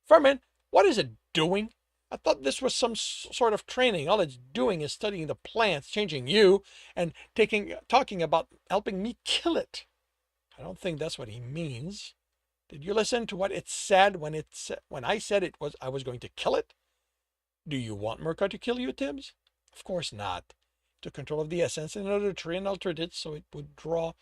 Furman, what is it doing? I thought this was some sort of training. All it's doing is studying the plants, changing you, and talking about helping me kill it. I don't think that's what he means. Did you listen to what it said when I said I was going to kill it? Do you want Mirka to kill you, Tibbs? Of course not. Took control of the essence in another tree and altered it so it would draw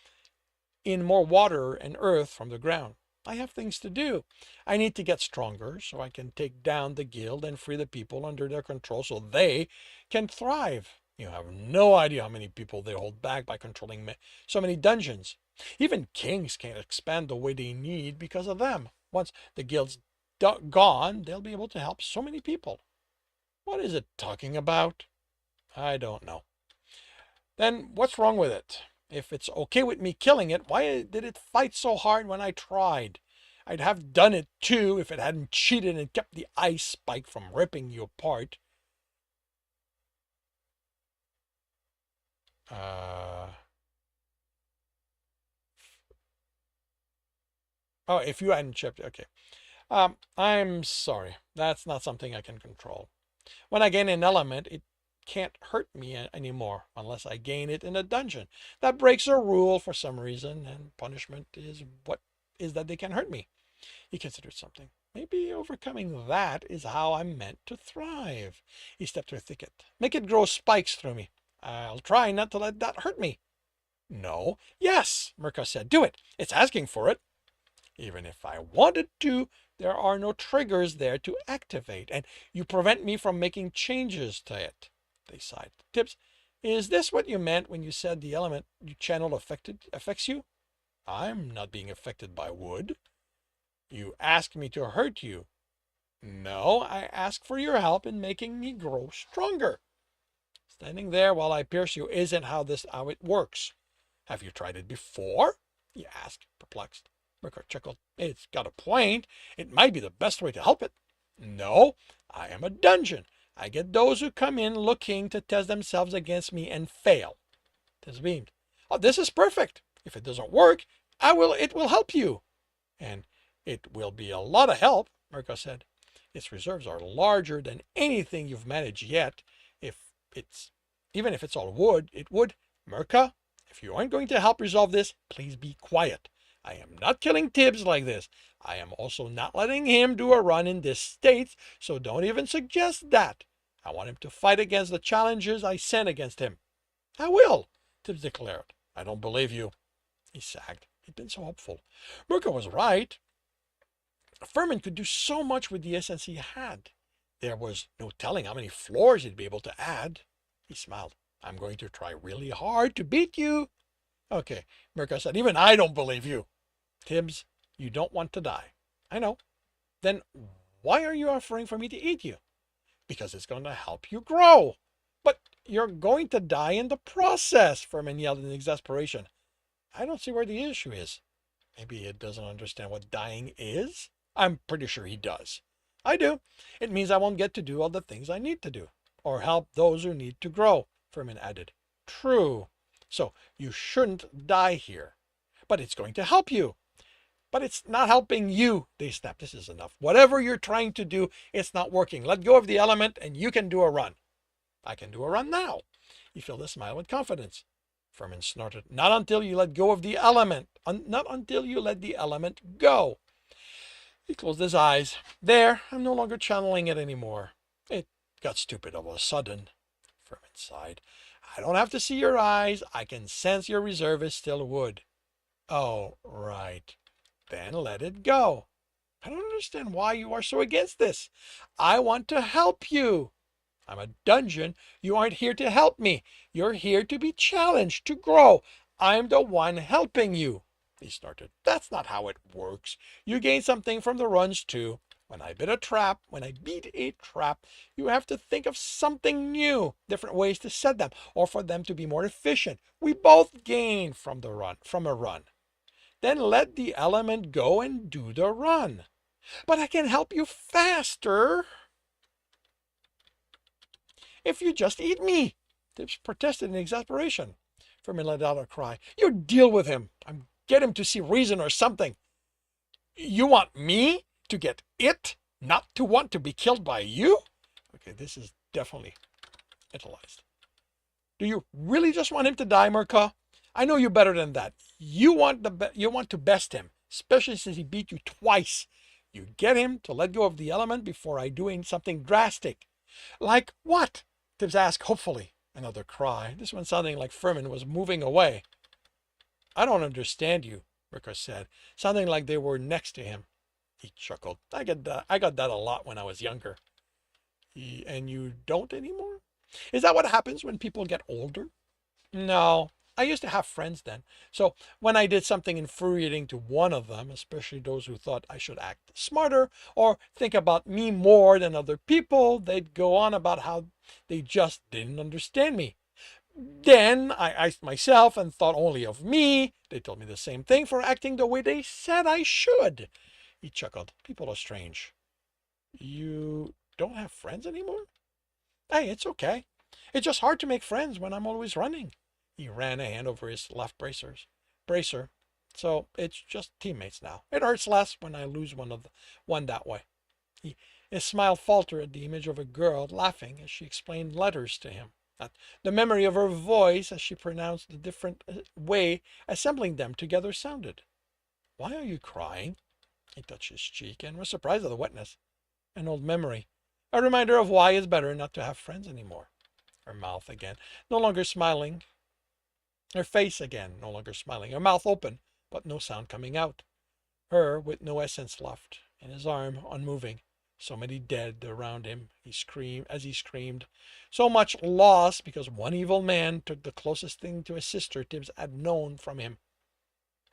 in more water and earth from the ground. I have things to do. I need to get stronger so I can take down the guild and free the people under their control so they can thrive. You have no idea how many people they hold back by controlling so many dungeons. Even kings can't expand the way they need because of them. Once the guild's gone, they'll be able to help so many people. What is it talking about? I don't know. Then what's wrong with it? If it's okay with me killing it, why did it fight so hard when I tried? I'd have done it too if it hadn't cheated and kept the ice spike from ripping you apart. Oh, if you hadn't chipped, okay. I'm sorry. That's not something I can control. When I gain an element, it can't hurt me anymore unless I gain it in a dungeon. That breaks a rule for some reason, and punishment is that they can hurt me. He considered something. Maybe overcoming that is how I'm meant to thrive. He stepped through a thicket. Make it grow spikes through me. I'll try not to let that hurt me. No. Yes, Mirka said. Do it. It's asking for it. Even if I wanted to, there are no triggers there to activate, and you prevent me from making changes to it. They sighed. Tibbs, is this what you meant when you said the element you channeled affects you? I'm not being affected by wood. You asked me to hurt you. No, I asked for your help in making me grow stronger. Standing there while I pierce you isn't how it works. Have you tried it before? He asked, perplexed. Mirka chuckled. It's got a point. It might be the best way to help it. No, I am a dungeon. I get those who come in looking to test themselves against me and fail. Tibbs beamed. Oh, this is perfect. If it doesn't work, it will help you. And it will be a lot of help, Mirka said. Its reserves are larger than anything you've managed yet. Even if it's all wood, it would. Mirka, if you aren't going to help resolve this, please be quiet. I am not killing Tibbs like this. I am also not letting him do a run in this state, so don't even suggest that. I want him to fight against the challenges I sent against him. I will, Tibbs declared. I don't believe you. He sagged. He'd been so hopeful. Mirka was right. Furman could do so much with the essence he had. There was no telling how many floors he'd be able to add. He smiled. I'm going to try really hard to beat you. Okay, Mirka said, even I don't believe you. Tibbs, you don't want to die. I know. Then why are you offering for me to eat you? Because it's going to help you grow. But you're going to die in the process, Furman yelled in exasperation. I don't see where the issue is. Maybe he doesn't understand what dying is? I'm pretty sure he does. I do. It means I won't get to do all the things I need to do, or help those who need to grow, Furman added. True. So you shouldn't die here. But it's going to help you. But it's not helping you, they snapped. This is enough. Whatever you're trying to do, it's not working. Let go of the element and you can do a run. I can do a run now. He filled a smile with confidence. Furman snorted. Not until you let go of the element. Not until you let the element go. He closed his eyes. There, I'm no longer channeling it anymore. It got stupid all of a sudden. Furman sighed. I don't have to see your eyes. I can sense your reserve is still wood. Oh, right. Then let it go. I don't understand why you are so against this. I want to help you. I'm a dungeon. You aren't here to help me. You're here to be challenged, to grow. I'm the one helping you. He snorted. That's not how it works. You gain something from the runs too. When I beat a trap, you have to think of something new, different ways to set them, or for them to be more efficient. We both gain from a run. Then let the element go and do the run. But I can help you faster if you just eat me. Tibbs protested in exasperation. Furman let out a cry. You deal with him. Get him to see reason or something. You want me to get it, not to want to be killed by you? Okay, this is definitely mentalized. Do you really just want him to die, Mirka? I know you better than that. You want to best him, especially since he beat you twice. You get him to let go of the element before I do something drastic. Like what? Tibbs asked hopefully. Another cry, this one sounding like Furman was moving away. I don't understand you, Mirka said, sounding like they were next to him. He chuckled. I got that a lot when I was younger. And you don't anymore? Is that what happens when people get older? No, I used to have friends then. So when I did something infuriating to one of them, especially those who thought I should act smarter or think about me more than other people, they'd go on about how they just didn't understand me. Then I iced myself and thought only of me. They told me the same thing for acting the way they said I should. He chuckled. People are strange. You don't have friends anymore? Hey, it's okay. It's just hard to make friends when I'm always running. He ran a hand over his left bracer. So it's just teammates now. It hurts less when I lose one that way. His smile faltered at the image of a girl laughing as she explained letters to him. At the memory of her voice as she pronounced the different way assembling them together sounded. Why are you crying? He touched his cheek and was surprised at the wetness. An old memory. A reminder of why it's better not to have friends anymore. Her mouth again, no longer smiling. Her face again, no longer smiling. Her mouth open, but no sound coming out. Her with no essence left, and his arm unmoving. So many dead around him, he screamed. So much loss because one evil man took the closest thing to a sister Tibbs had known from him.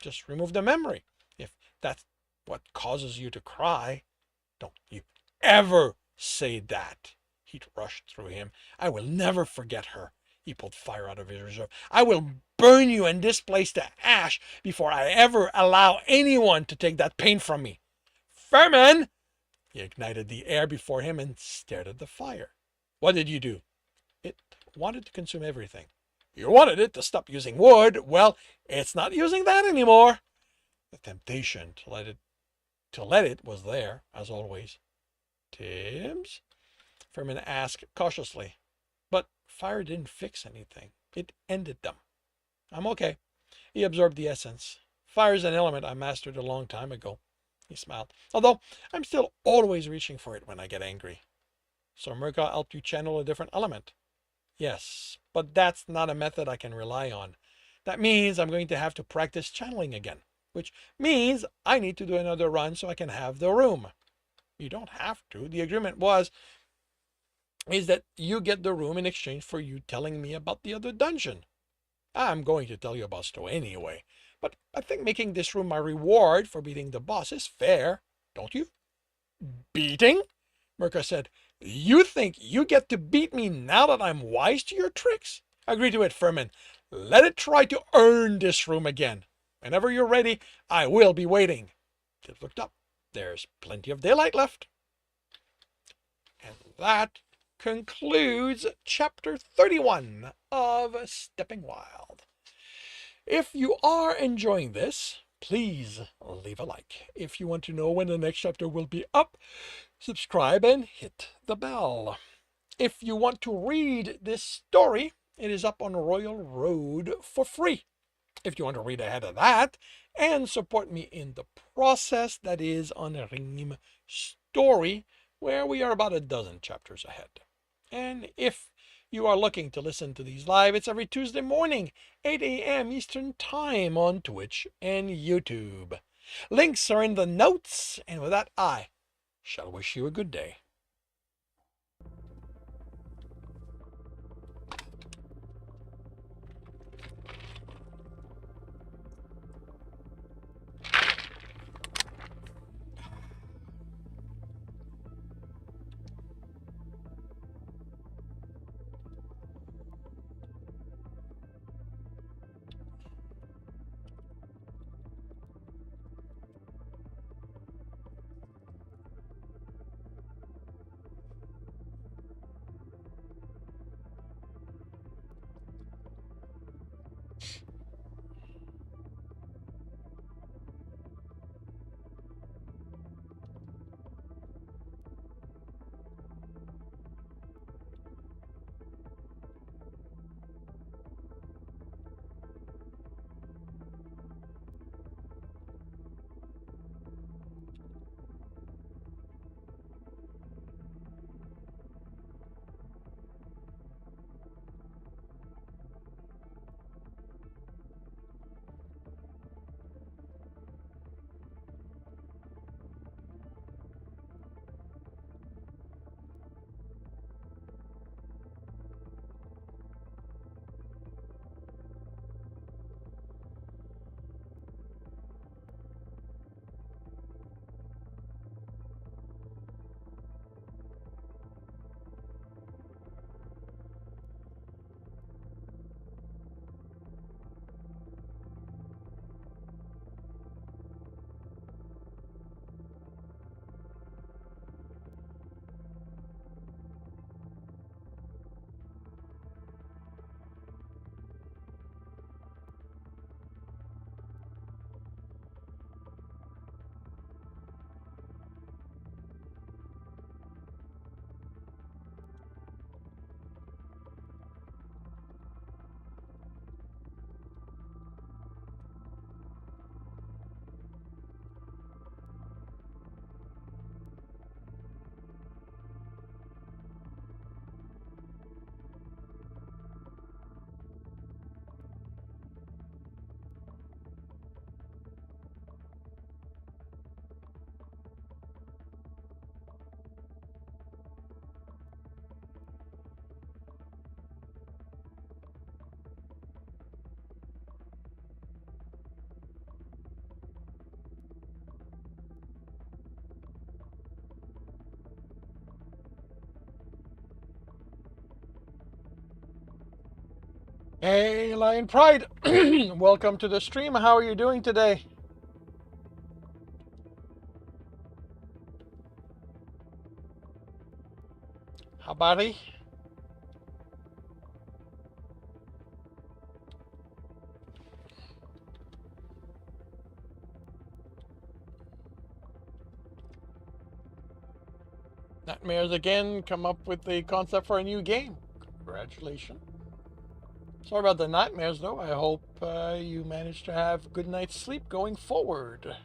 Just remove the memory, if that's what causes you to cry. Don't you ever say that. He'd rushed through him. I will never forget her. He pulled fire out of his reserve. I will burn you and this place to ash before I ever allow anyone to take that pain from me. Furman! He ignited the air before him and stared at the fire. What did you do? It wanted to consume everything. You wanted it to stop using wood. Well, it's not using that anymore. The temptation to let it was there, as always. Tibbs? Furman asked cautiously. But fire didn't fix anything. It ended them. I'm okay. He absorbed the essence. Fire's an element I mastered a long time ago. He smiled. Although I'm still always reaching for it when I get angry. So Mirka helped you channel a different element. Yes, but that's not a method I can rely on. That means I'm going to have to practice channeling again, which means I need to do another run so I can have the room. You don't have to. The agreement is that you get the room in exchange for you telling me about the other dungeon. I'm going to tell you about Stowe anyway, but I think making this room my reward for beating the boss is fair, don't you? Beating? Mirka said. You think you get to beat me now that I'm wise to your tricks? Agree to it, Furman. Let it try to earn this room again. Whenever you're ready, I will be waiting. Tit looked up. There's plenty of daylight left. And that concludes chapter 31 of Stepping Wild. If you are enjoying this, please leave a like. If you want to know when the next chapter will be up, subscribe and hit the bell. If you want to read this story, it is up on Royal Road for free. If you want to read ahead of that and support me in the process, that is on Ream Story, where we are about a dozen chapters ahead. And if you are looking to listen to these live, it's every Tuesday morning, 8 a.m. Eastern Time on Twitch and YouTube. Links are in the notes, and with that, I shall wish you a good day. Hey, Lion Pride. Welcome to the stream. How are you doing today? How buddy? Nightmares again come up with the concept for a new game. Congratulations. Sorry about the nightmares, though. I hope you manage to have a good night's sleep going forward.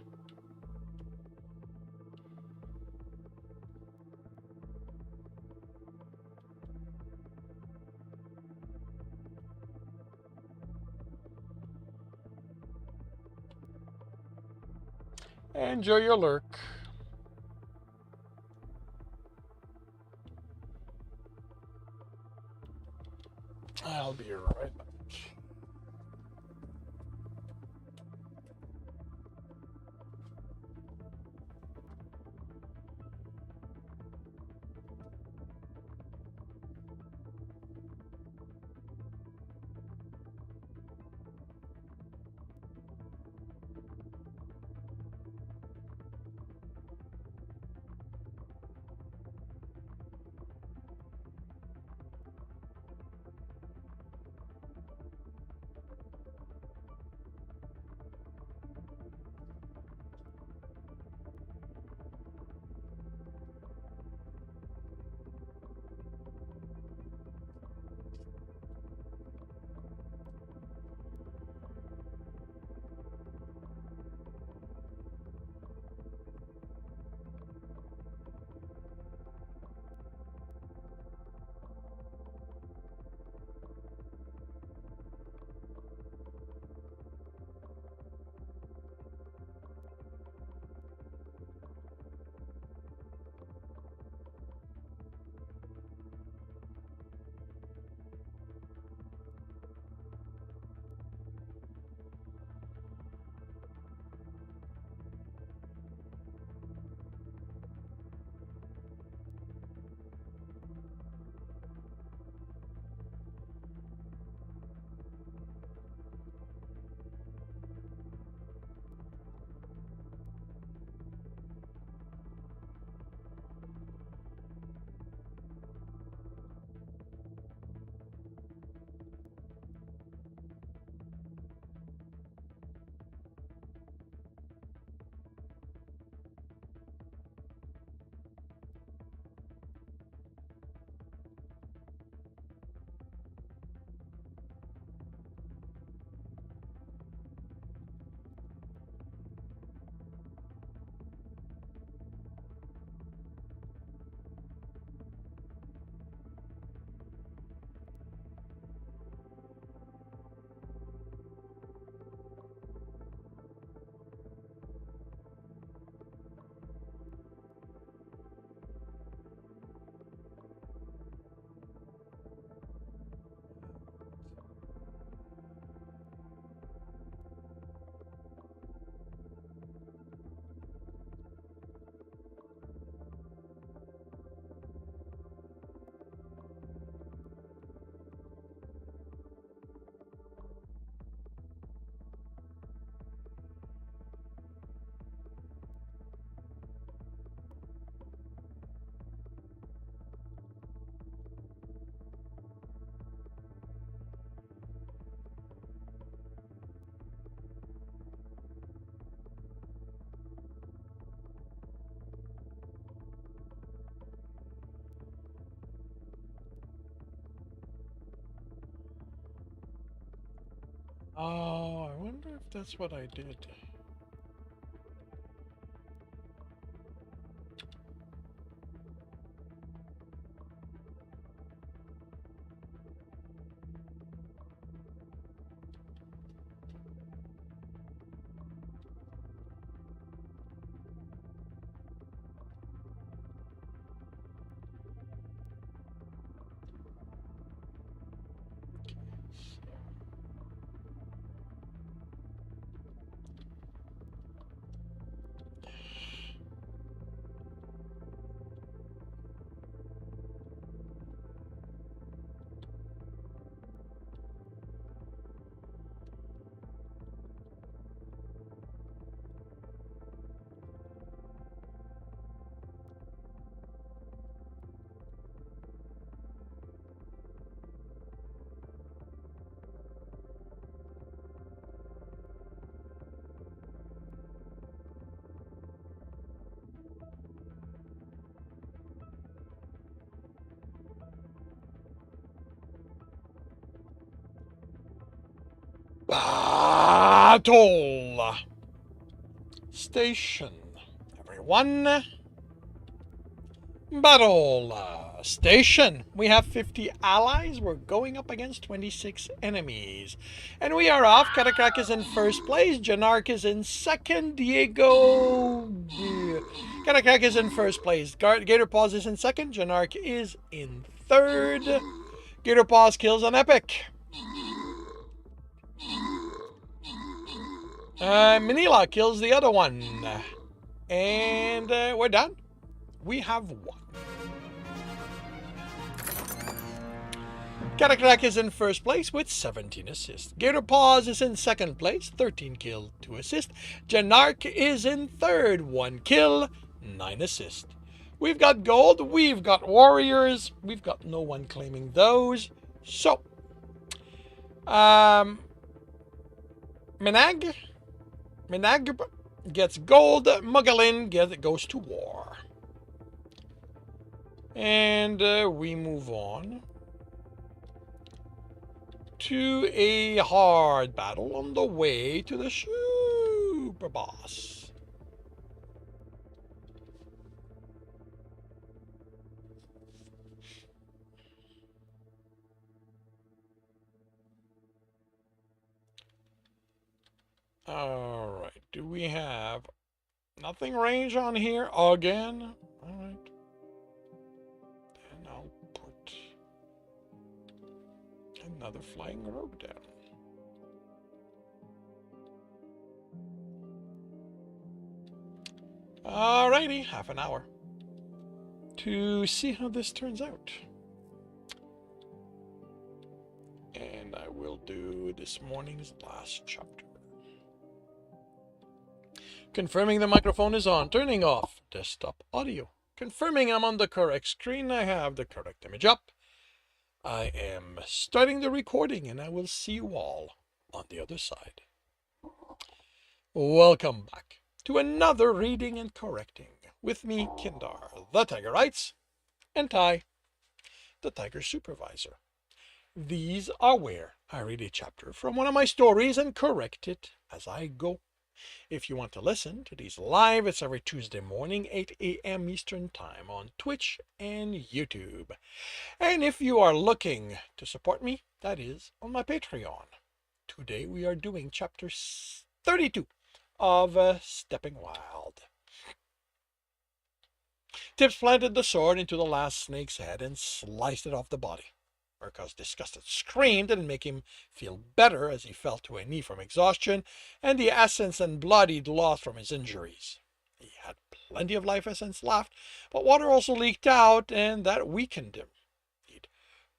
Enjoy your lurk. I'll be right back. Oh, I wonder if that's what I did. Battle station. Everyone, battle. Station. We have 50 allies. We're going up against 26 enemies. And we are off. Catacrack is in first place. Janark is in second. Diego. Catacrack is in first place. Gator Paws is in second. Janark is in third. Gator Paws kills an epic. Manila kills the other one. And we're done. We have won. Catacrack is in first place with 17 assists. Gator Paws is in second place, 13 kill, 2 assists. Janark is in third, 1 kill, 9 assists. We've got gold, we've got warriors, we've got no one claiming those. So, Minag gets gold, Mugalin goes to war. And we move on to a hard battle on the way to the super boss. Alright, do we have nothing range on here again? Alright. Then I'll put another flying rogue down. Alrighty, half an hour to see how this turns out. And I will do this morning's last chapter. Confirming the microphone is on, turning off desktop audio. Confirming I'm on the correct screen, I have the correct image up. I am starting the recording and I will see you all on the other side. Welcome back to another reading and correcting with me, Kindar, the Tiger Writes, and Ty, the Tiger Supervisor. These are where I read a chapter from one of my stories and correct it as I go. If you want to listen to these live, it's every Tuesday morning, 8 a.m. Eastern Time on Twitch and YouTube. And if you are looking to support me, that is on my Patreon. Today we are doing chapter 32 of Stepping Wild. Tips planted the sword into the last snake's head and sliced it off the body. Murko's disgusted scream didn't make him feel better as he fell to a knee from exhaustion and the essence and blood he'd lost from his injuries. He had plenty of life essence left, but water also leaked out and that weakened him. He'd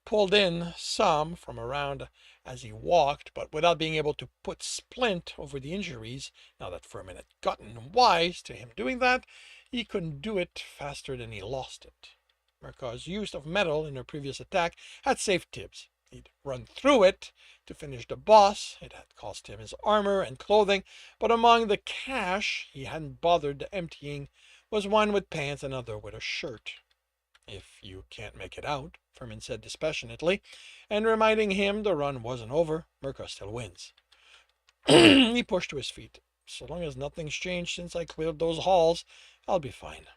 pulled in some from around as he walked, but without being able to put splint over the injuries, now that Furman had gotten wise to him doing that, he couldn't do it faster than he lost it. Murko's use of metal in her previous attack had saved Tibbs. He'd run through it to finish the boss. It had cost him his armor and clothing, but among the cash he hadn't bothered emptying was one with pants and another with a shirt. If you can't make it out, Furman said dispassionately, and reminding him the run wasn't over, Murko still wins. He pushed to his feet. So long as nothing's changed since I cleared those halls, I'll be fine.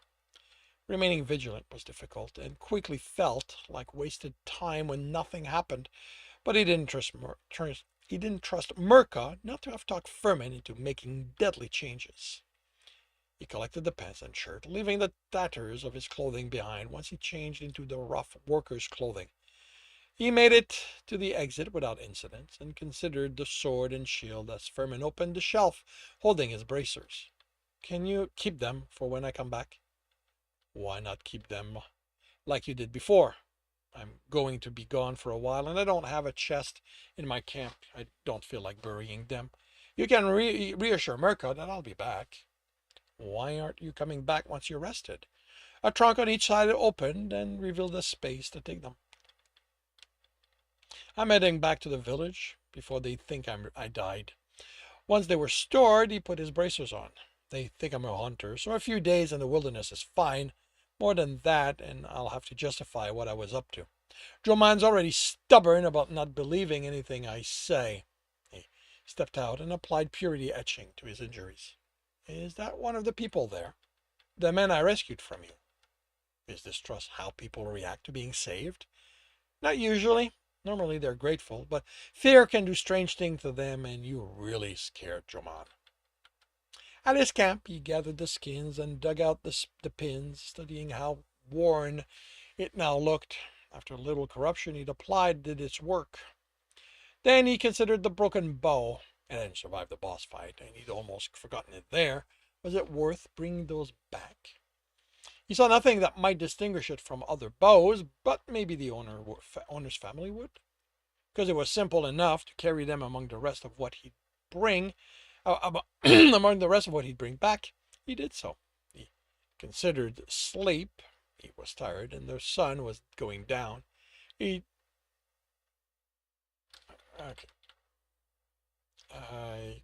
Remaining vigilant was difficult, and quickly felt like wasted time when nothing happened, but he didn't trust Murko not to have talked Furman into making deadly changes. He collected the pants and shirt, leaving the tatters of his clothing behind once he changed into the rough worker's clothing. He made it to the exit without incident, and considered the sword and shield as Furman opened the shelf, holding his bracers. "Can you keep them for when I come back?" "Why not keep them like you did before? I'm going to be gone for a while, and I don't have a chest in my camp. I don't feel like burying them. You can reassure Murko that I'll be back." "Why aren't you coming back once you're rested?" A trunk on each side opened and revealed a space to take them. "I'm heading back to the village before they think I died." Once they were stored, he put his bracers on. "They think I'm a hunter, so a few days in the wilderness is fine. More than that, and I'll have to justify what I was up to. Joman's already stubborn about not believing anything I say." He stepped out and applied purity etching to his injuries. "Is that one of the people there? The men I rescued from you?" Is distrust how people react to being saved? Not usually. Normally they're grateful, but fear can do strange things to them, and you really scared Joman. At his camp, he gathered the skins and dug out the pins, studying how worn it now looked. After a little corruption, he'd applied did its work. Then he considered the broken bow. It hadn't survived the boss fight, and he'd almost forgotten it there. Was it worth bringing those back? He saw nothing that might distinguish it from other bows, but maybe the owner's family would, because it was simple enough to carry them among the rest of what he'd bring. Among the rest of what he'd bring back, he did so. He considered sleep. He was tired, and the sun was going down. He okay. I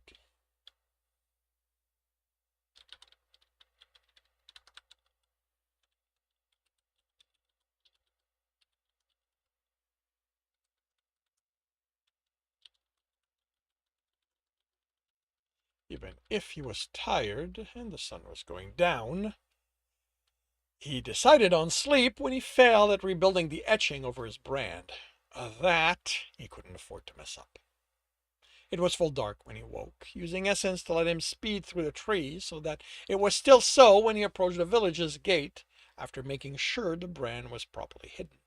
Even if he was tired and the sun was going down, he decided on sleep when he failed at rebuilding the etching over his brand. That he couldn't afford to mess up. It was full dark when he woke, using essence to let him speed through the trees so that it was still so when he approached the village's gate after making sure the brand was properly hidden.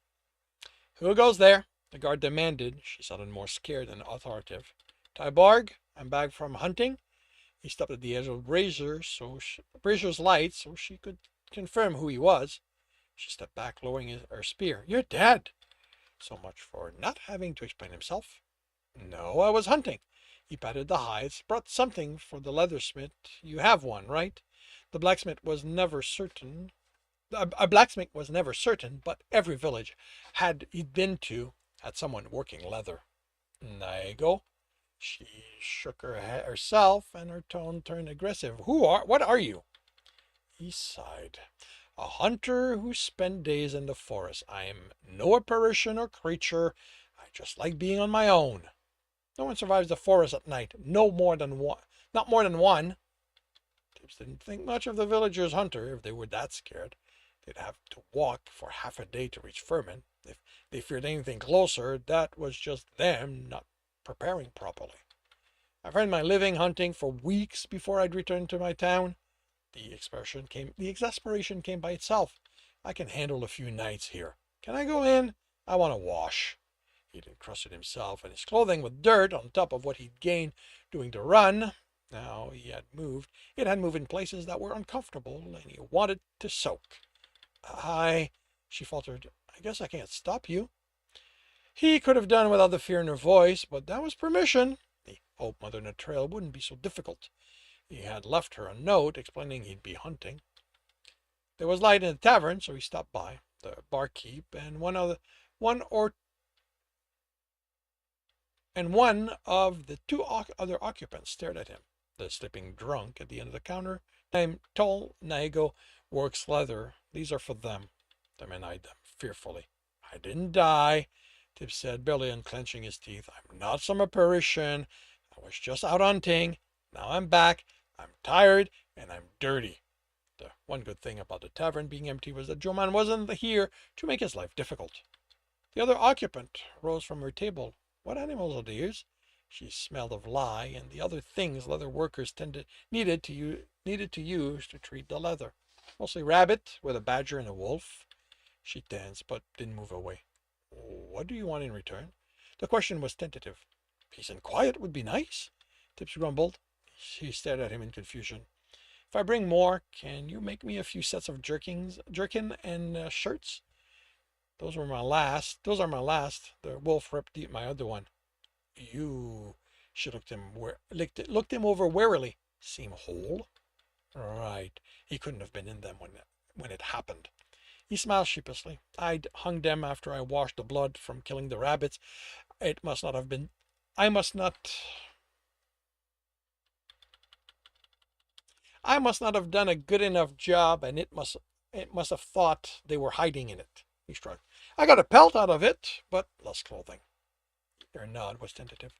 Who goes there? The guard demanded. She sounded more scared than authoritative. Tyborg, I'm back from hunting. He stopped at the edge of Brazier's light so she could confirm who he was. She stepped back, lowering her spear. You're dead. So much for not having to explain himself. No, I was hunting. He patted the hides, brought something for the leathersmith. You have one, right? The blacksmith was never certain. A blacksmith was never certain, but every village he'd been to had someone working leather. Naigo. She shook her head herself, and her tone turned aggressive. What are you? He sighed. A hunter who spent days in the forest. I am no apparition or creature. I just like being on my own. No one survives the forest at night. No more than one. Not more than one. Tibbs didn't think much of the villagers' hunter. If they were that scared, they'd have to walk for half a day to reach Furman. If they feared anything closer, that was just them not preparing properly. I've earned my living hunting for weeks before I'd return to my town. The exasperation came by itself. I can handle a few nights here. Can I go in? I want to wash. He'd encrusted himself and his clothing with dirt on top of what he'd gained doing the run. Now it had moved in places that were uncomfortable, and he wanted to soak. She faltered, I guess I can't stop you. He could have done without the fear in her voice, but that was permission. He hoped Mother Natrail wouldn't be so difficult. He had left her a note explaining he'd be hunting. There was light in the tavern, so he stopped by. The barkeep and one of the two other occupants stared at him. The sleeping drunk at the end of the counter. I'm told Naigo works leather. These are for them. The man eyed them fearfully. I didn't die, Tibbs said, barely unclenching his teeth. I'm not some apparition. I was just out hunting. Now I'm back. I'm tired, and I'm dirty. The one good thing about the tavern being empty was that Joman wasn't here to make his life difficult. The other occupant rose from her table. What animals are these? She smelled of lye and the other things leather workers needed to use to treat the leather. Mostly rabbit, with a badger and a wolf. She danced, but didn't move away. What do you want in return? The question was tentative. Peace and quiet would be nice, Tibbs grumbled. She stared at him in confusion. If I bring more, can you make me a few sets of jerkin and shirts? Those are my last. The wolf ripped my other one. She looked him over warily. Seem whole? Right. He couldn't have been in them when it happened. He smiled sheepishly. I'd hung them after I washed the blood from killing the rabbits. It must not have been. I must not have done a good enough job, and it must have thought they were hiding in it. He shrugged. I got a pelt out of it, but less clothing. Her nod was tentative.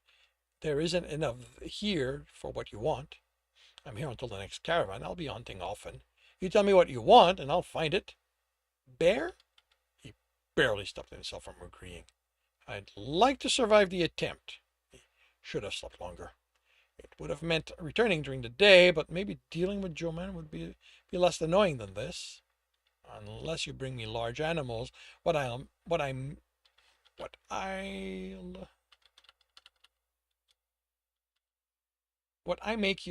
There isn't enough here for what you want. I'm here until the next caravan. I'll be hunting often. You tell me what you want, and I'll find it. Bear? He barely stopped himself from agreeing. I'd like to survive the attempt. He should have slept longer. It would have meant returning during the day, but maybe dealing with Joman would be less annoying than this. Unless you bring me large animals, what I'll what I'm what I'll what I'll make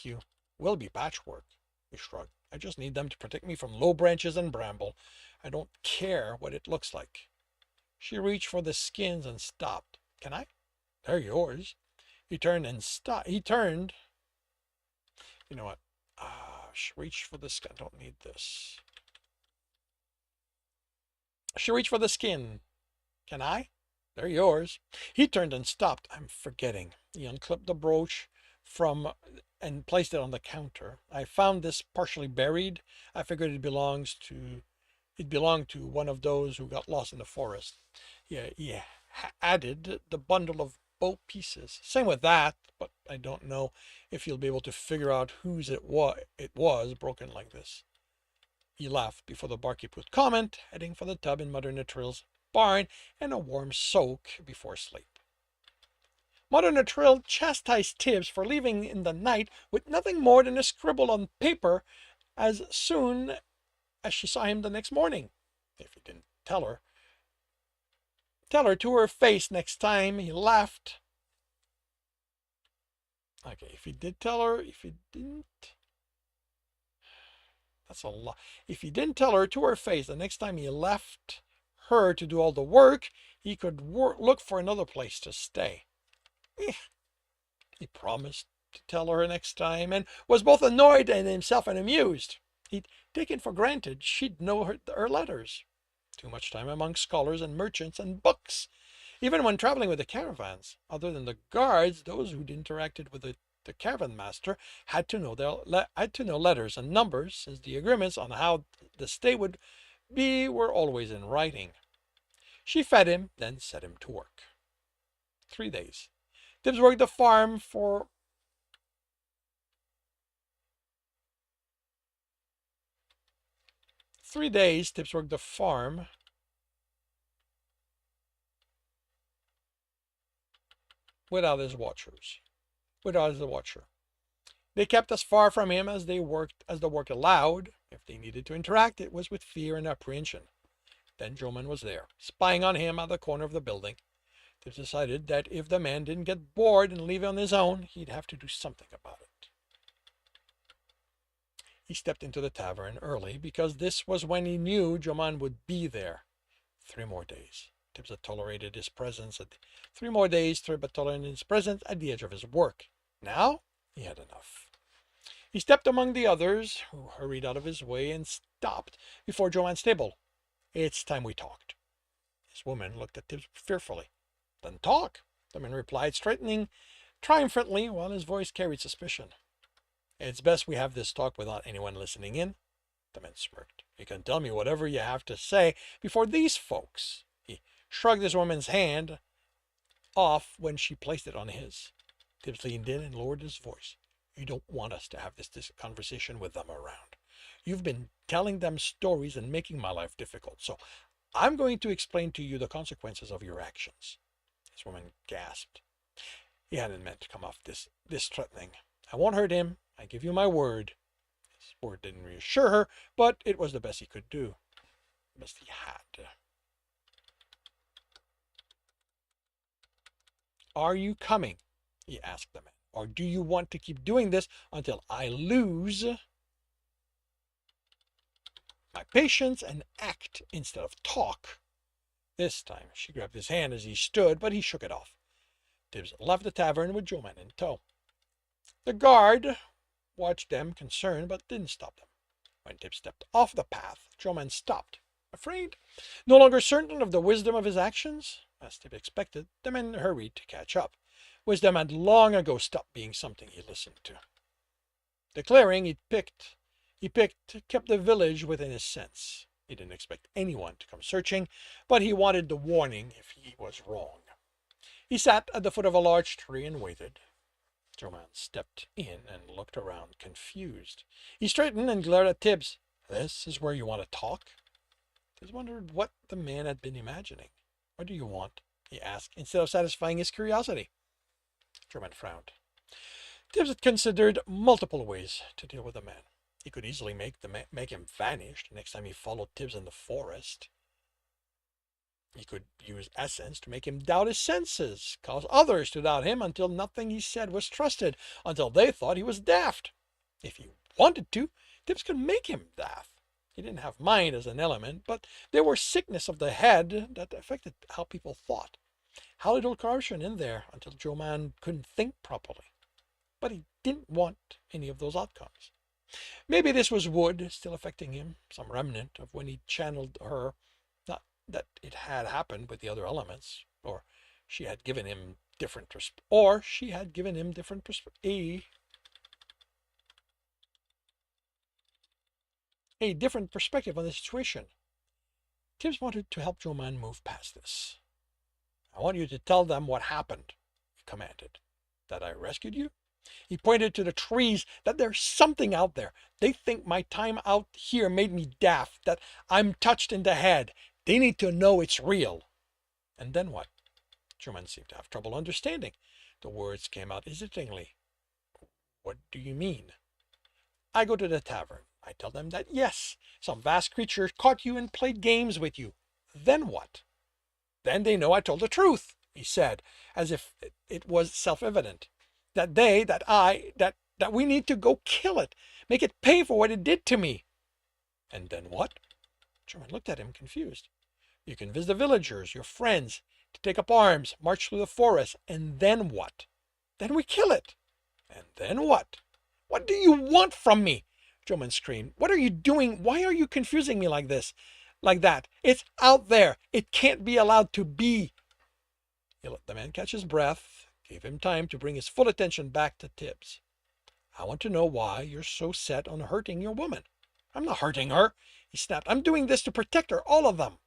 you will be patchwork. He shrugged. I just need them to protect me from low branches and bramble. I don't care what it looks like. She reached for the skins and stopped. Can I? They're yours. He turned and stopped. He turned. You know what? She reached for the skin. I don't need this. She reached for the skin. Can I? They're yours. He turned and stopped. I'm forgetting. He unclipped the brooch from and placed it on the counter. I found this partially buried. I figured it belonged to one of those who got lost in the forest. Yeah. Added the bundle of boat pieces. Same with that, but I don't know if you'll be able to figure out whose it was broken like this. He laughed before the barkeep could comment, heading for the tub in Mother Natural's barn and a warm soak before sleep. Mother Natril chastised Tibbs for leaving in the night with nothing more than a scribble on paper as soon as she saw him the next morning. If he didn't tell her to her face next time he left. Okay, if he did tell her, if he didn't, that's a lot. If he didn't tell her to her face the next time he left her to do all the work, he could look for another place to stay. He promised to tell her next time and was both annoyed at himself and amused. He'd taken for granted she'd know her letters. Too much time among scholars and merchants and books. Even when traveling with the caravans, other than the guards, those who'd interacted with the caravan master had to know letters and numbers, since the agreements on how the stay would be were always in writing. She fed him, then set him to work. 3 days. Tibbs worked the farm for 3 days. Tibbs worked the farm without his watcher. They kept as far from him as the work allowed. If they needed to interact, it was with fear and apprehension. Then Joman was there, spying on him at the corner of the building. Tibbs decided that if the man didn't get bored and leave on his own, he'd have to do something about it. He stepped into the tavern early because this was when he knew Joman would be there. 3 more days. Tibbs had tolerated his presence at 3 more days. Tibbs had tolerated his presence at the edge of his work. Now he had enough. He stepped among the others, who hurried out of his way, and stopped before Joanne's table. It's time we talked. This woman looked at Tibbs fearfully. Then talk, the man replied, straightening triumphantly while his voice carried suspicion. It's best we have this talk without anyone listening in. The man smirked. You can tell me whatever you have to say before these folks. He shrugged his woman's hand off when she placed it on his. Tibbs leaned in and lowered his voice. You don't want us to have this conversation with them around. You've been telling them stories and making my life difficult, so I'm going to explain to you the consequences of your actions. This woman gasped. He hadn't meant to come off this threatening. I won't hurt him. I give you my word. His word didn't reassure her, but it was the best he could do. The best he had. Are you coming? He asked the man. Or do you want to keep doing this until I lose my patience and act instead of talk? This time she grabbed his hand as he stood, but he shook it off. Tibbs left the tavern with Joman in tow. The guard watched them, concerned, but didn't stop them. When Tibbs stepped off the path, Joman stopped. Afraid? No longer certain of the wisdom of his actions? As Tibbs expected, the men hurried to catch up. Wisdom had long ago stopped being something he listened to. The clearing he picked kept the village within his sense. He didn't expect anyone to come searching, but he wanted the warning if he was wrong. He sat at the foot of a large tree and waited. Joman stepped in and looked around, confused. He straightened and glared at Tibbs. This is where you want to talk? Tibbs wondered what the man had been imagining. What do you want? He asked, instead of satisfying his curiosity. Truman frowned. Tibbs had considered multiple ways to deal with the man. He could easily make him vanish the next time he followed Tibbs in the forest. He could use essence to make him doubt his senses, cause others to doubt him until nothing he said was trusted, until they thought he was daft. If he wanted to, Tibbs could make him daft. He didn't have mind as an element, but there were sickness of the head that affected how people thought. How little corruption in there until Joe Man couldn't think properly. But he didn't want any of those outcomes. Maybe this was Wood still affecting him, some remnant of when he channeled her. Not that it had happened with the other elements, or she had given him different a different perspective on the situation. Tibbs wanted to help Joe Man move past this. I want you to tell them what happened, he commanded. That I rescued you? He pointed to the trees, that there's something out there. They think my time out here made me daft, that I'm touched in the head. They need to know it's real. And then what? Joe Man seemed to have trouble understanding. The words came out hesitatingly. What do you mean? I go to the tavern. I tell them that, yes, some vast creature caught you and played games with you. Then what? Then they know I told the truth, he said, as if it was self-evident. That we need to go kill it, make it pay for what it did to me. And then what? Truman looked at him confused. You convince the villagers, your friends, to take up arms, march through the forest, and then what? Then we kill it. And then what? What do you want from me? Truman screamed. What are you doing? Why are you confusing me like this? Like that? It's out there. It can't be allowed to be. He let the man catch his breath, gave him time to bring his full attention back to Tibbs. I want to know why you're so set on hurting your woman. I'm not hurting her, he snapped. I'm doing this to protect her, all of them.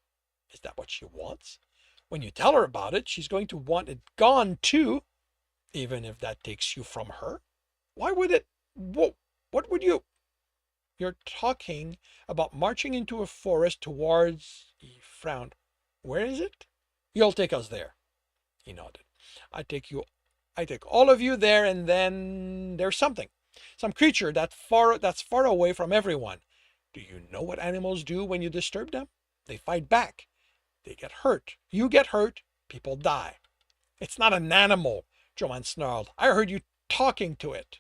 Is that what she wants? When you tell her about it, she's going to want it gone too, even if that takes you from her. Why would it? What would you? You're talking about marching into a forest towards, he frowned. Where is it? You'll take us there. He nodded. I take all of you there, and then there's something. Some creature that's far away from everyone. Do you know what animals do when you disturb them? They fight back. They get hurt. You get hurt. People die. It's not an animal, Joanne snarled. I heard you talking to it.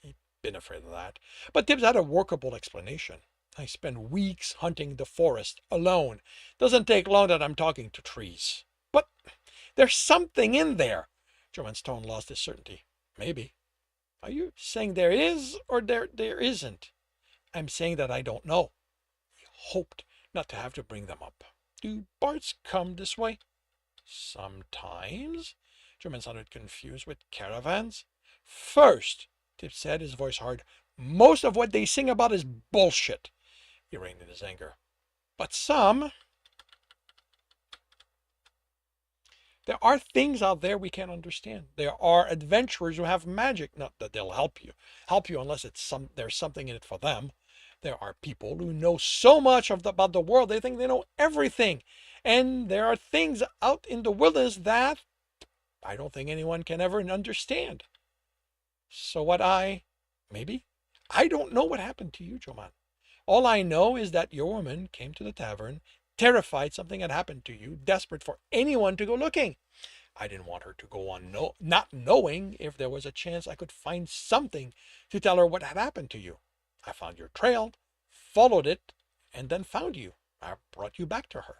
He'd been afraid of that. But Tibbs had a workable explanation. I spend weeks hunting the forest alone. Doesn't take long that I'm talking to trees. But there's something in there. Joanne's tone lost its certainty. Maybe. Are you saying there is or there isn't? I'm saying that I don't know. He hoped not to have to bring them up. Do Barts come this way? Sometimes. German sounded confused. With caravans? First, Tibbs said, his voice hard, most of what they sing about is bullshit. He reined in his anger. But some... There are things out there we can't understand. There are adventurers who have magic. Not that they'll help you unless there's something in it for them. There are people who know so much about the world, they think they know everything. And there are things out in the wilderness that I don't think anyone can ever understand. So maybe? I don't know what happened to you, Joman. All I know is that your woman came to the tavern, terrified something had happened to you, desperate for anyone to go looking. I didn't want her to go on not knowing if there was a chance I could find something to tell her what had happened to you. I found your trail, followed it, and then found you. I brought you back to her.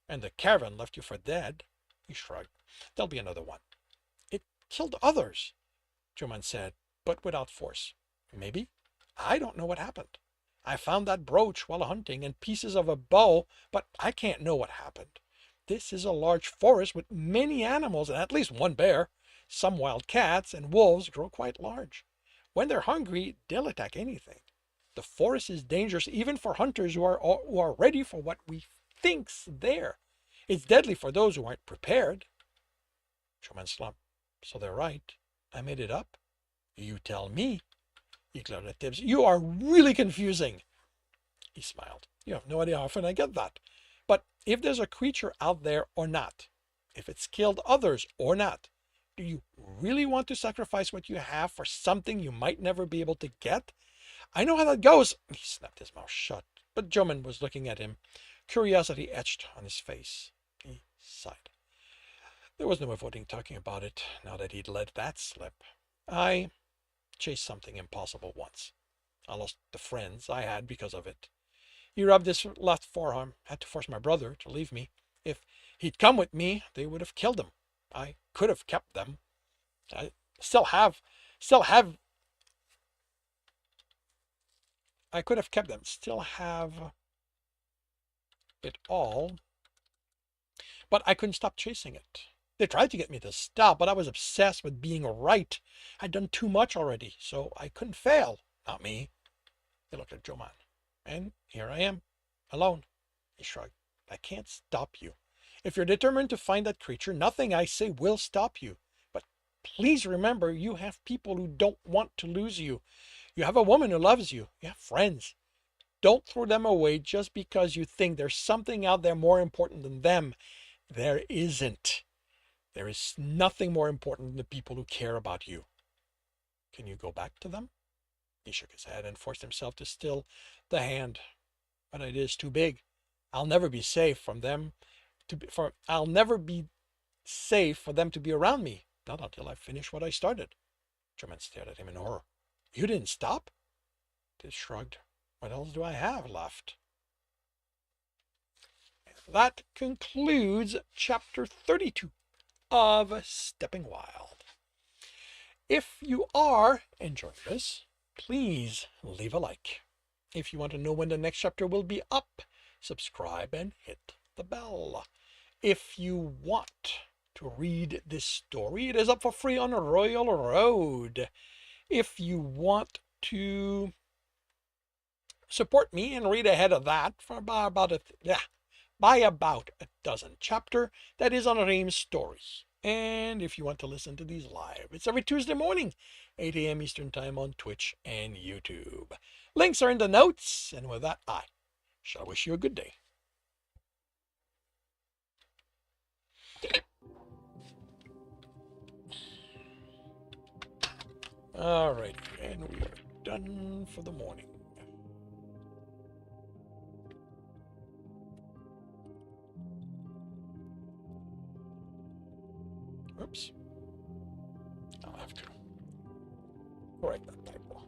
And the caravan left you for dead. He shrugged. There'll be another one. It killed others, Truman said, but without force. Maybe. I don't know what happened. I found that brooch while hunting and pieces of a bow, but I can't know what happened. This is a large forest with many animals and at least one bear. Some wild cats and wolves grow quite large. When they're hungry, they'll attack anything. The forest is dangerous even for hunters who are ready for what we think's there. It's deadly for those who aren't prepared. Truman slumped. So they're right. I made it up. You tell me. He glared at Tibbs. You are really confusing. He smiled. You have no idea how often I get that. if there's a creature out there or not, if it's killed others or not. Do you really want to sacrifice what you have for something you might never be able to get? I know how that goes. He snapped his mouth shut, but Joman was looking at him, curiosity etched on his face. He sighed. There was no avoiding talking about it now that he'd let that slip. I chased something impossible once. I lost the friends I had because of it. He rubbed his left forearm. Had to force my brother to leave me. If he'd come with me, they would have killed him. I could have kept them. I still have, I could have kept them, still have it all, but I couldn't stop chasing it. They tried to get me to stop, but I was obsessed with being right. I'd done too much already, so I couldn't fail. Not me. He looked at Joman. And here I am, alone. He shrugged. I can't stop you. If you're determined to find that creature, nothing I say will stop you. But please remember, you have people who don't want to lose you. You have a woman who loves you. You have friends. Don't throw them away just because you think there's something out there more important than them. There isn't. There is nothing more important than the people who care about you. Can you go back to them? He shook his head and forced himself to still the hand. But it is too big. I'll never be safe from them I'll never be safe for them to be around me. Not until I finish what I started. German stared at him in horror. You didn't stop? Tis shrugged. What else do I have left? That concludes chapter 32 of Stepping Wild. If you are enjoying this, please leave a like. If you want to know when the next chapter will be up, subscribe and hit the bell. If you want to read this story, it is up for free on Royal Road. If you want to support me and read ahead of that for about a dozen chapter, that is on Ream's story. And if you want to listen to these live, it's every Tuesday morning, 8 a.m. Eastern Time on Twitch and YouTube. Links are in the notes, and with that, I shall wish you a good day. Alright, and we are done for the morning. Oops. I'll have to correct that typo.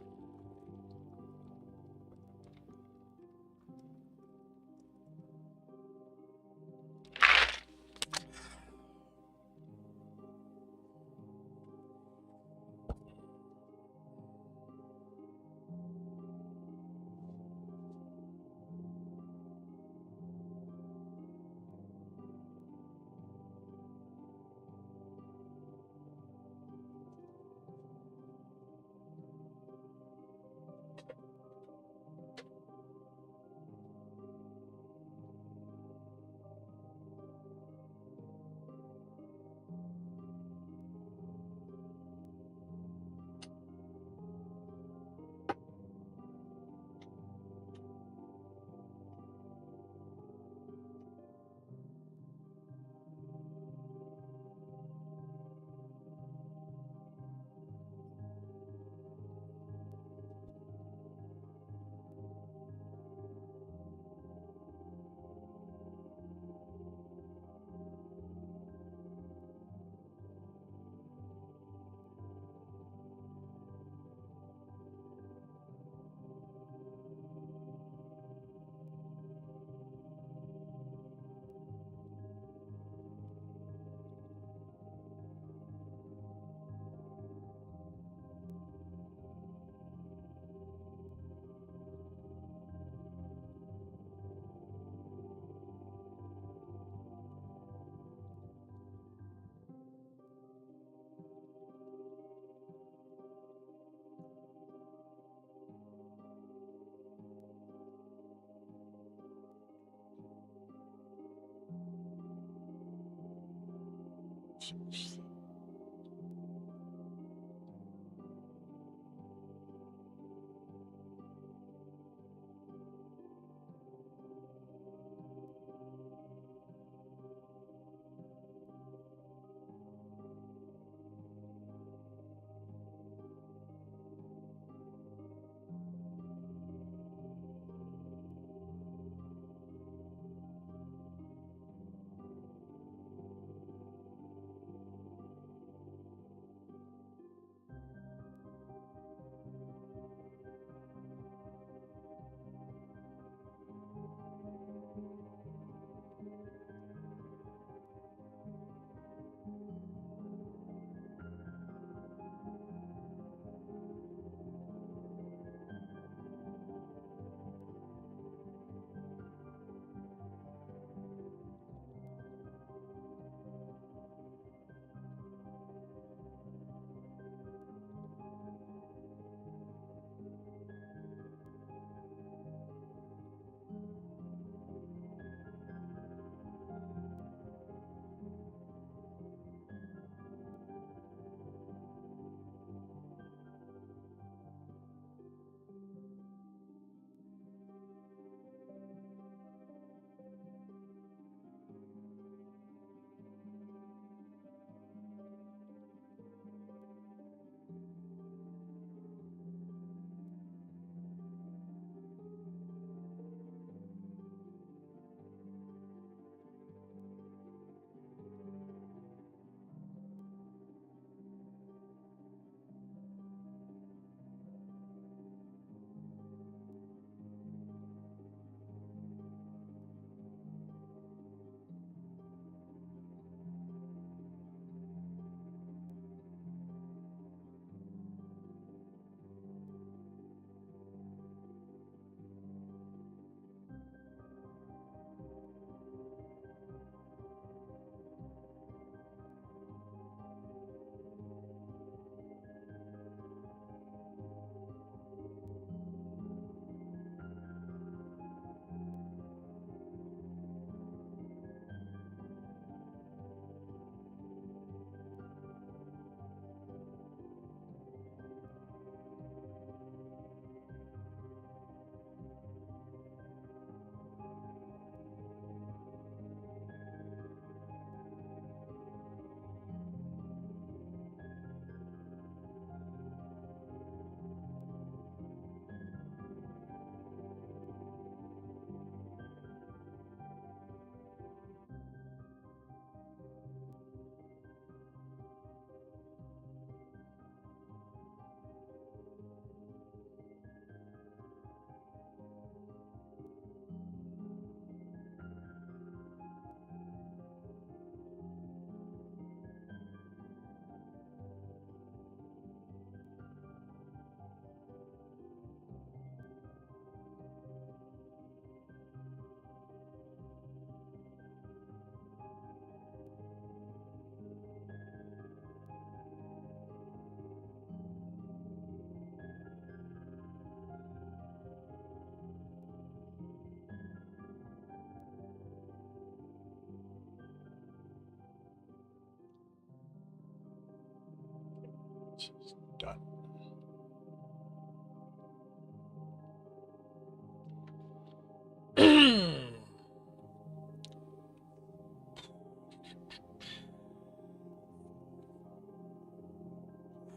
Done.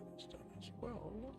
That's done as well.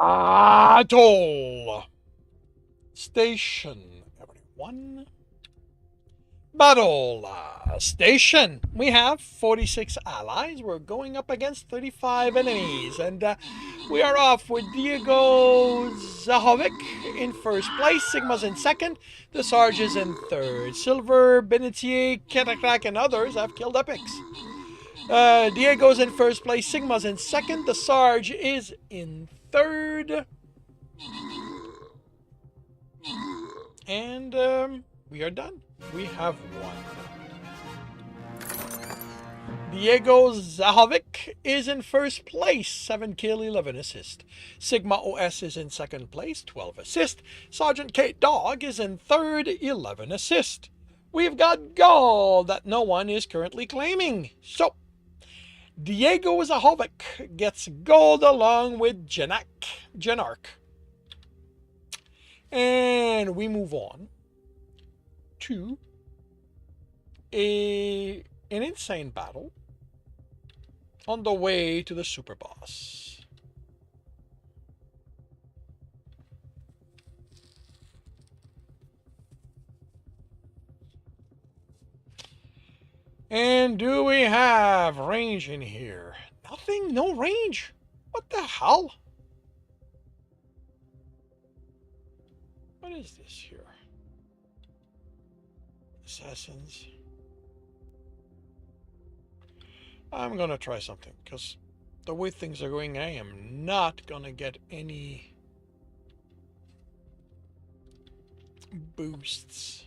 Atoll Station, everyone. Battle Station. We have 46 allies. We're going up against 35 enemies. And we are off with Diego Zahovic in first place. Sigma's in second. The Sarge is in third. Silver, Benetier, Katakrak, and others have killed epics. Diego's in first place. Sigma's in second. The Sarge is in third. And we are done. We have won. Diego Zahovic is in first place, 7 kill, 11 assist. Sigma OS is in second place, 12 assist. Sergeant Kate Dog is in third, 11 assist. We've got gold that no one is currently claiming. So, Diego Zahovic gets gold along with Janark. And we move on to an insane battle on the way to the super boss. And do we have range in here? Nothing, no range. What the hell? What is this here? Assassins. I'm gonna try something, because the way things are going, I am not gonna get any boosts.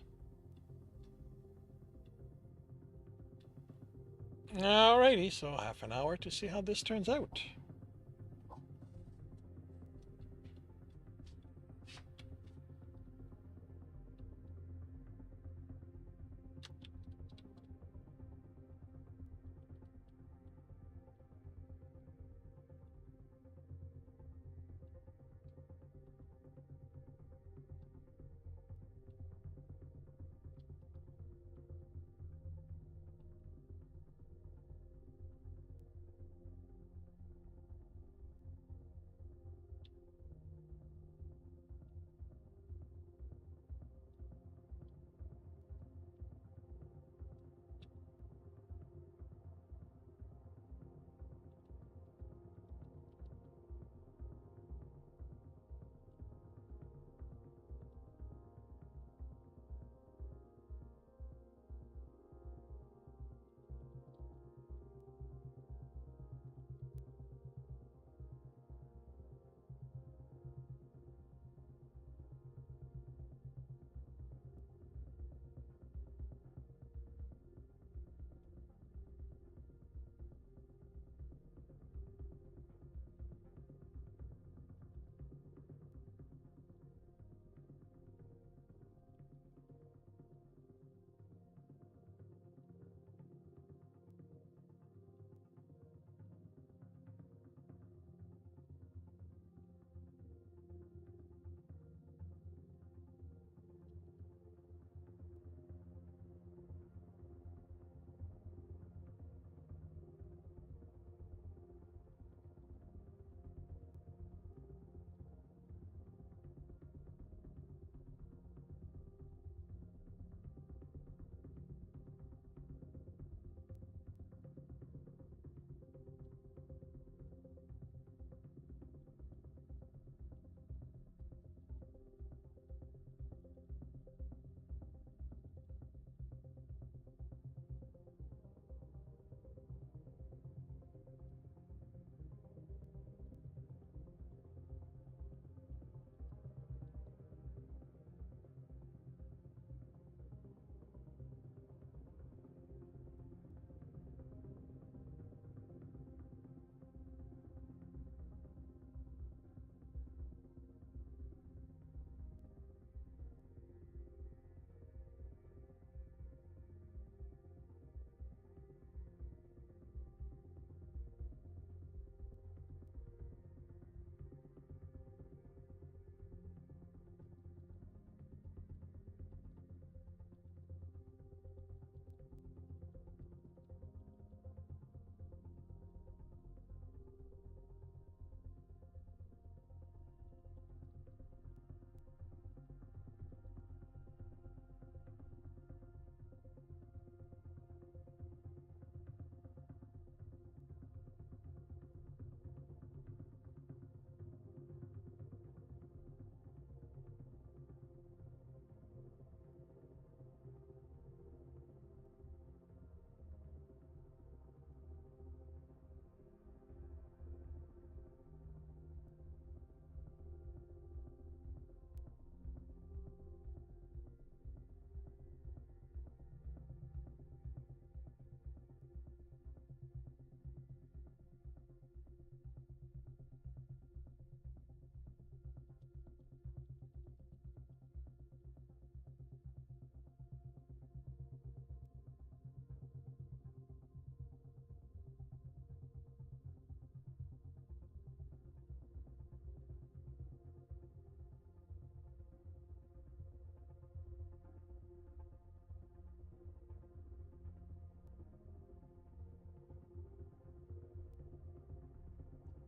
Alrighty, so half an hour to see how this turns out.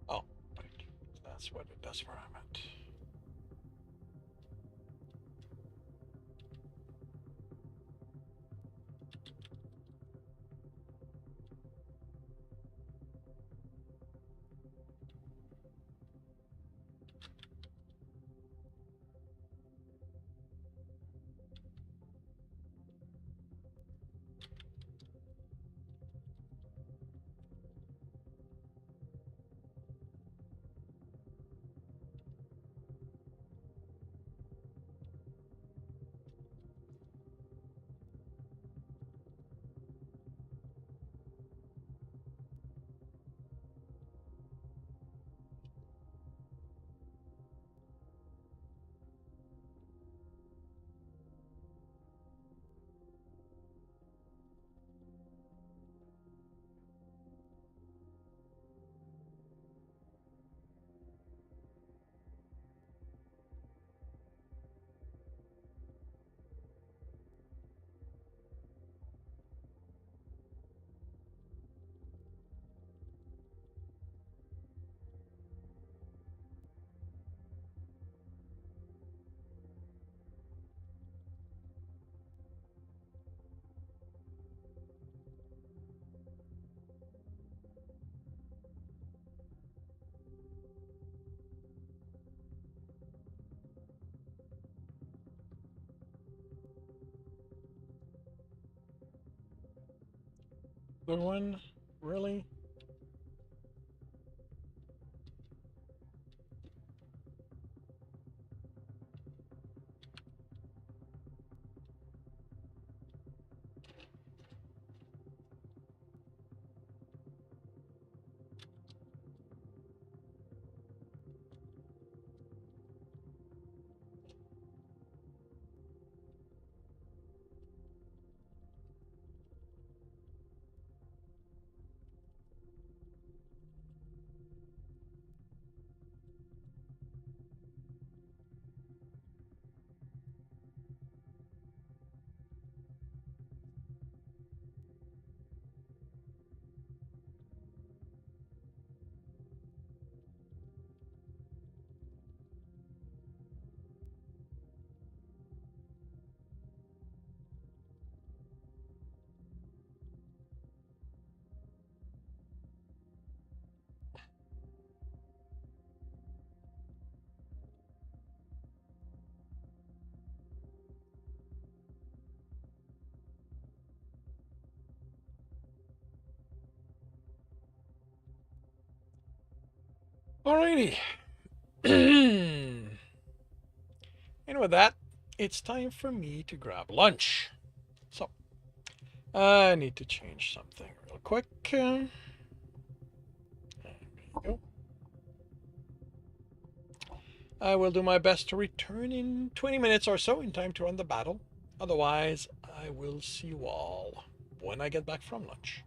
Oh, that's what it does where I'm at. Other one? Really? Alrighty. And with that, it's time for me to grab lunch. So, I need to change something real quick. There we go. I will do my best to return in 20 minutes or so in time to run the battle. Otherwise, I will see you all when I get back from lunch.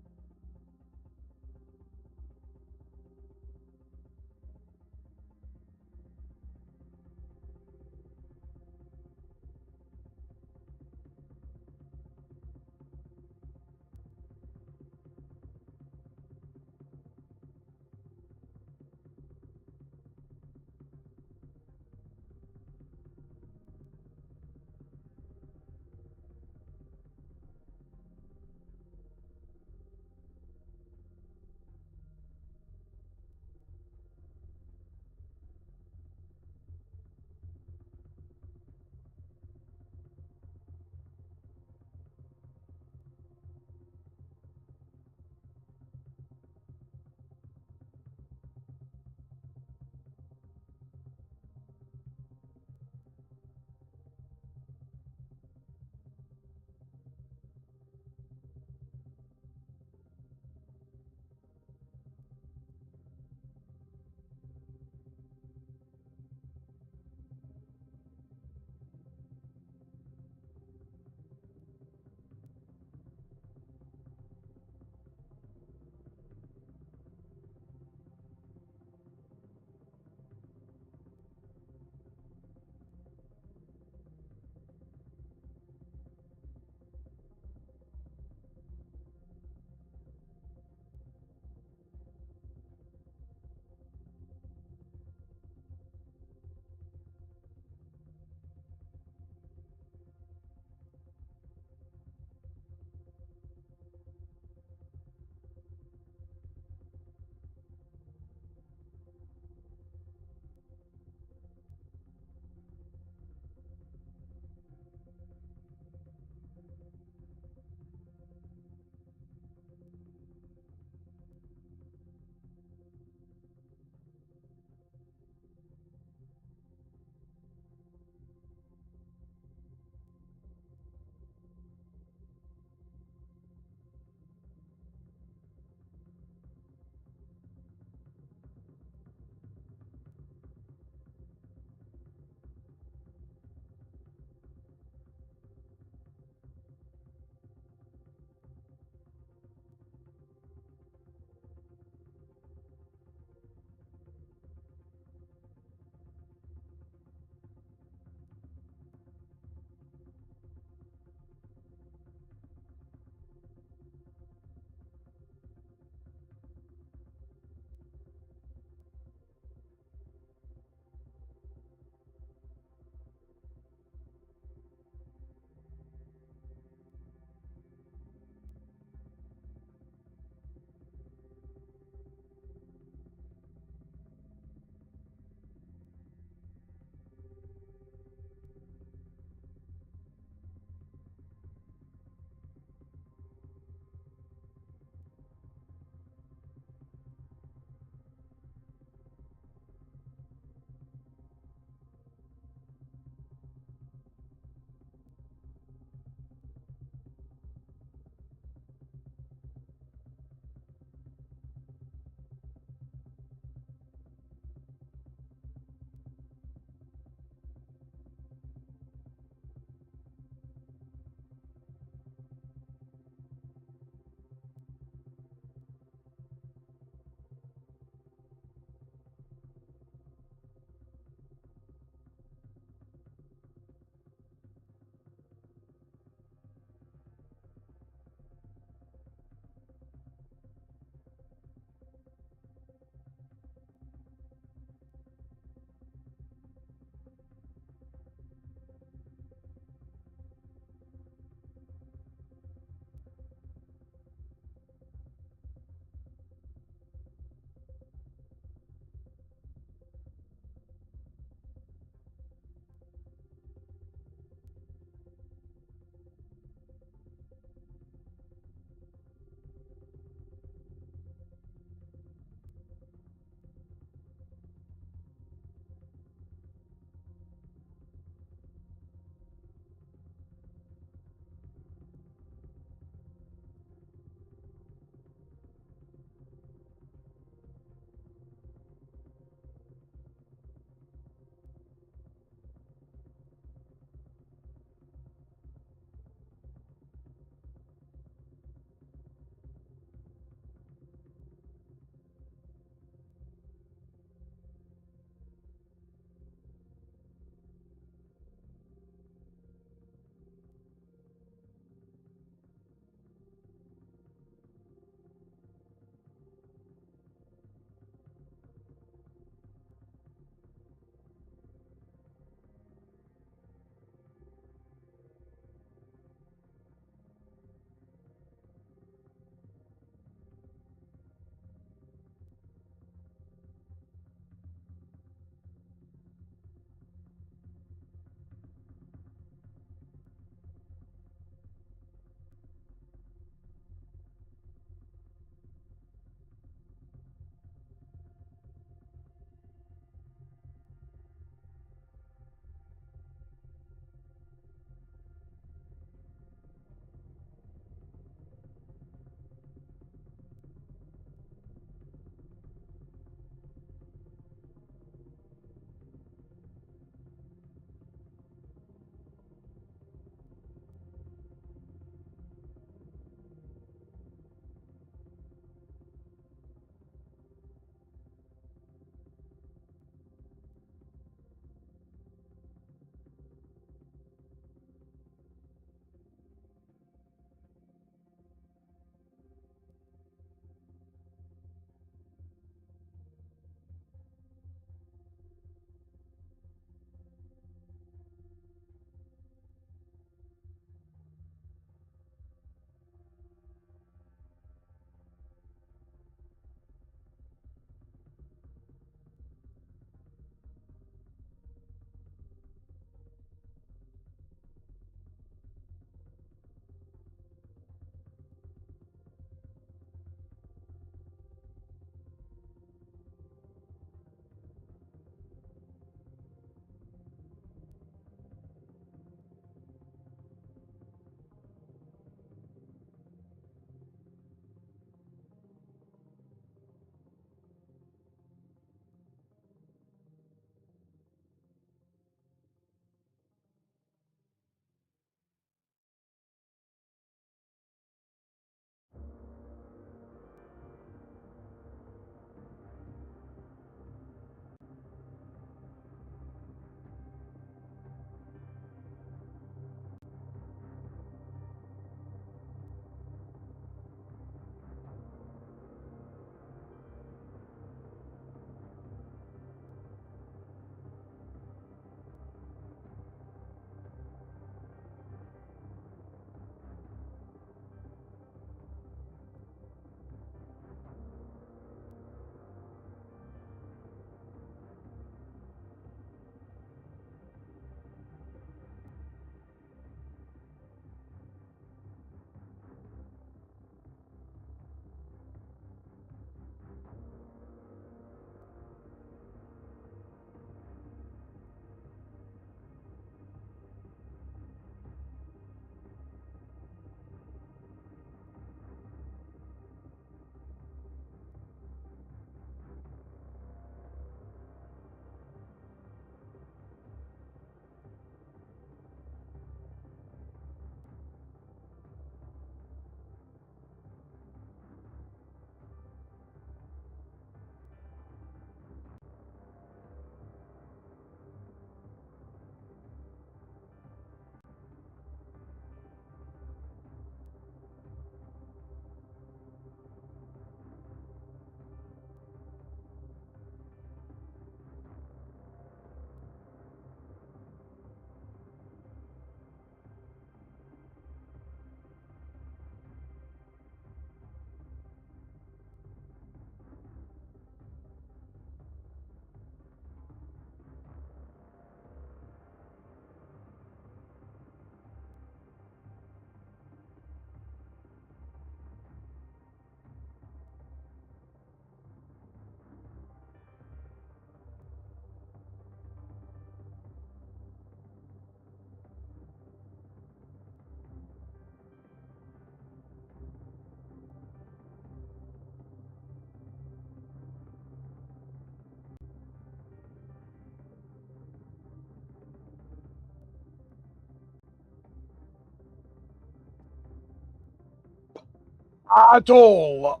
Atoll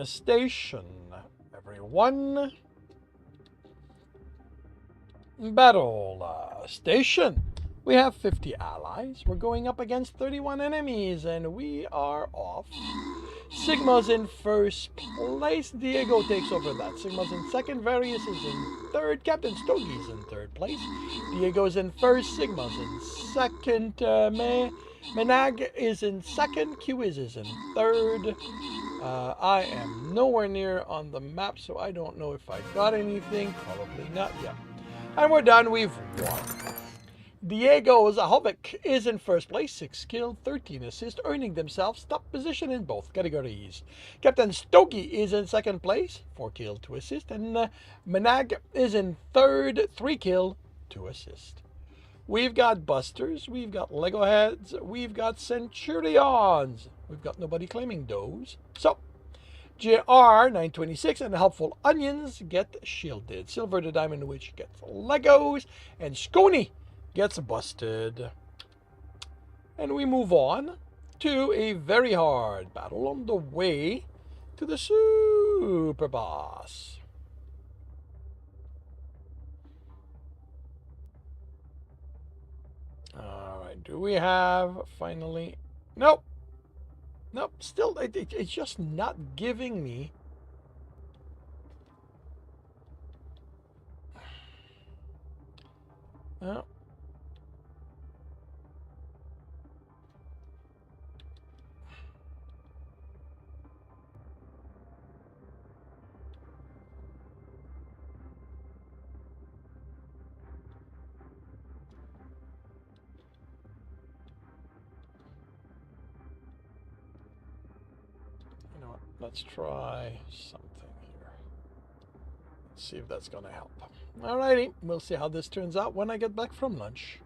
station. Everyone. Battle station. We have 50 allies. We're going up against 31 enemies, and we are off. Sigma's in first place. Diego takes over that. Sigma's in second. Various is in third. Captain Stogie's in third place. Diego's in first. Sigma's in second. Menag is in second. Qiz is in third. I am nowhere near on the map, so I don't know if I got anything. Probably not yet. And we're done. We've won. Diego Zahovic is in first place, 6 kills, 13 assists, earning themselves top position in both categories. Captain Stogie is in second place, 4 kills, 2 assists, and Menag is in third, 3 kills, 2 assists. We've got Busters, we've got Lego Heads, we've got Centurions. We've got nobody claiming those. So, JR 926 and the Helpful Onions get shielded. Silver the Diamond Witch gets Legos, and Scony gets busted. And we move on to a very hard battle on the way to the Super Boss. Alright, do we have finally... Nope. Nope, still, it's just not giving me... Oh. You know what, let's try something here. Let's see if that's going to help. Alrighty, we'll see how this turns out when I get back from lunch.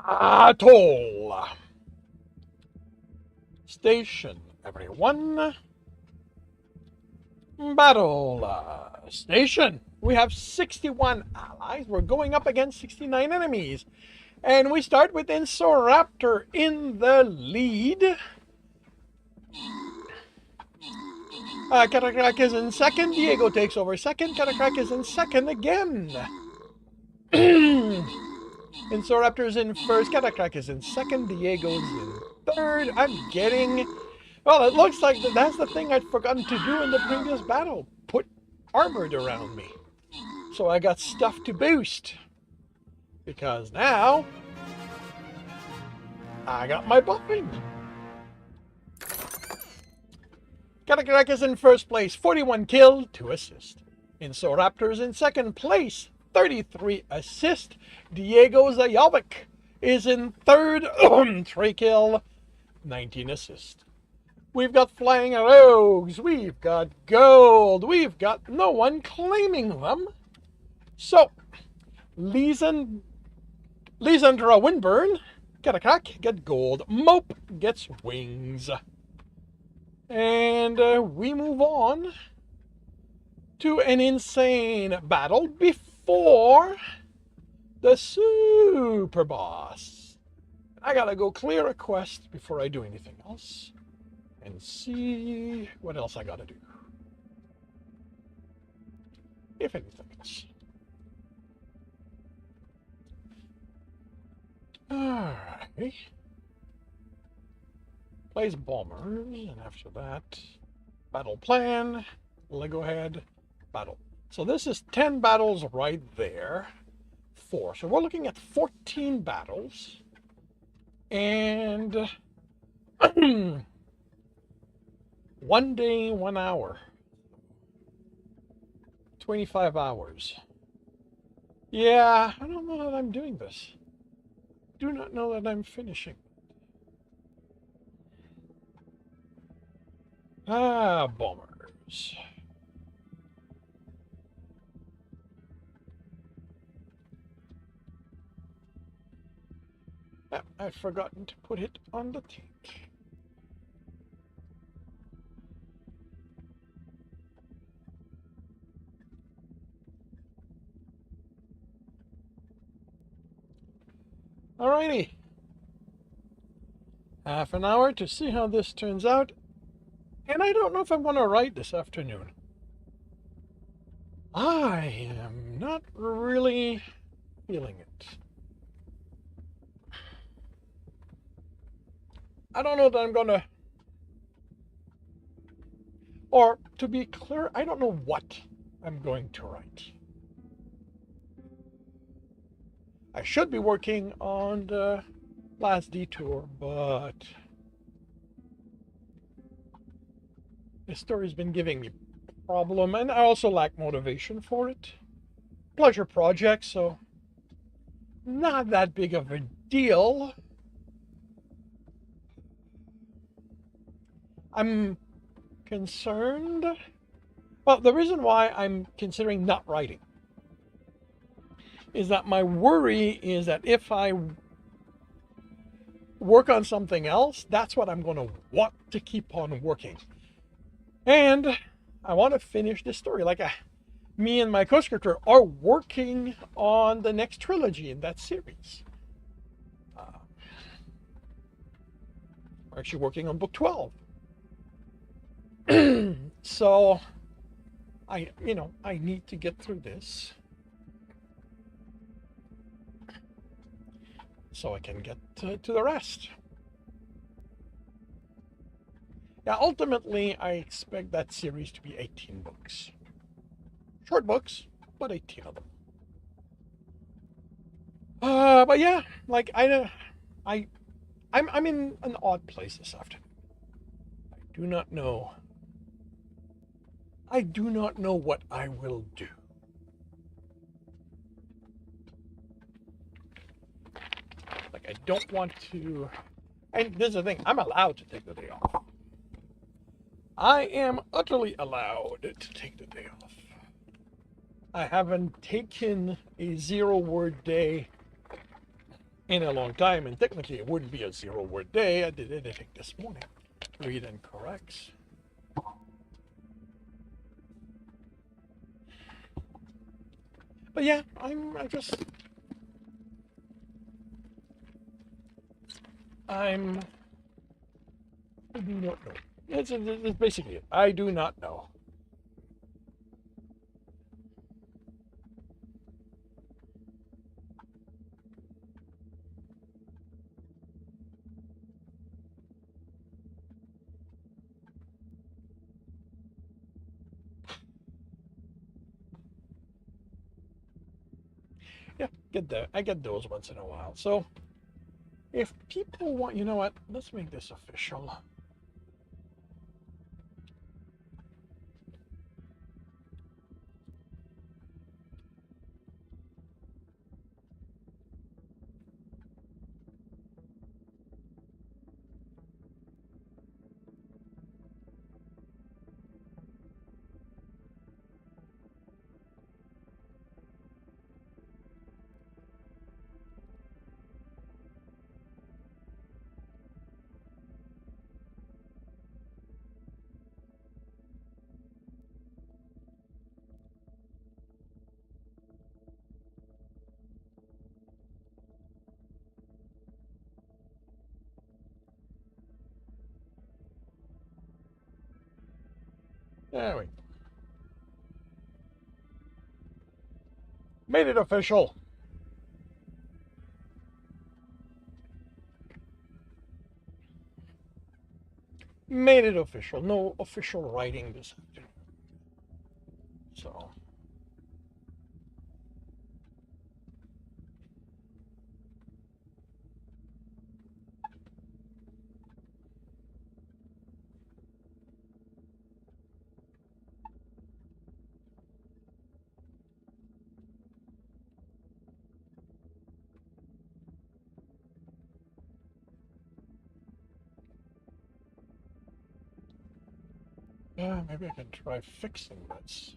Atoll. Station, everyone. Battle station. We have 61 allies. We're going up against 69 enemies. And we start with Insoraptor in the lead. Catacrack is in second. Diego takes over second. Catacrack is in second again. Insoraptor is in first. Catacrack is in second. Diego's in third. I'm getting... Well, it looks like that's the thing I'd forgotten to do in the previous battle. Put armored around me. So I got stuff to boost. Because now... I got my buffing. Catacrack is in first place, 41 kills, 2 assists. Insoraptor is in second place, 33 assists. Diego Zajovic is in third, 3 kill, 19 assists. We've got flying rogues, we've got gold, we've got no one claiming them. So, Lisandra Winburn, Catacrack get gold, Mope gets wings. And we move on to an insane battle before the super boss. I gotta go clear a quest before I do anything else and see what else I gotta do. If anything else. Alright. Plays bombers, and after that, battle plan, Lego head, battle. So this is 10 battles right there. 4. So we're looking at 14 battles. And 1 day, 1 hour. 25 hours. Yeah, I don't know that I'm doing this. Do not know that I'm finishing. Bombers. I've forgotten to put it on the tank. Alrighty. Half an hour to see how this turns out. And I don't know if I'm going to write this afternoon. I am not really feeling it. I don't know that I'm going to... Or, to be clear, I don't know what I'm going to write. I should be working on the Last Detour, but... this story's been giving me a problem, and I also lack motivation for it. Pleasure project, so not that big of a deal. I'm concerned. Well, the reason why I'm considering not writing is that my worry is that if I work on something else, that's what I'm going to want to keep on working. And I want to finish this story. Like, me and my co-scriptor are working on the next trilogy in that series. We're actually working on book 12. So, I need to get through this so I can get to the rest. Yeah, ultimately, I expect that series to be 18 books. Short books, but 18 of them. But yeah, like I'm in an odd place this afternoon. I do not know what I will do. Like, I don't want to... And this is the thing, I'm allowed to take the day off. I am utterly allowed to take the day off. I haven't taken a 0-word day in a long time, and technically it wouldn't be a 0-word day. I did editing this morning. Read and corrects. But yeah, I do not know. That's basically it. I do not know. Yeah, I get those once in a while. So if people want, you know what? Let's make this official. There we go. Made it official. Made it official. No official writing this afternoon. So. Yeah, maybe I can try fixing this.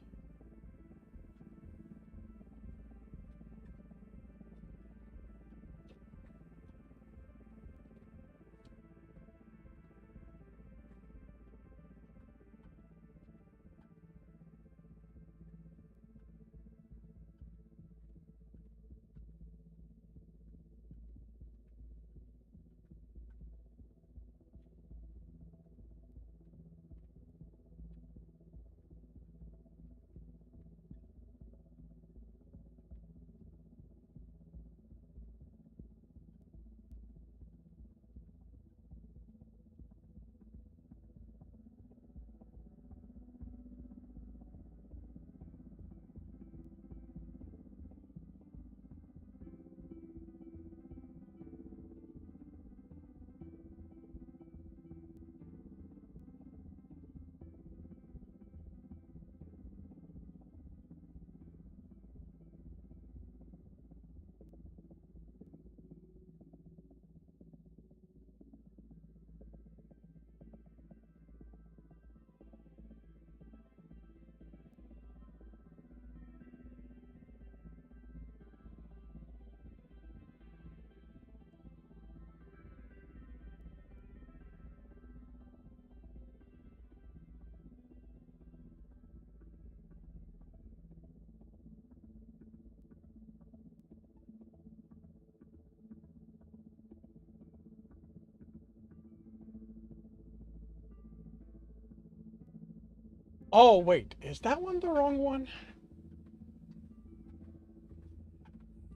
Oh, wait. Is that one the wrong one?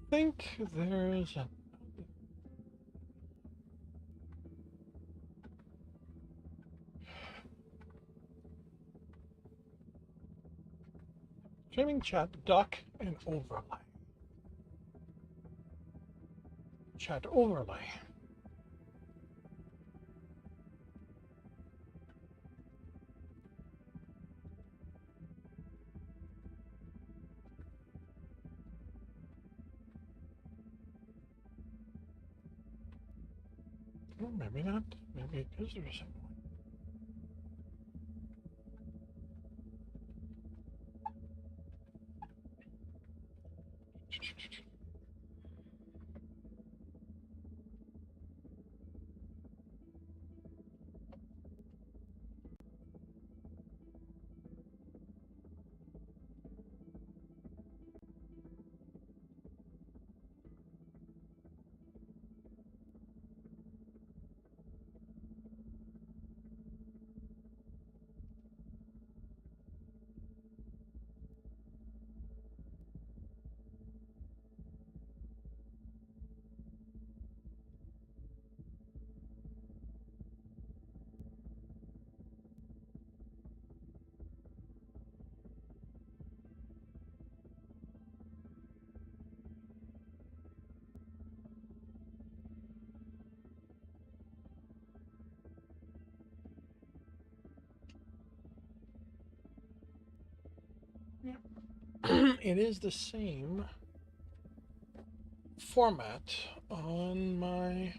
I think there's a... Streaming chat, dock, and overlay. Chat overlay. Oh, maybe not. Maybe it is the same one. It is the same format on my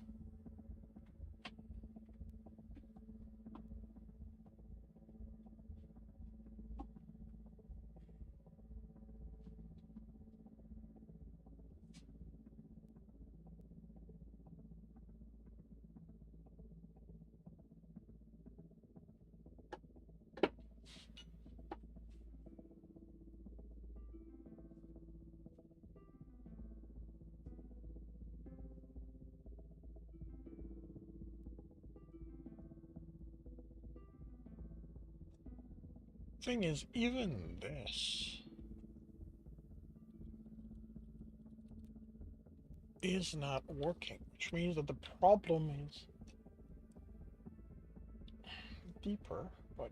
thing is, even this is not working, which means that the problem is deeper, but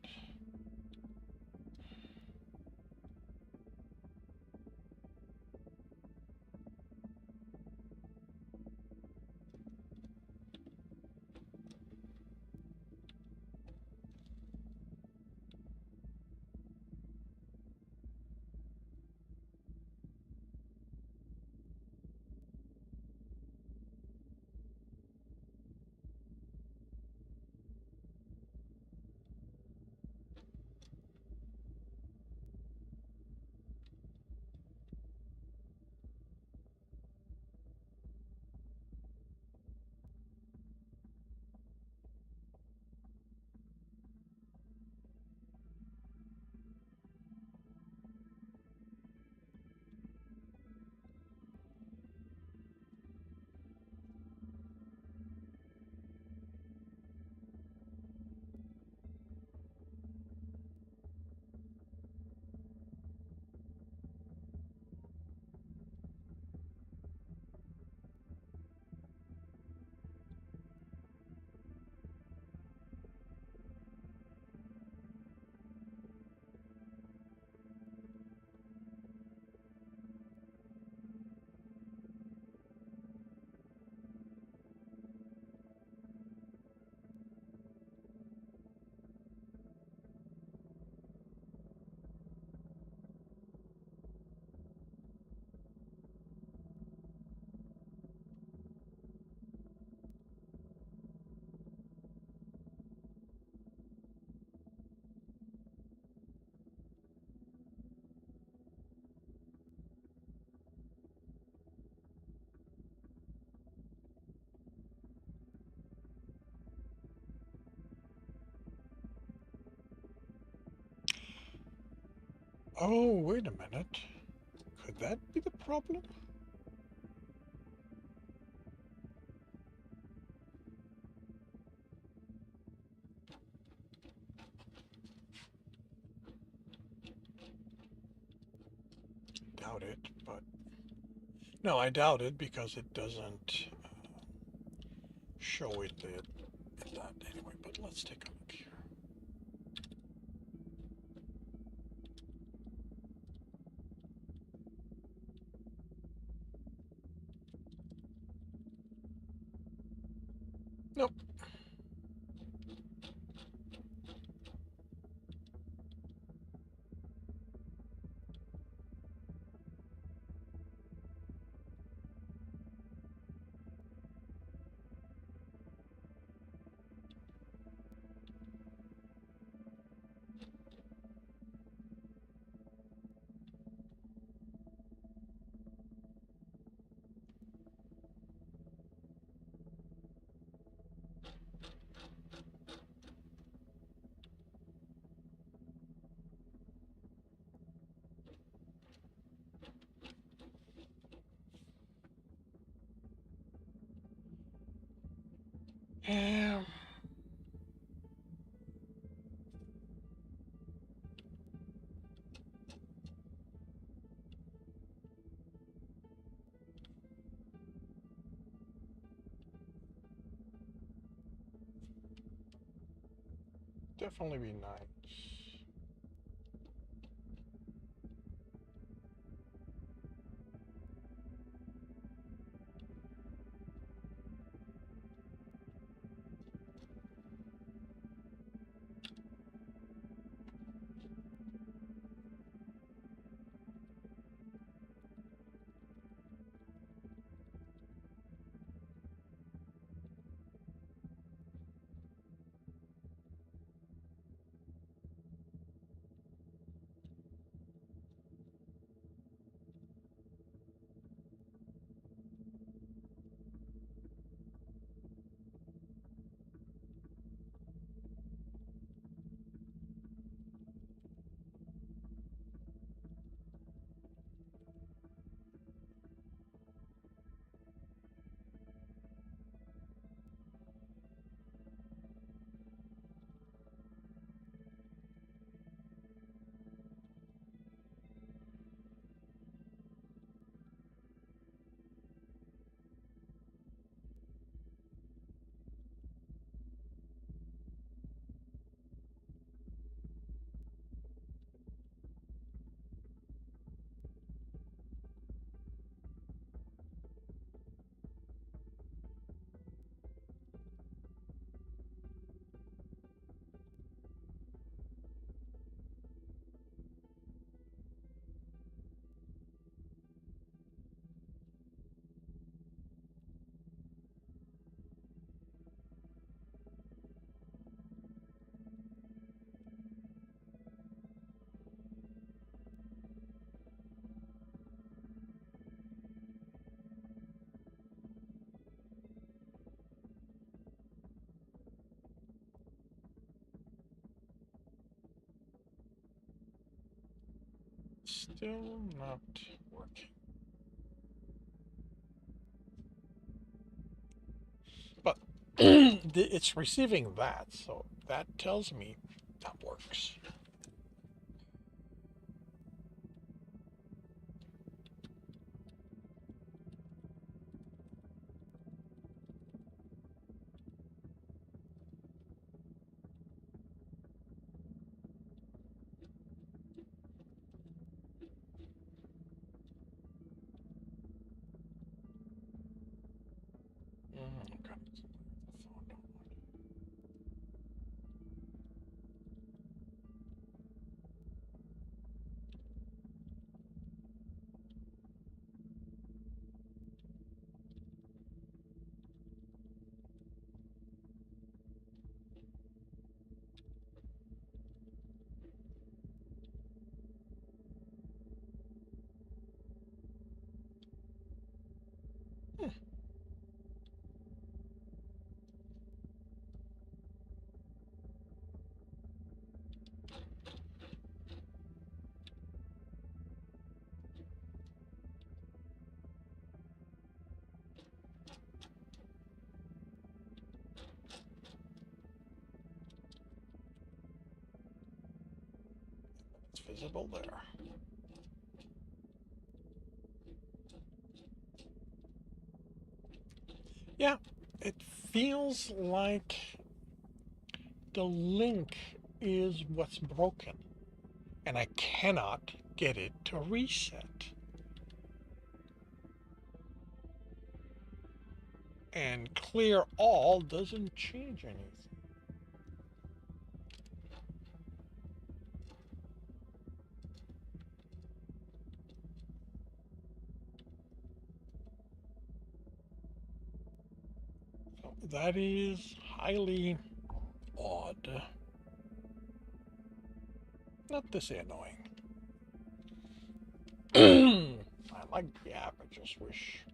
oh, wait a minute. Could that be the problem? Doubt it, but no, I doubt it because it doesn't show it that anyway. But let's take a look here. Nope. Yeah. Definitely be nice. Still not working. But it's receiving that, so that tells me that works. Okay. It's visible there. Yeah, it feels like the link is what's broken, and I cannot get it to reset. And clear all doesn't change anything. So that is highly odd. Not to say annoying. I like the app, I just wish.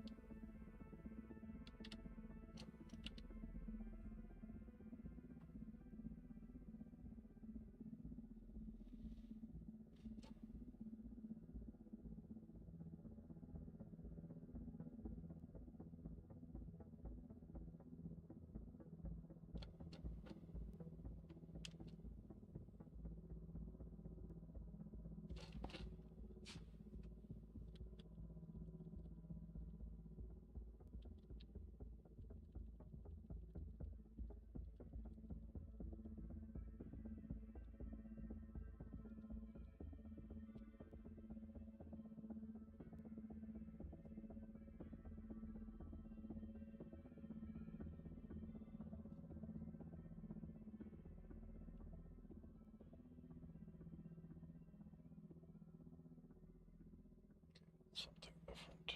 Something different.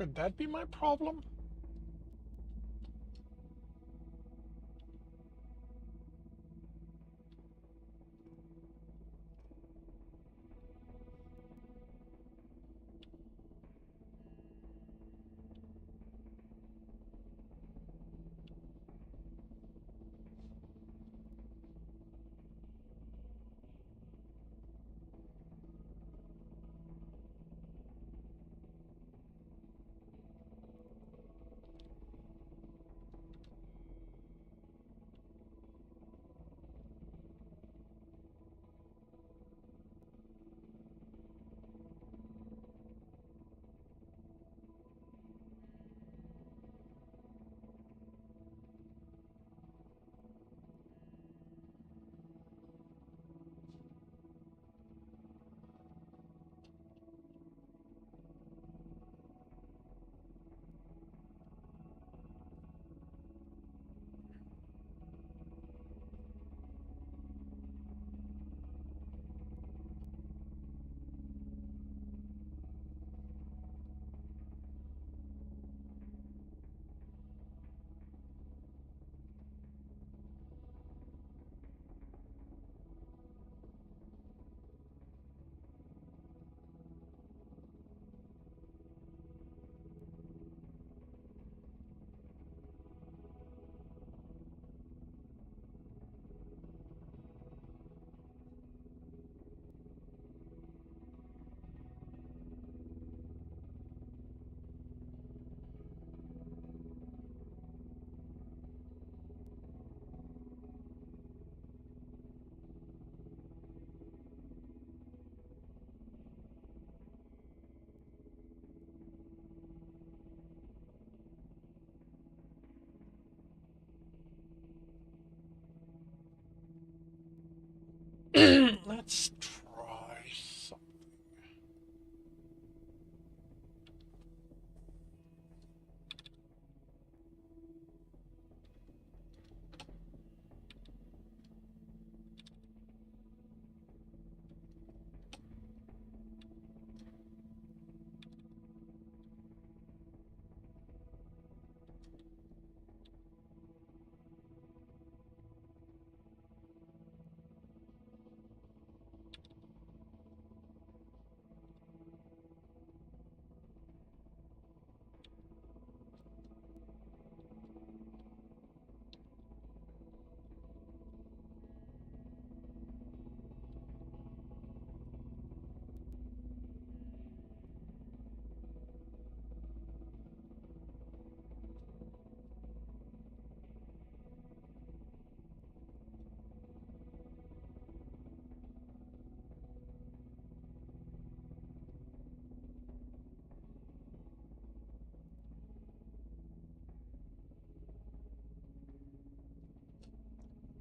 Could that be my problem? Let's try something.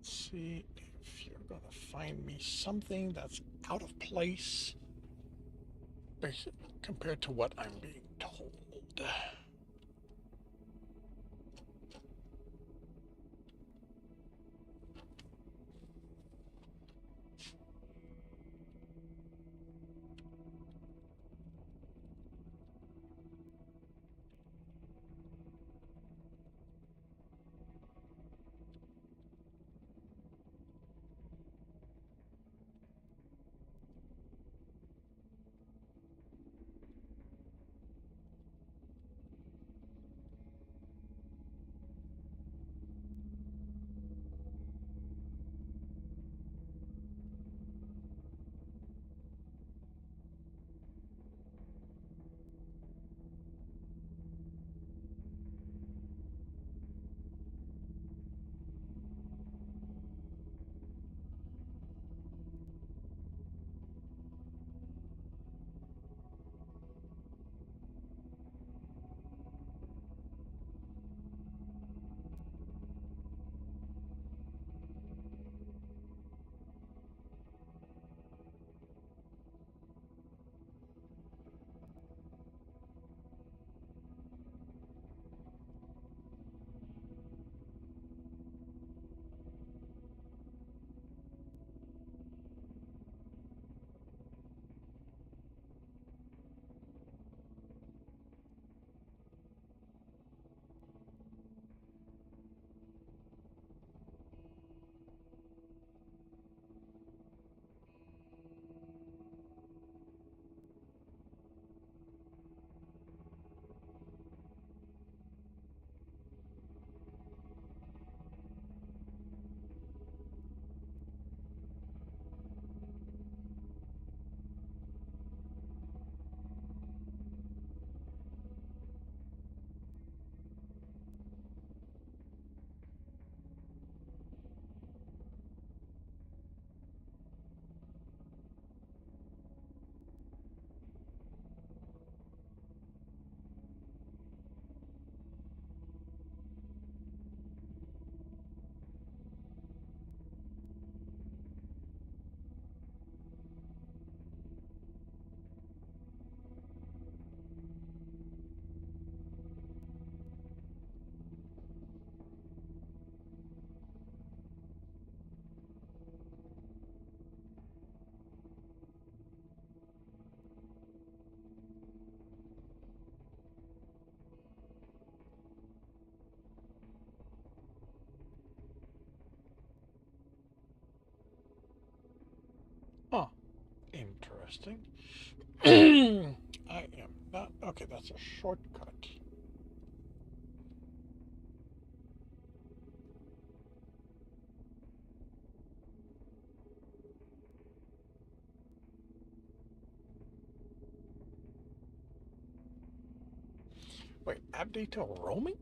See if you're going to find me something that's out of place compared to what I'm being told. interesting. I am not. Okay, that's a shortcut. Wait, update to roaming?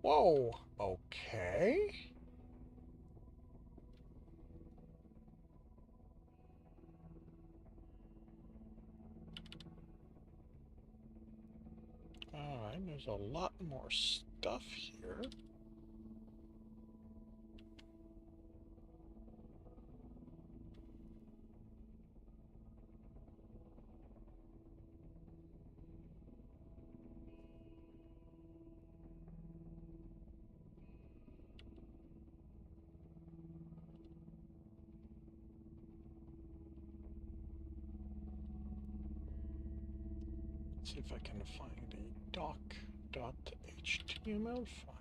Whoa, okay. Alright, there's a lot more stuff here. Let's see if I can find a doc.html file.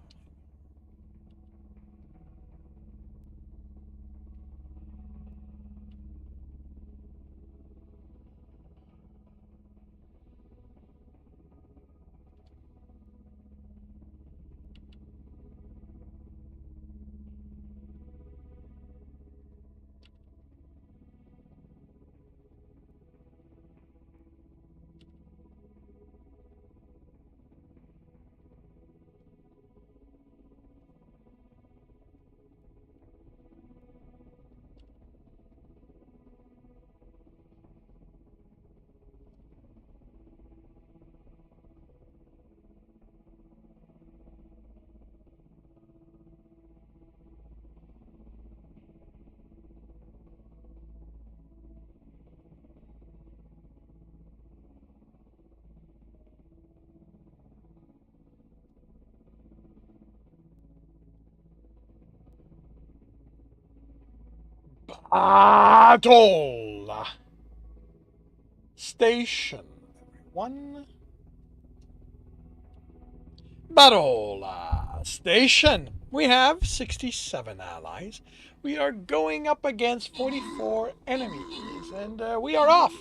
Battle Station, everyone. Battle Station. We have 67 allies. We are going up against 44 enemies, and we are off.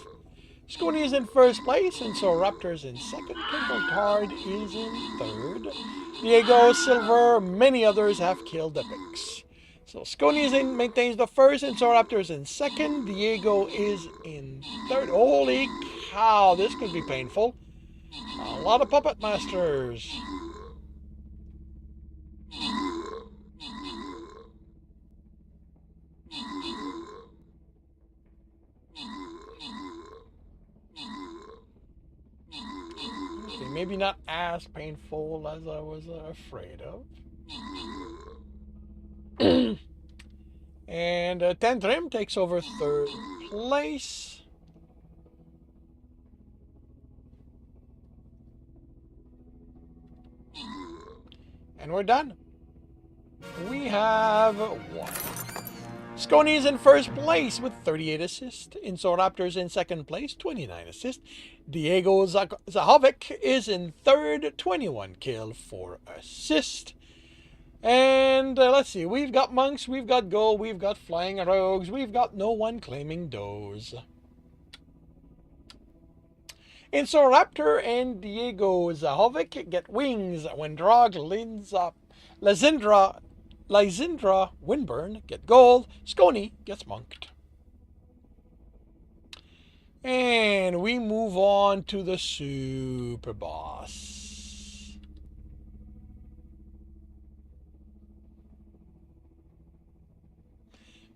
Scooty is in first place, and so Raptor's in second. Twinkle Tard is in third. Diego, Silver, many others have killed epics. So Scony is in, maintains the first, and so Raptor is in second. Diego is in third. Holy cow, this could be painful. A lot of puppet masters. Okay, maybe not as painful as I was afraid of. And Tantrim takes over third place. And we're done. We have one. Scony is in first place with 38 assists. Insoraptor's in second place, 29 assists. Diego Zahovic is in third, 21 kill, 4 assists. And let's see, we've got monks, we've got gold, we've got flying rogues, we've got no one claiming does. Insoraptor and Diego Zahovic get wings when Drog Lysindra Winburn get gold. Scony gets monked. And we move on to the super boss.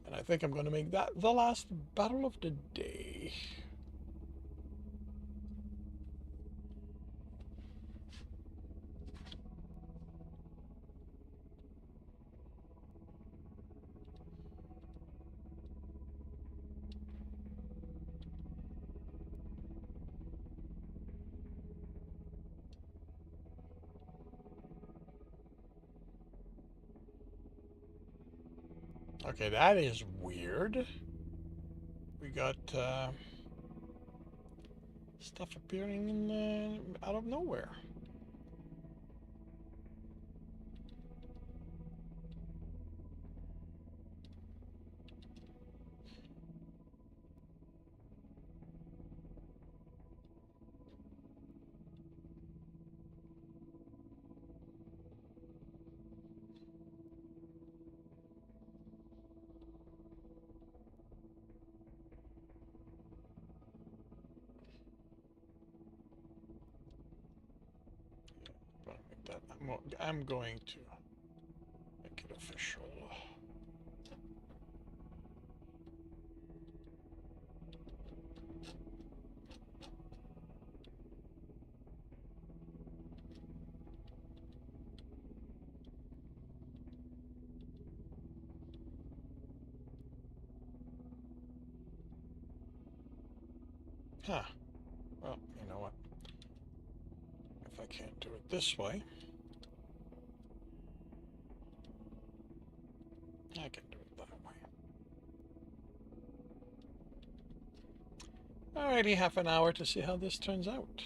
And I think I'm going to make that the last battle of the day. Okay, that is weird. We got stuff appearing in, out of nowhere. I'm going to make it official. Huh. Well, you know what? If I can't do it this way, I can do it that way. Alrighty, half an hour to see how this turns out.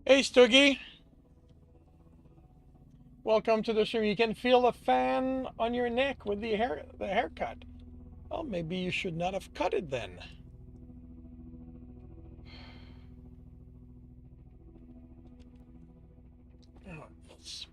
Hey, Stuggy. Welcome to the stream. You can feel the fan on your neck with the haircut. Well, maybe you should not have cut it then. Oh, let's...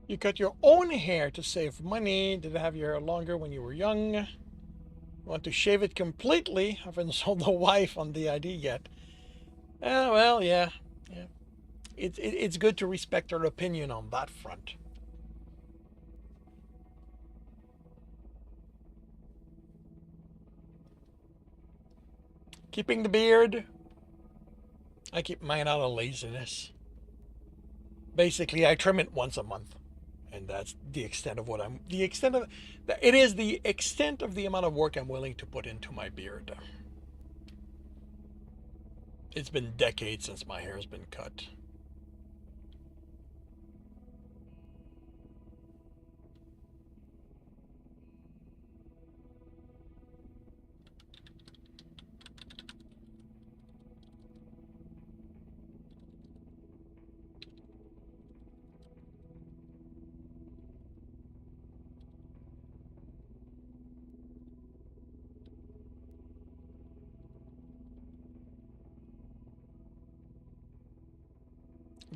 You cut your own hair to save money. Did have your hair longer when you were young? Want to shave it completely? Haven't sold the wife on the idea yet. Well, yeah. Yeah. It's good to respect her opinion on that front. Keeping the beard. I keep mine out of laziness. Basically, I trim it once a month. And that's the extent of what I'm, the extent of, it is the extent of the amount of work I'm willing to put into my beard. It's been decades since my hair's been cut.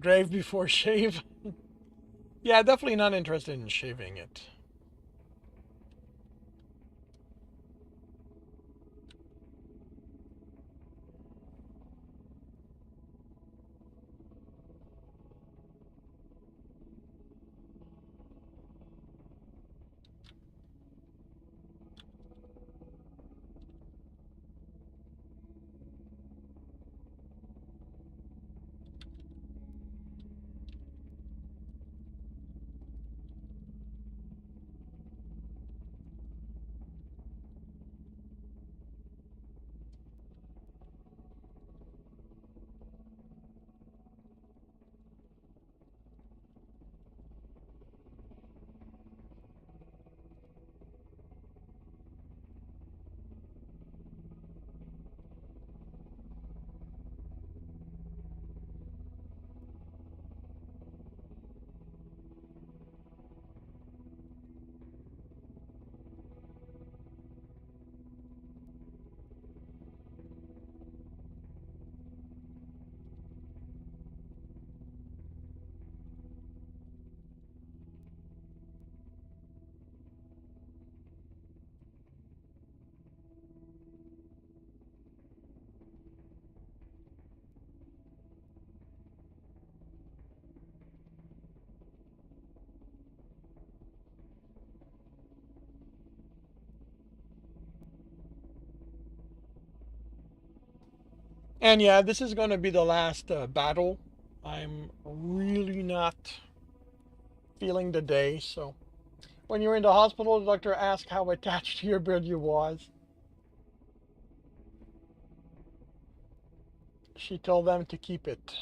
Grave before shave. Yeah, definitely not interested in shaving it. And yeah, this is going to be the last battle. I'm really not feeling the day, so when you were in the hospital, the doctor asked how attached to your beard you was. She told them to keep it.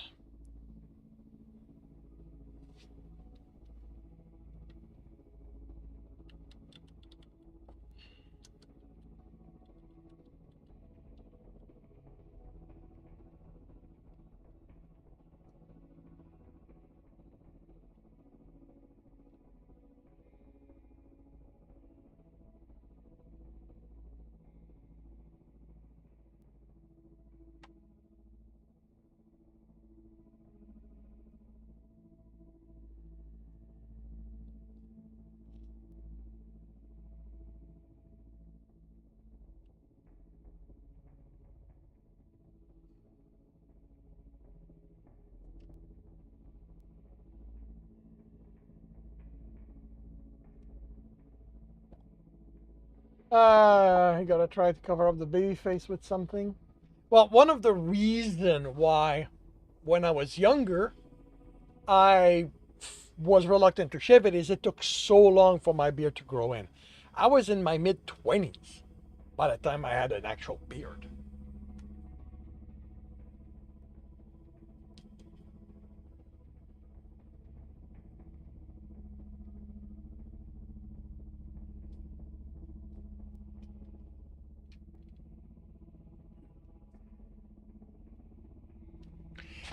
You gotta try to cover up the baby face with something. Well, one of the reason why, when I was younger, I was reluctant to shave it is it took so long for my beard to grow in. I was in my mid 20s by the time I had an actual beard.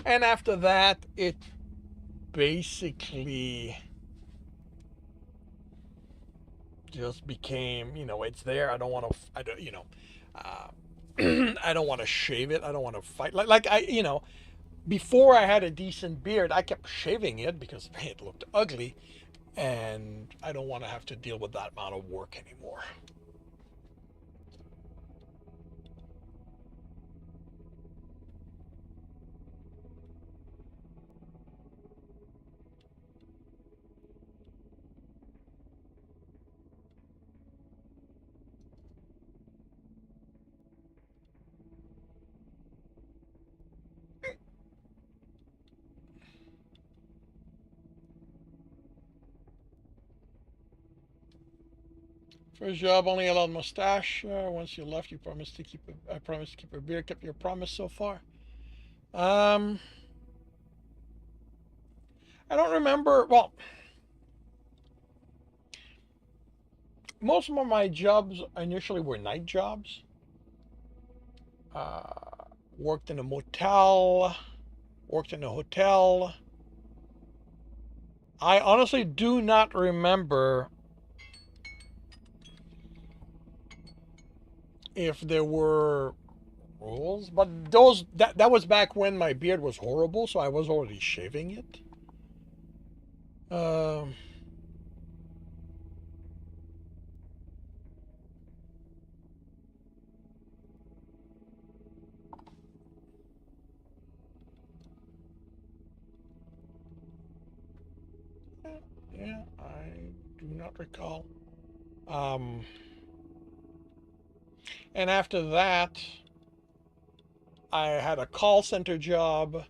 And after that, it basically just became, it's there. I don't want to, I don't, uh, I don't want to shave it. I don't want to fight. Like before I had a decent beard, I kept shaving it because it looked ugly. and I don't want to have to deal with that amount of work anymore. First job only allowed mustache. Once you left, you promised to keep. I promised to keep your beard. Kept your promise so far. Um, I don't remember. Well, most of my jobs initially were night jobs. Uh, Worked in a motel. Worked in a hotel. I honestly do not remember if there were rules, but that was back when my beard was horrible, so I was already shaving it. Um, yeah, I do not recall. Um, and after that, I had a call center job,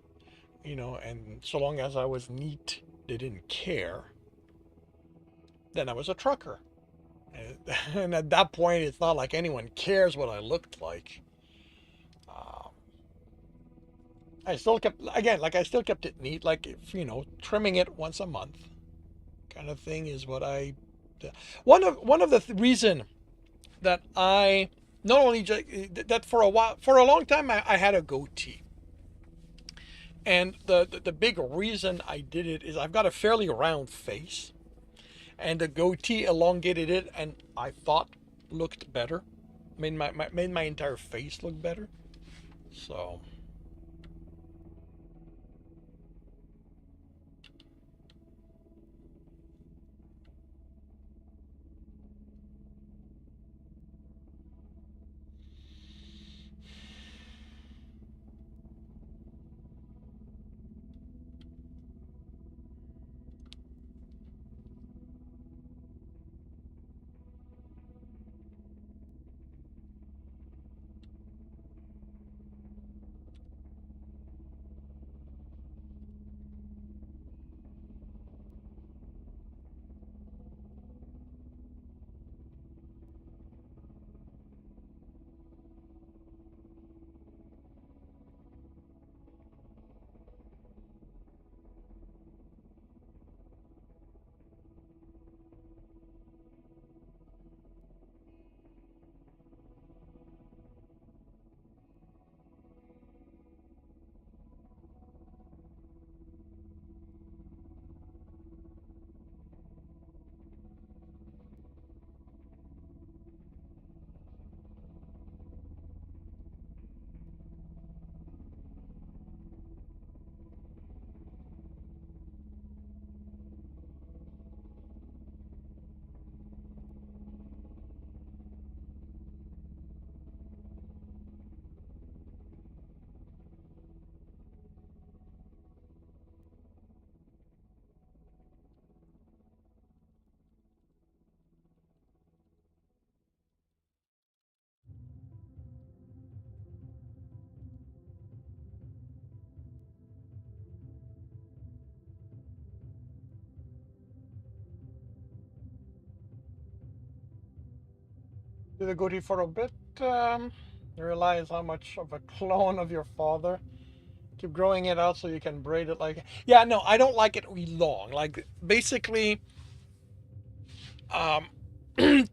and so long as I was neat, they didn't care. Then I was a trucker. And at that point, it's not like anyone cares what I looked like. Um, I still kept, again, like I still kept it neat, like if, trimming it once a month kind of thing is what I. One of the reason that I not only that for a long time I had a goatee, and the big reason I did it is I've got a fairly round face, and the goatee elongated it, and I thought looked better, made my entire face look better. So did the goatee for a bit. You realize how much of a clone of your father. Keep growing it out so you can braid it like. Yeah, no, I don't like it long. Like basically, um,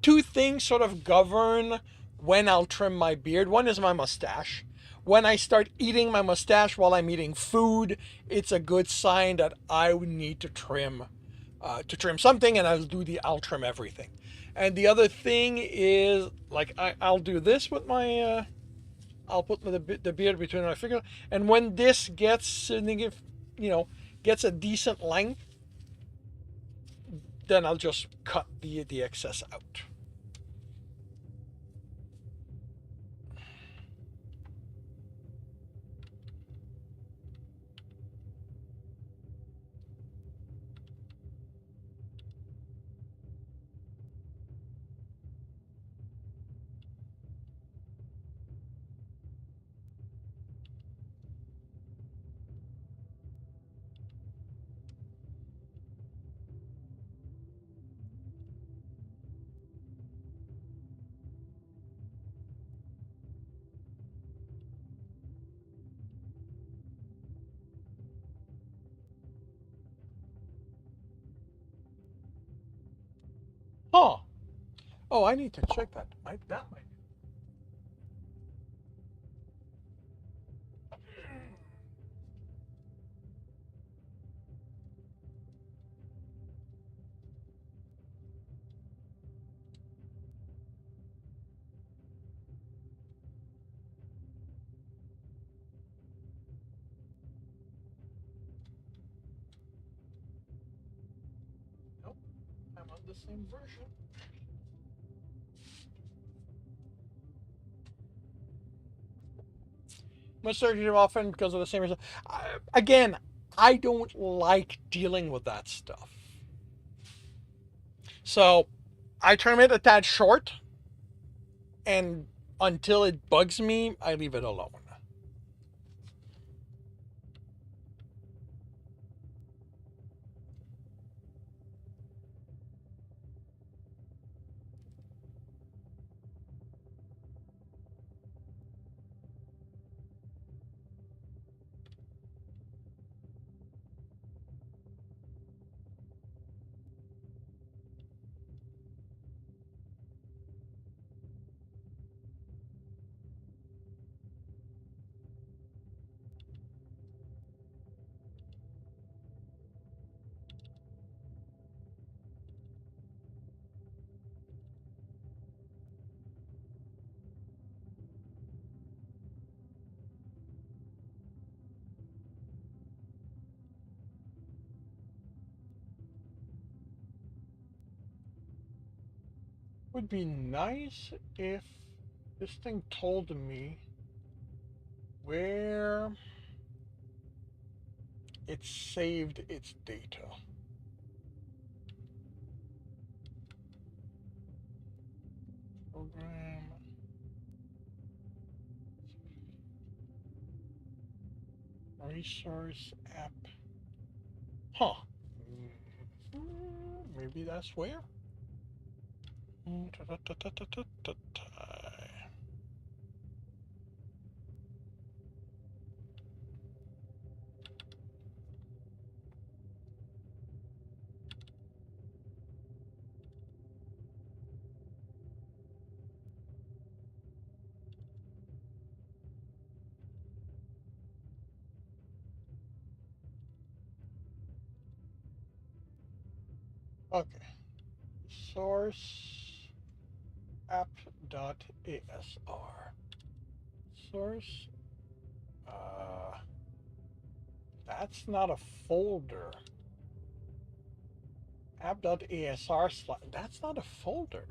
two things sort of govern when I'll trim my beard. One is my mustache. When I start eating my mustache while I'm eating food, it's a good sign that I need to trim something, and I'll trim everything. And the other thing is like I'll do this with my I'll put the beard between my finger, and when this gets gets a decent length, then I'll just cut the excess out. Huh. Oh, I need to check that. That might. Nope. I'm on the same version. I'm search it often because of the same reason. Again, I don't like dealing with that stuff. So I term it a tad short, and until it bugs me, I leave it alone. Would be nice if this thing told me where it saved its data. Program. Resource app. Huh. Maybe that's where? Okay. Source app.asr. Source. That's not a folder. App.asr. That's not a folder.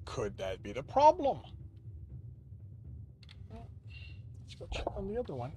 Could that be the problem? Let's go check on the other one.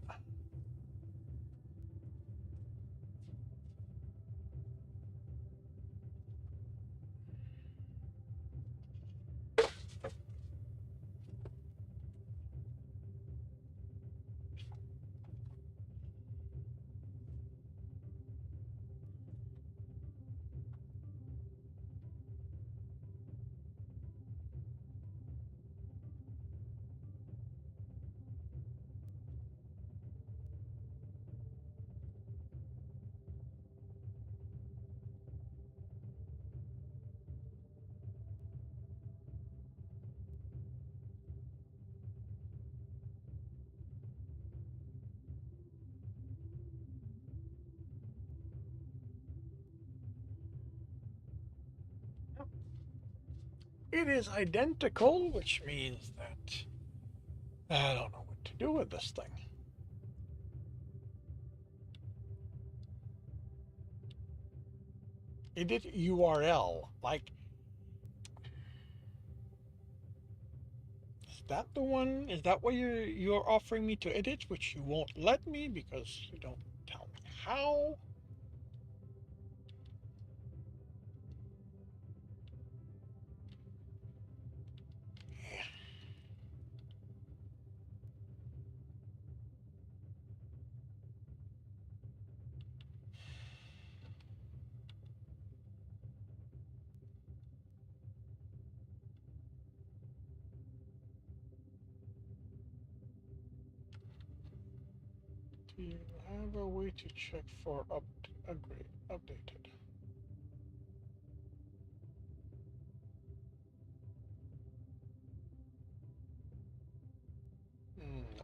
It is identical, which means that I don't know what to do with this thing. Edit URL. Like, is that the one? Is that what you're offering me to edit, which you won't let me because you don't tell me how? Yeah. Do you have a way to check for updated? No.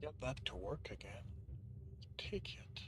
Get that to work again. Take it.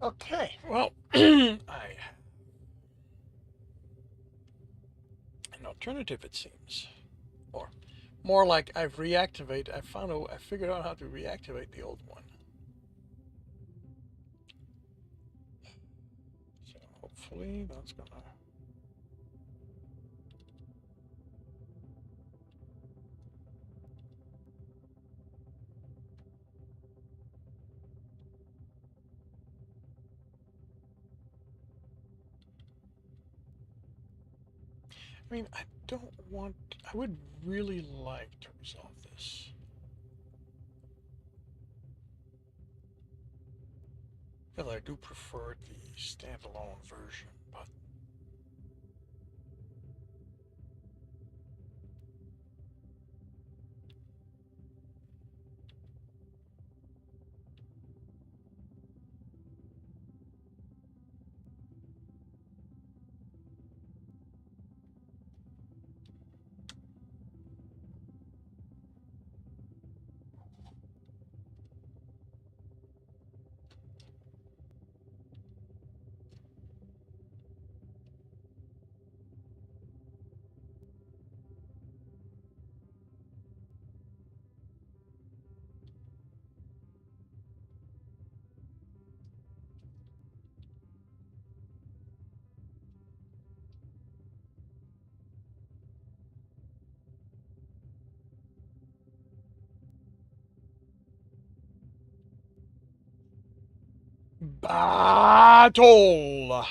Okay, well, I an alternative, it seems, or more like I figured out how to reactivate the old one. So hopefully that's gonna. I mean, I don't want. I would really like to resolve this. Because I do prefer the standalone version, but battle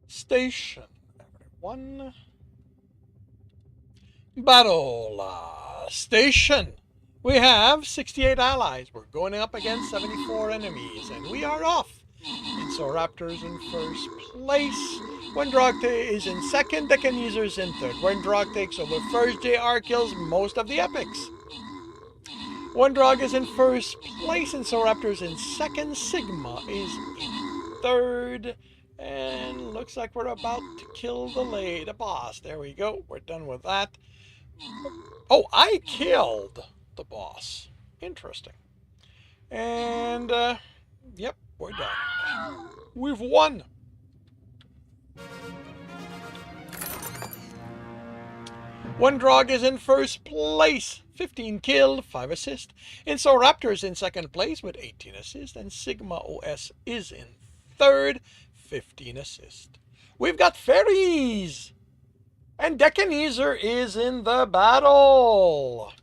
station, everyone. Battle station. We have 68 allies. We're going up against 74 enemies, and we are off. Raptors in first place. Wendrog is in second. Deccanizer's in third. Wendrog takes over first. JR kills most of the epics. Wendrog is in first place, and Raptors in second. Sigma is in third. And looks like we're about to kill the boss. There we go. We're done with that. Oh, I killed the boss. Interesting. And, yep, we're done. We've won. Wendrog is in first place, 15 killed, 5 assists. Raptor is in second place with 18 assists, and Sigma OS is in third, 15 assists. We've got fairies, and Deccanizer is in the battle.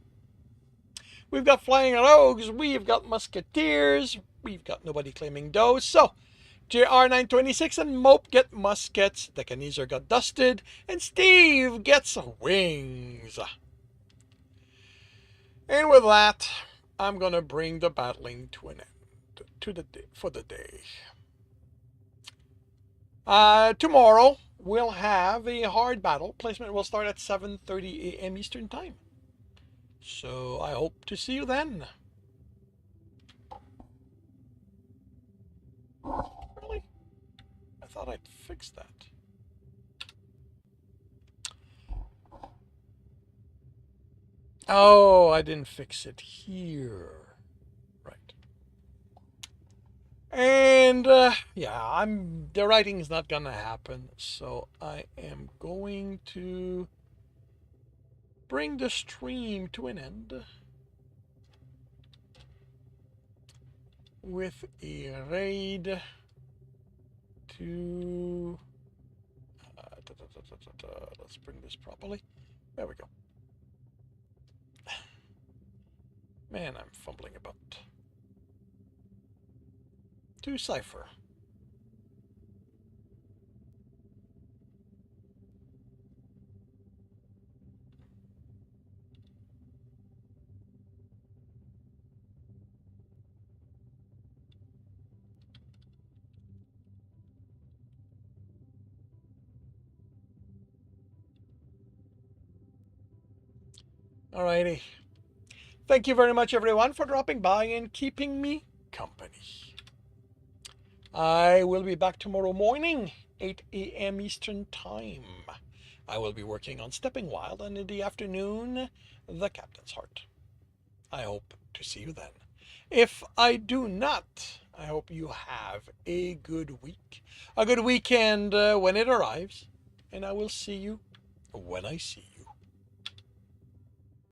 We've got flying rogues, we've got musketeers, we've got nobody claiming dough, so JR926 and Mope get muskets, Deccanizer got dusted, and Steve gets wings. And with that, I'm gonna bring the battling to an end for the day. Tomorrow we'll have a hard battle. Placement will start at 7:30 a.m. Eastern Time. So I hope to see you then. Really? I thought I'd fix that. Oh, I didn't fix it here. Right. And yeah, the writing's not gonna happen, so I am going to bring the stream to an end with a raid to let's bring this properly. There we go. Man, I'm fumbling about. To Cypher. Alrighty. Thank you very much, everyone, for dropping by and keeping me company. I will be back tomorrow morning, 8 a.m. Eastern Time. I will be working on Stepping Wild, and in the afternoon, The Captain's Heart. I hope to see you then. If I do not, I hope you have a good week, a good weekend when it arrives, and I will see you when I see you.